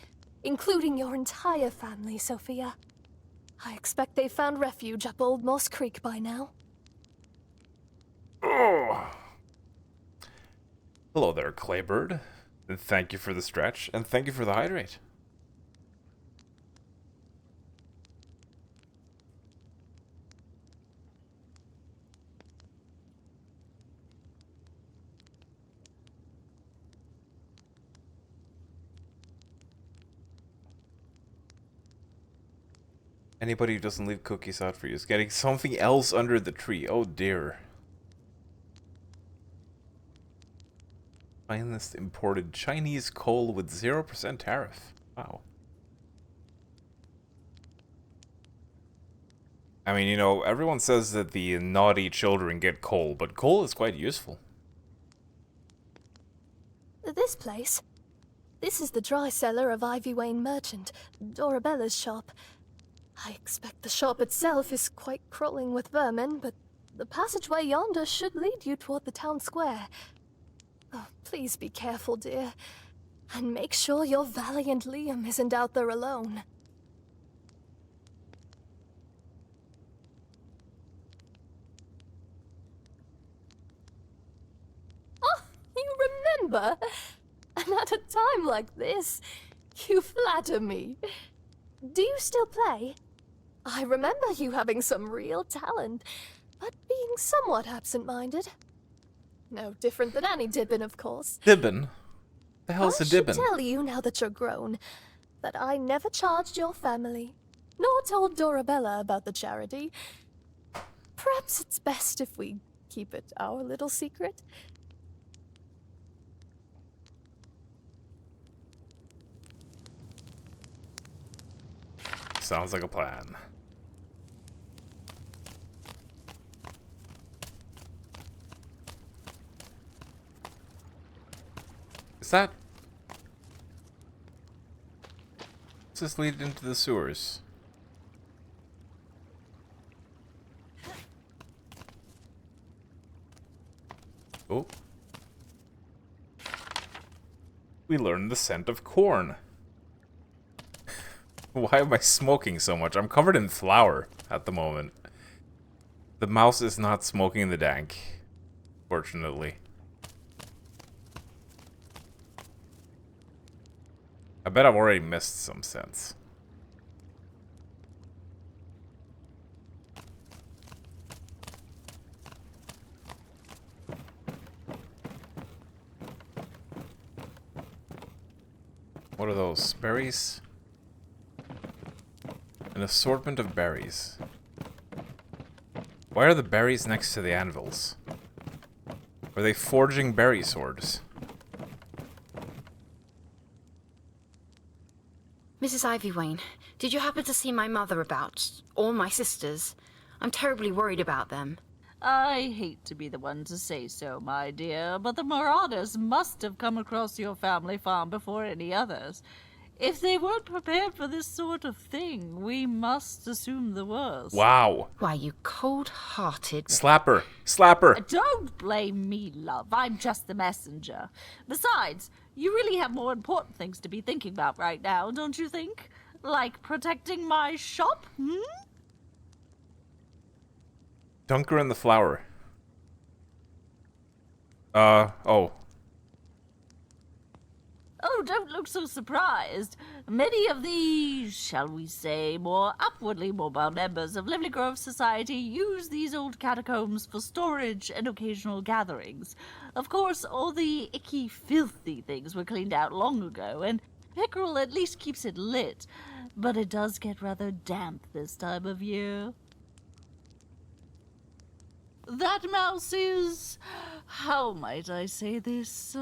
[SPEAKER 9] including your entire family, Sophia. I expect they found refuge up Old Moss Creek by now.
[SPEAKER 1] Oh. Hello there, Claybird. And thank you for the stretch, and thank you for the hydrate. Anybody who doesn't leave cookies out for you is getting something else under the tree. Oh dear. Finest imported Chinese coal with 0% tariff. Wow. I mean, you know, everyone says that the naughty children get coal, but coal is quite useful.
[SPEAKER 9] This place? This is the dry cellar of Ivy Wayne Merchant, Dorabella's shop. I expect the shop itself is quite crawling with vermin, but the passageway yonder should lead you toward the town square. Oh, please be careful, dear, and make sure your valiant Liam isn't out there alone. Oh, you remember? And at a time like this, you flatter me. Do you still play? I remember you having some real talent, but being somewhat absent-minded. No different than any Dibbin, of course.
[SPEAKER 1] Dibbin? The hell's a
[SPEAKER 9] I should
[SPEAKER 1] Dibbin?
[SPEAKER 9] tell you, now that you're grown, that I never charged your family, nor told Dorabella about the charity. Perhaps it's best if we keep it our little secret.
[SPEAKER 1] Sounds like a plan. Is that... Does this lead into the sewers? Oh. We learned the scent of corn. Why am I smoking so much? I'm covered in flour at the moment. The mouse is not smoking the dank, fortunately. I bet I've already missed some scents. What are those? Berries? An assortment of berries. Why are the berries next to the anvils? Are they forging berry swords?
[SPEAKER 22] Mrs. Ivy Wayne, did you happen to see my mother about, or my sisters? I'm terribly worried about them.
[SPEAKER 21] I hate to be the one to say so, my dear, but the marauders must have come across your family farm before any others. If they weren't prepared for this sort of thing, we must assume the worst.
[SPEAKER 1] Wow.
[SPEAKER 22] Why, you cold-hearted...
[SPEAKER 1] Slap her. Slap her.
[SPEAKER 21] Don't blame me, love. I'm just the messenger. Besides, you really have more important things to be thinking about right now, don't you think? Like protecting my shop,
[SPEAKER 1] Dunk her in the flour. Oh.
[SPEAKER 21] Oh, don't look so surprised. Many of the, shall we say, more upwardly mobile members of Lively Grove Society use these old catacombs for storage and occasional gatherings. Of course, all the icky, filthy things were cleaned out long ago, and Pickerel at least keeps it lit. But it does get rather damp this time of year. That mouse is, how might I say this,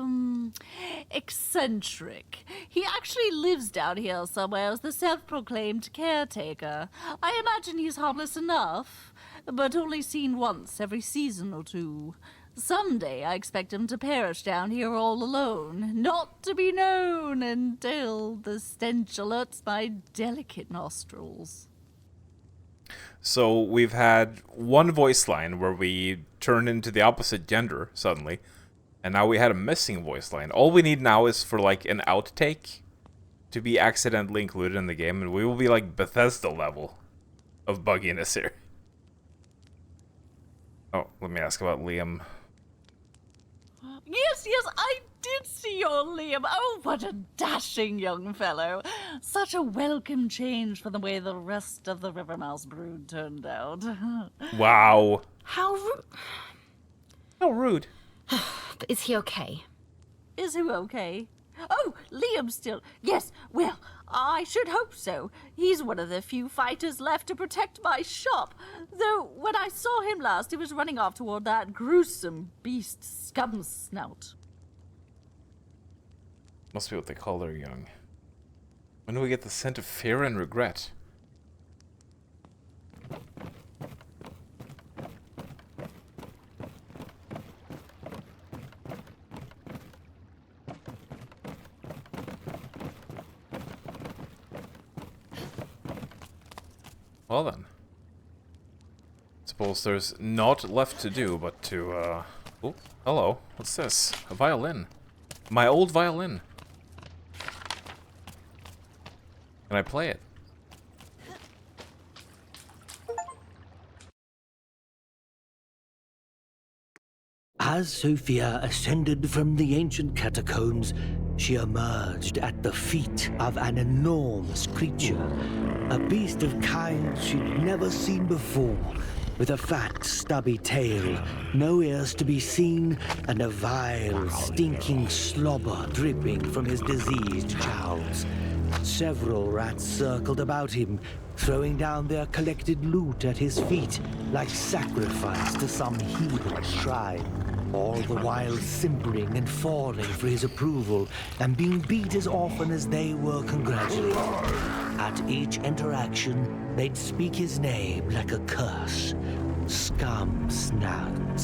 [SPEAKER 21] eccentric. He actually lives down here somewhere as the self-proclaimed caretaker. I imagine he's harmless enough, but only seen once every season or two. Someday I expect him to perish down here all alone, not to be known until the stench alerts my delicate nostrils.
[SPEAKER 1] So we've had one voice line where we turned into the opposite gender suddenly, and now we had a missing voice line. All we need now is for like an outtake to be accidentally included in the game, and we will be like Bethesda level of bugginess here. Oh, let me ask about Liam.
[SPEAKER 21] Yes, I did see your Liam. Oh, what a dashing young fellow. Such a welcome change from the way the rest of the Rivermouse brood turned out.
[SPEAKER 1] Wow.
[SPEAKER 22] How rude.
[SPEAKER 1] How rude.
[SPEAKER 22] But is he okay?
[SPEAKER 21] Is he okay? Oh, Liam still. Yes, well, I should hope so. He's one of the few fighters left to protect my shop. Though, when I saw him last, he was running off toward that gruesome beast scum snout.
[SPEAKER 1] Must be what they call their young. When do we get the scent of fear and regret? Well then. Suppose there's naught left to do but to, Oh, hello. What's this? A violin. My old violin. Can I play it?
[SPEAKER 17] As Sophia ascended from the ancient catacombs, she emerged at the feet of an enormous creature, a beast of kind she'd never seen before, with a fat, stubby tail, no ears to be seen, and a vile, stinking slobber dripping from his diseased jowls. Several rats circled about him, throwing down their collected loot at his feet like sacrifice to some heathen shrine, all the while simpering and falling for his approval and being beat as often as they were congratulated. At each interaction, they'd speak his name like a curse. Scum Snout.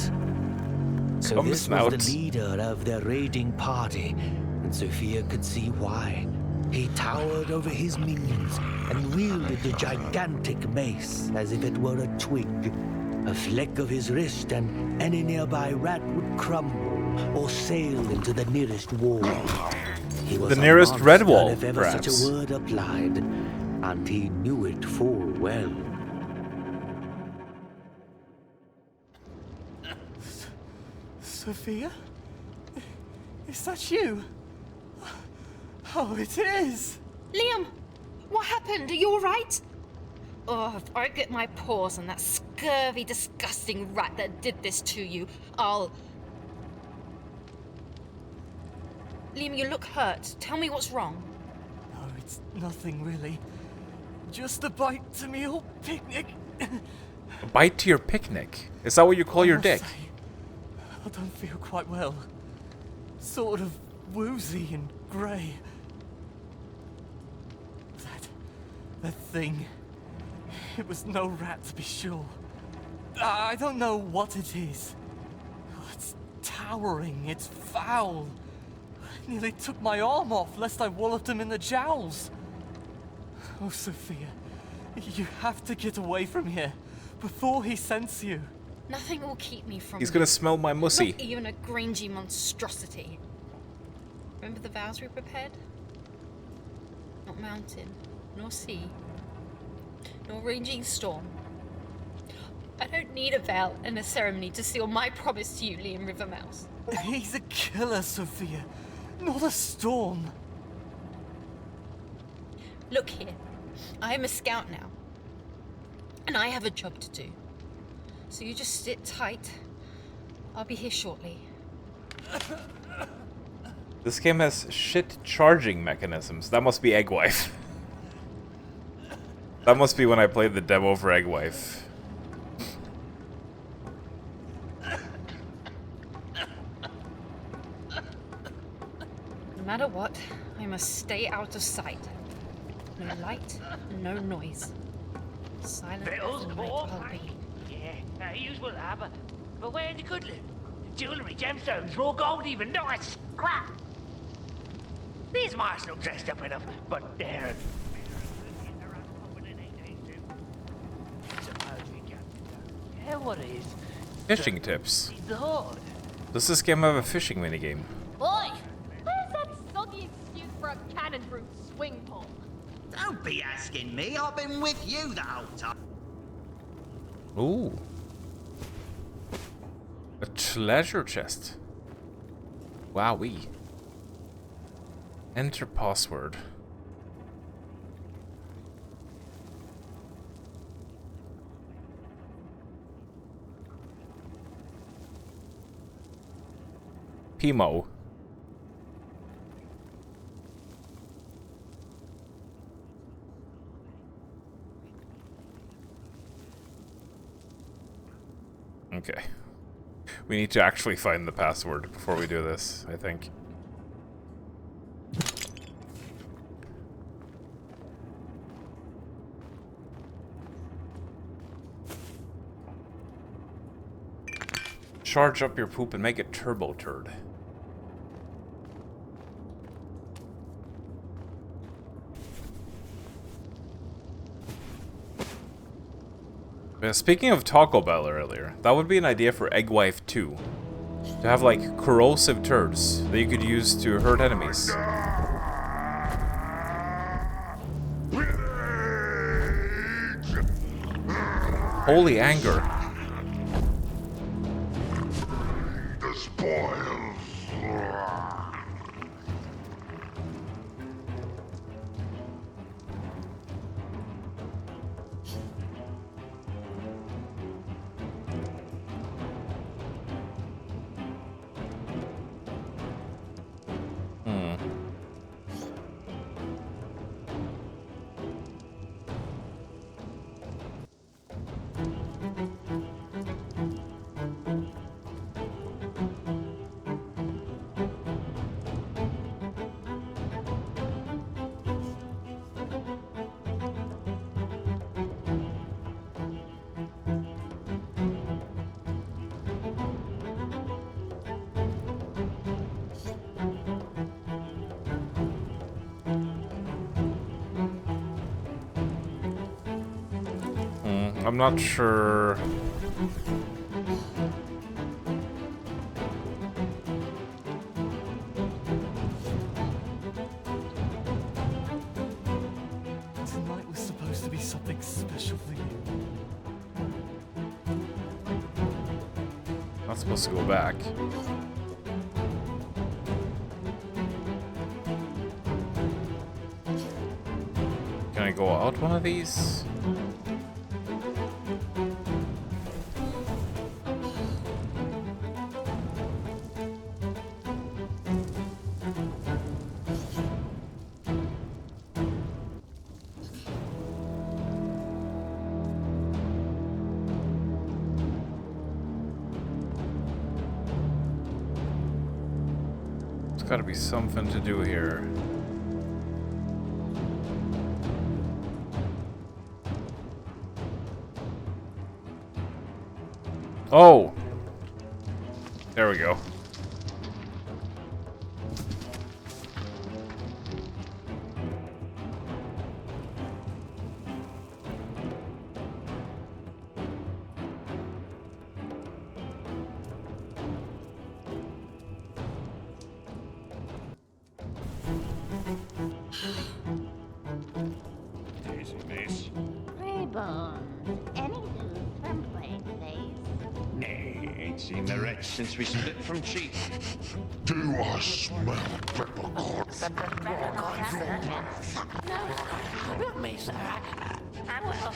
[SPEAKER 17] So this was the leader of their raiding party, and Sophia could see why. He towered over his minions and wielded a gigantic mace as if it were a twig. A fleck of his wrist and any nearby rat would crumble or sail into the nearest wall. He was
[SPEAKER 1] the nearest Redwall,
[SPEAKER 17] if ever
[SPEAKER 1] perhaps.
[SPEAKER 17] such a word applied, and he knew it full well.
[SPEAKER 7] Sophia? Is that you? Oh, it is!
[SPEAKER 22] Liam, what happened? Are you alright? Oh, if I get my paws on that scurvy, disgusting rat that did this to you, I'll... Liam, you look hurt. Tell me what's wrong.
[SPEAKER 7] No, it's nothing really. Just a bite to me old picnic.
[SPEAKER 1] A bite to your picnic? Is that what you call your dick?
[SPEAKER 7] I don't feel quite well. Sort of woozy and grey. That thing. It was no rat to be sure. I don't know what it is. Oh, it's towering, it's foul. Nearly took my arm off lest I walloped him in the jowls. Oh, Sophia, you have to get away from here before he scents you.
[SPEAKER 22] Nothing will keep me from
[SPEAKER 1] He's gonna smell my mussy.
[SPEAKER 22] Not even a grangy monstrosity. Remember the vows we prepared? Not mountain, nor sea, nor raging storm. I don't need a vow and a ceremony to seal my promise to you, Liam Rivermouse.
[SPEAKER 7] He's a killer, Sophia, not a storm.
[SPEAKER 22] Look here, I am a scout now, and I have a job to do. So you just sit tight. I'll be here shortly.
[SPEAKER 1] This game has shit charging mechanisms. That must be Eggwife. That must be when I played the demo for Eggwife.
[SPEAKER 22] No matter what, I must stay out of sight. No light, no noise. Silent
[SPEAKER 19] Victuals,
[SPEAKER 22] as the night
[SPEAKER 19] pork?
[SPEAKER 22] I'll be.
[SPEAKER 19] Yeah, usual but where the good live? Jewellery, gemstones, raw gold even, nice! Crap! These mice look dressed up enough, but they're... Yeah, what is?
[SPEAKER 1] Fishing tips.
[SPEAKER 19] Lord.
[SPEAKER 1] Does this game have a fishing minigame?
[SPEAKER 9] Boy, where's that soggy excuse for a cannon root swing pole?
[SPEAKER 3] Don't be asking me. I've been with you the whole time.
[SPEAKER 1] Ooh. A treasure chest. Wowee. Enter password. Pimo. Okay. We need to actually find the password before we do this, I think. Charge up your poop and make it turbo turd. Yeah, speaking of Taco Bell earlier, that would be an idea for Eggwife 2. To have like corrosive turds that you could use to hurt enemies. Holy anger.
[SPEAKER 6] The spoils.
[SPEAKER 1] I'm not sure.
[SPEAKER 7] Tonight was supposed to be something special for you.
[SPEAKER 1] Not supposed to go back. Can I go out one of these? There's gotta be something to do here. Oh! There we go.
[SPEAKER 10] Any news from Plagueface?
[SPEAKER 8] Nay, ain't seen the wretch since we split from Chief.
[SPEAKER 6] Do I smell peppercorns?
[SPEAKER 19] Not me, sir. I will.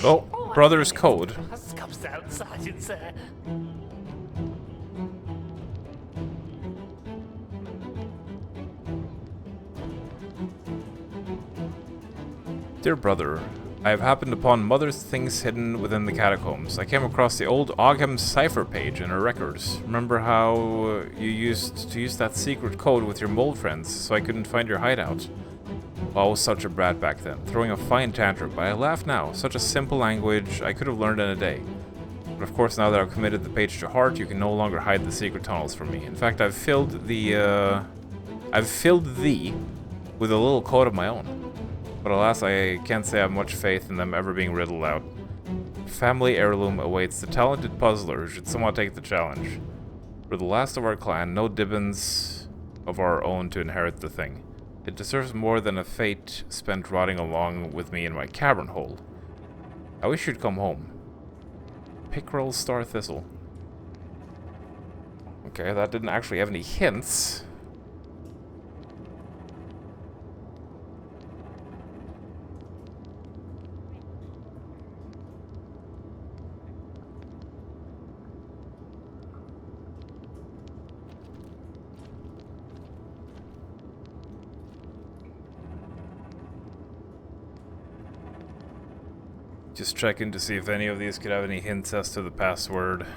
[SPEAKER 1] Oh, brother's code.
[SPEAKER 19] Comes out, Sergeant, sir.
[SPEAKER 1] Dear brother, I have happened upon mother's things hidden within the catacombs. I came across the old Ogham cipher page in her records. Remember how you used to use that secret code with your mole friends, so I couldn't find your hideout? Oh, I was such a brat back then, throwing a fine tantrum, but I laugh now. Such a simple language I could have learned in a day. But of course, now that I've committed the page to heart, you can no longer hide the secret tunnels from me. In fact, I've filled thee with a little code of my own. But alas, I can't say I have much faith in them ever being riddled out. Family heirloom awaits the talented puzzler who should somewhat take the challenge. We're the last of our clan, no Dibbins of our own to inherit the thing. It deserves more than a fate spent rotting along with me in my cavern hole. I wish you'd come home. Pickerel Star Thistle. Okay, that didn't actually have any hints. Just checking to see if any of these could have any hints as to the password.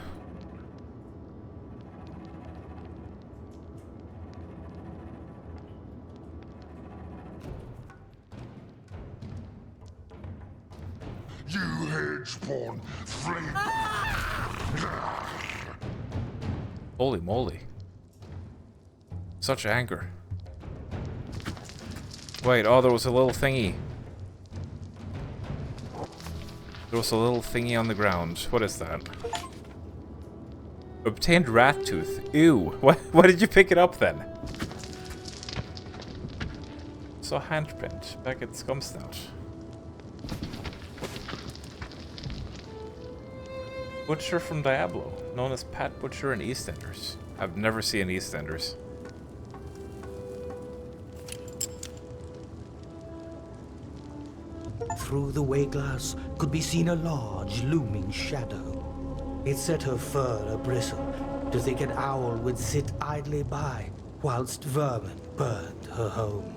[SPEAKER 6] You hedge-spawn flame.
[SPEAKER 1] Holy moly. Such anger. Wait, oh, there was a little thingy. There was a little thingy on the ground. What is that? Obtained rat tooth. Ew. Why did you pick it up then? Saw handprint back at Scumsnout. Butcher from Diablo, known as Pat Butcher in EastEnders. I've never seen EastEnders.
[SPEAKER 17] Through the wayglass could be seen a large, looming shadow. It set her fur abristle to think an owl would sit idly by whilst vermin burned her home.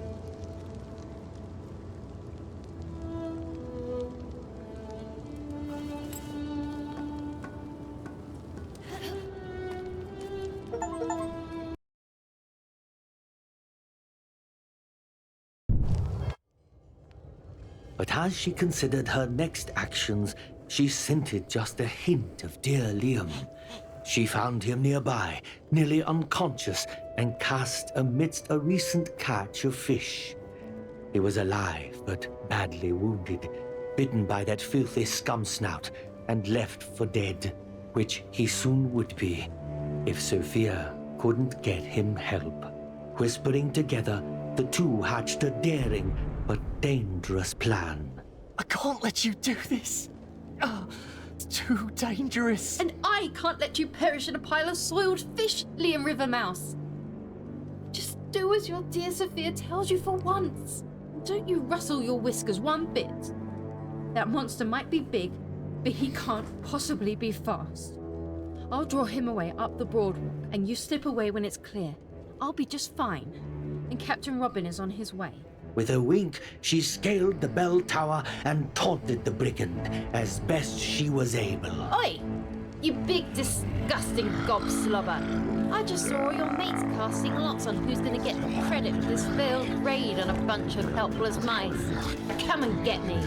[SPEAKER 17] But as she considered her next actions, she scented just a hint of dear Liam. She found him nearby, nearly unconscious, and cast amidst a recent catch of fish. He was alive, but badly wounded, bitten by that filthy scum-snout, and left for dead, which he soon would be, if Sophia couldn't get him help. Whispering together, the two hatched a daring but dangerous plan.
[SPEAKER 7] I can't let you do this. It's too dangerous.
[SPEAKER 16] And I can't let you perish in a pile of soiled fish, Liam Rivermouse. Just do as your dear Sophia tells you for once. Don't you rustle your whiskers one bit. That monster might be big, but he can't possibly be fast. I'll draw him away up the Broadwalk, and you slip away when it's clear. I'll be just fine, and Captain Robin is on his way.
[SPEAKER 17] With a wink, she scaled the bell tower and taunted the brigand as best she was able.
[SPEAKER 16] Oi! You big, disgusting gobslobber. I just saw all your mates casting lots on who's gonna get the credit for this failed raid on a bunch of helpless mice. Come and get me.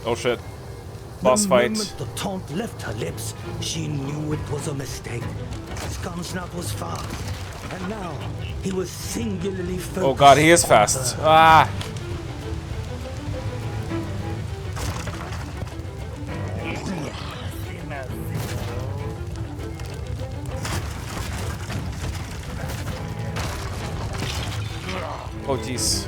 [SPEAKER 1] Oh shit. Boss fight.
[SPEAKER 17] The moment the taunt left her lips, she knew it was a mistake. Scumsnout was fast, and now he was singularly focused.
[SPEAKER 1] Oh god, he is fast. Ah! Oh, jeez.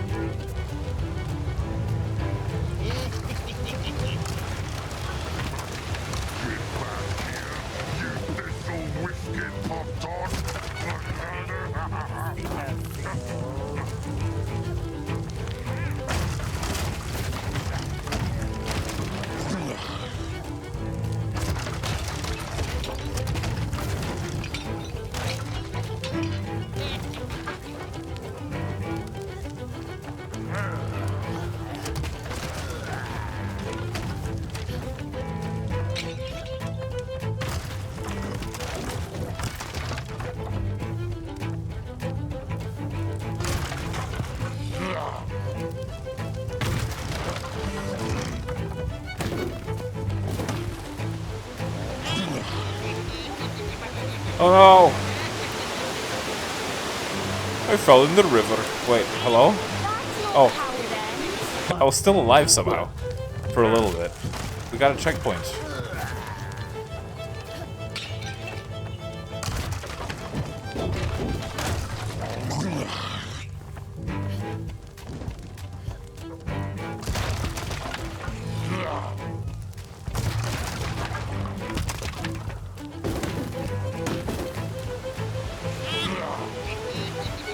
[SPEAKER 1] Oh no! I fell in the river. Wait, hello? Oh. I was still alive somehow. For a little bit. We got a checkpoint.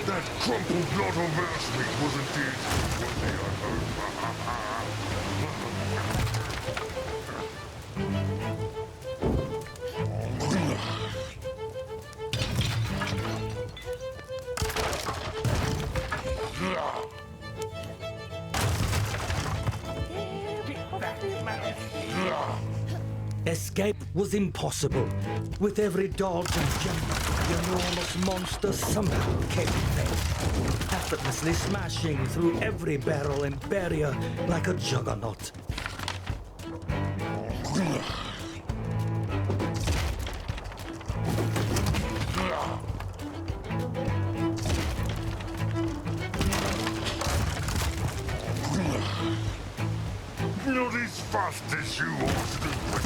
[SPEAKER 6] That crumpled lot of earthmeat was indeed worthy, I
[SPEAKER 17] Escape was impossible. With every dodge and jump, the enormous monster somehow kept pace, effortlessly smashing through every barrel and barrier like a juggernaut.
[SPEAKER 6] not as fast as you are stupid.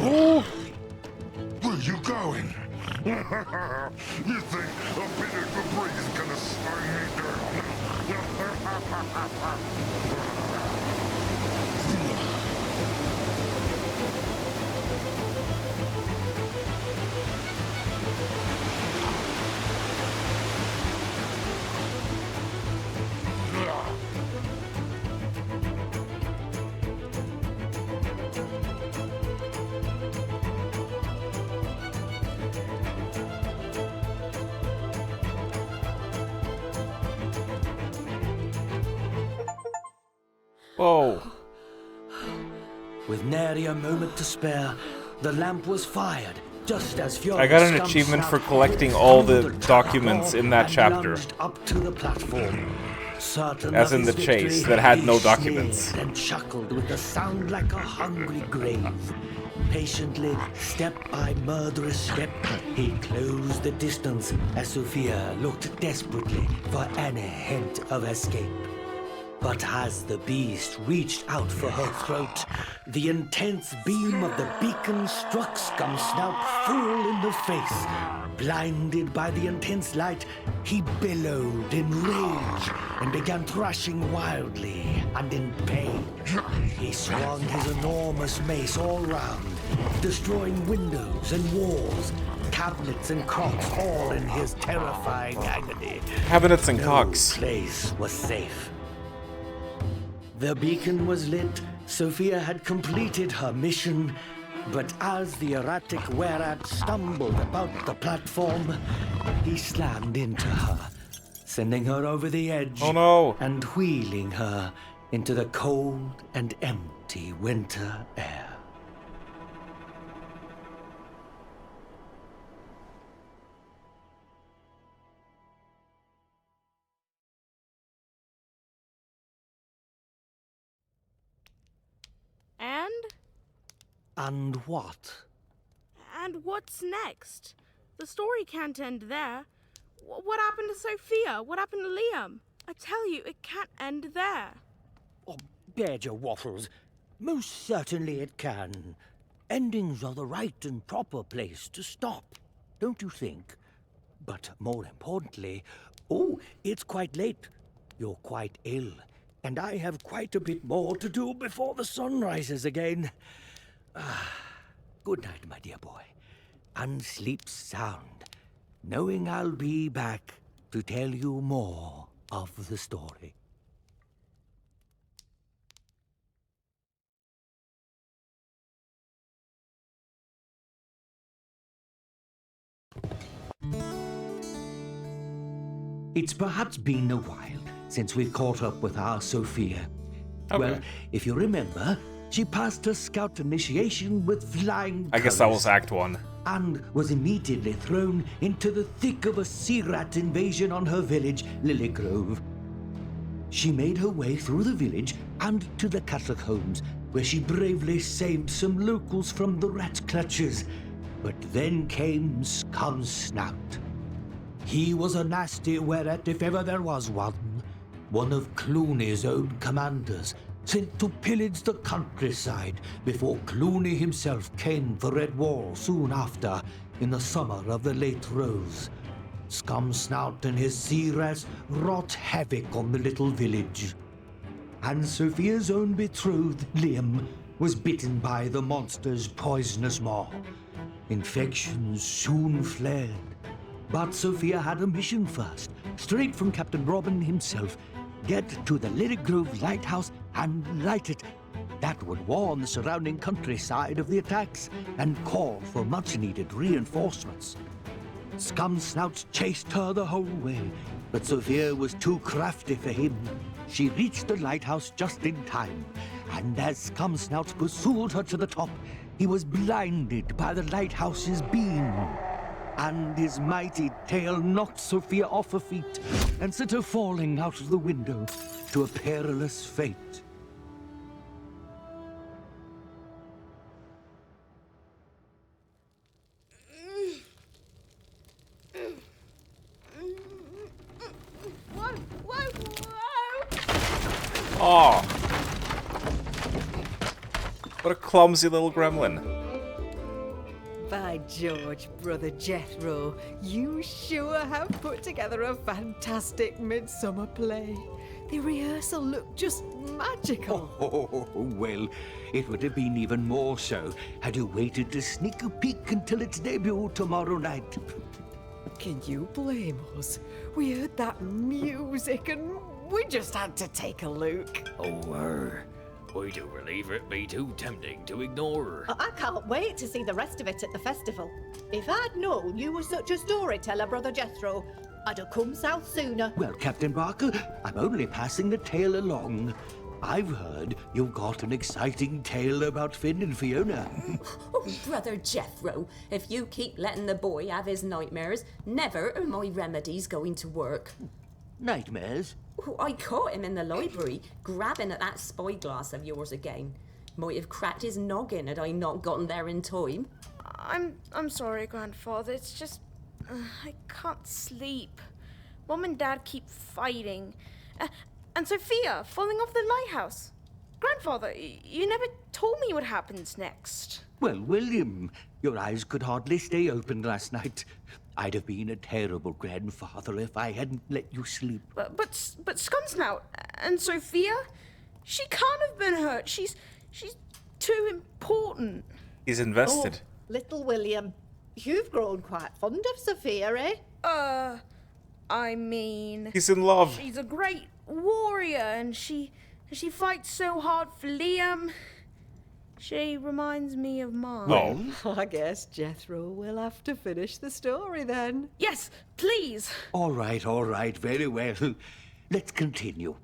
[SPEAKER 1] Oh.
[SPEAKER 6] Where you going? You think a bit of debris is gonna slow me down?
[SPEAKER 1] Whoa.
[SPEAKER 17] With nary a moment to spare, the lamp was fired, just as Fury
[SPEAKER 1] I got an achievement for collecting all the documents in that chapter.
[SPEAKER 17] Up to the platform. Certain
[SPEAKER 1] As
[SPEAKER 17] of
[SPEAKER 1] in the
[SPEAKER 17] his
[SPEAKER 1] chase
[SPEAKER 17] victory,
[SPEAKER 1] that had
[SPEAKER 17] he
[SPEAKER 1] no documents.
[SPEAKER 17] sneered and chuckled with a sound like a hungry grave. Patiently, step by murderous step, he closed the distance as Sophia looked desperately for any hint of escape. But as the beast reached out for her throat, the intense beam of the beacon struck Scum Snout full in the face. Blinded by the intense light, he bellowed in rage and began thrashing wildly and in pain. He swung his enormous mace all round, destroying windows and walls, cabinets and cocks, all in his terrifying agony.
[SPEAKER 1] Cabinets and
[SPEAKER 17] no
[SPEAKER 1] cocks.
[SPEAKER 17] Place was safe. The beacon was lit. Sophia had completed her mission, but as the erratic Werat stumbled about the platform, he slammed into her, sending her over the edge and wheeling her into the cold and empty winter air. And what?
[SPEAKER 5] And what's next? The story can't end there. What happened to Sophia? What happened to Liam? I tell you, it can't end there.
[SPEAKER 17] Bear your waffles. Most certainly it can. Endings are the right and proper place to stop, don't you think? But more importantly, oh, it's quite late. You're quite ill, and I have quite a bit more to do before the sun rises again. Good night, my dear boy, and sleep sound, knowing I'll be back to tell you more of the story. It's perhaps been a while since we caught up with our Sophia.
[SPEAKER 1] Okay.
[SPEAKER 17] Well, if you remember, she passed her scout initiation with flying
[SPEAKER 1] I guess that
[SPEAKER 17] colours
[SPEAKER 1] was Act 1.
[SPEAKER 17] and was immediately thrown into the thick of a sea rat invasion on her village, Lily Grove. She made her way through the village and to the catacombs, where she bravely saved some locals from the rat clutches. But then came Scum Snout. He was a nasty weret if ever there was one of Clooney's own commanders, sent to pillage the countryside before Clooney himself came for Redwall soon after, in the summer of the late Rose. Scum Snout and his sea rats wrought havoc on the little village. And Sophia's own betrothed, Liam, was bitten by the monster's poisonous maw. Infections soon flared. But Sophia had a mission first, straight from Captain Robin himself. Get to the Lily Grove lighthouse and light it. That would warn the surrounding countryside of the attacks and call for much-needed reinforcements. Scum Snout chased her the whole way, but Sophia was too crafty for him. She reached the lighthouse just in time, and as Scum Snout pursued her to the top, he was blinded by the lighthouse's beam. And his mighty tail knocked Sophia off her feet and sent her falling out of the window to a perilous fate.
[SPEAKER 5] Whoa, whoa, whoa!
[SPEAKER 1] Oh! What a clumsy little gremlin.
[SPEAKER 12] By George, Brother Jethro, you sure have put together a fantastic midsummer play. The rehearsal looked just magical.
[SPEAKER 17] Oh, well, it would have been even more so had you waited to sneak a peek until its debut tomorrow night.
[SPEAKER 12] Can you blame us? We heard that music and we just had to take a look.
[SPEAKER 13] I do believe it be too tempting to ignore.
[SPEAKER 23] I can't wait to see the rest of it at the festival. If I'd known you were such a storyteller, Brother Jethro, I'd have come south sooner.
[SPEAKER 17] Well, Captain Barker, I'm only passing the tale along. I've heard you've got an exciting tale about Finn and Fiona.
[SPEAKER 24] Oh, Brother Jethro, if you keep letting the boy have his nightmares, never are my remedies going to work.
[SPEAKER 17] Nightmares?
[SPEAKER 24] Oh, I caught him in the library, grabbing at that spyglass of yours again. Might have cracked his noggin had I not gotten there in time.
[SPEAKER 5] I'm sorry, Grandfather. It's just I can't sleep. Mom and Dad keep fighting, and Sophia falling off the lighthouse. Grandfather, you never told me what happens next.
[SPEAKER 17] Well, William, your eyes could hardly stay open last night. I'd have been a terrible grandfather if I hadn't let you sleep.
[SPEAKER 5] But Scumsnout and Sophia, she can't have been hurt. She's too important.
[SPEAKER 1] He's invested.
[SPEAKER 23] Oh, little William, you've grown quite fond of Sophia, eh?
[SPEAKER 5] I mean...
[SPEAKER 1] He's in love.
[SPEAKER 5] She's a great warrior, and she fights so hard for Liam. She reminds me of Mom.
[SPEAKER 12] Well, I guess Jethro will have to finish the story then.
[SPEAKER 5] Yes, please.
[SPEAKER 17] All right, very well. Let's continue.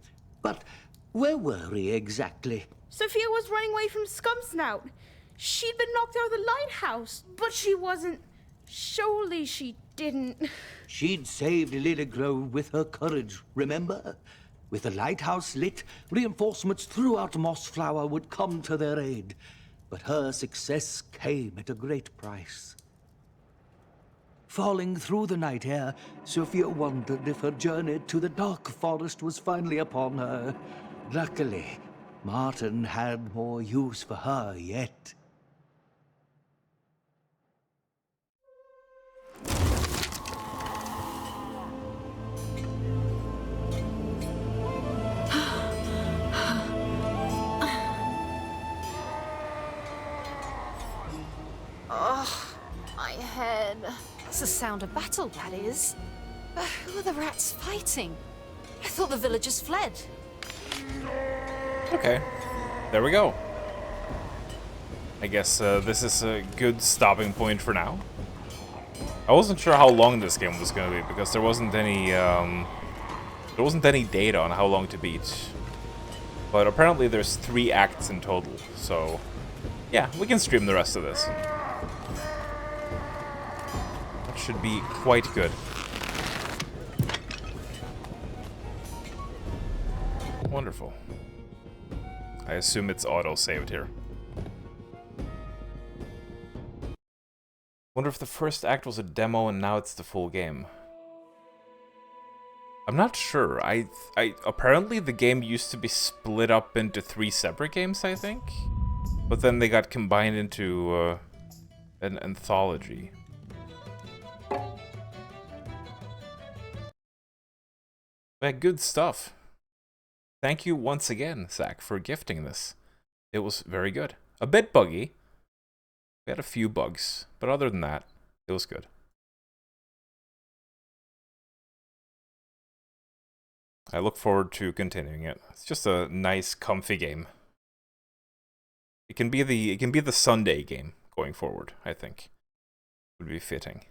[SPEAKER 17] But where were we exactly?
[SPEAKER 5] Sophia was running away from Scumsnout. She'd been knocked out of the lighthouse, but she wasn't. Surely she didn't.
[SPEAKER 17] She'd saved Lily Grove with her courage, remember? With the lighthouse lit, reinforcements throughout Mossflower would come to their aid. But her success came at a great price. Falling through the night air, Sophia wondered if her journey to the dark forest was finally upon her. Luckily, Martin had more use for her yet.
[SPEAKER 9] Oh, my head. That's the sound of battle, that is. Who are the rats fighting? I thought the villagers fled.
[SPEAKER 1] Okay, there we go. I guess this is a good stopping point for now. I wasn't sure how long this game was going to be because there wasn't any data on how long to beat. But apparently there's 3 acts in total, so yeah, we can stream the rest of this. That should be quite good. Wonderful. I assume it's auto-saved here. Wonder if the first act was a demo and now it's the full game. I'm not sure. I apparently the game used to be split up into 3 separate games, I think. But then they got combined into an anthology. Yeah, good stuff. Thank you once again, Zach, for gifting this. It was very good. A bit buggy. We had a few bugs, but other than that, it was good. I look forward to continuing it. It's just a nice, comfy game. It can be the Sunday game going forward, I think. Would be fitting.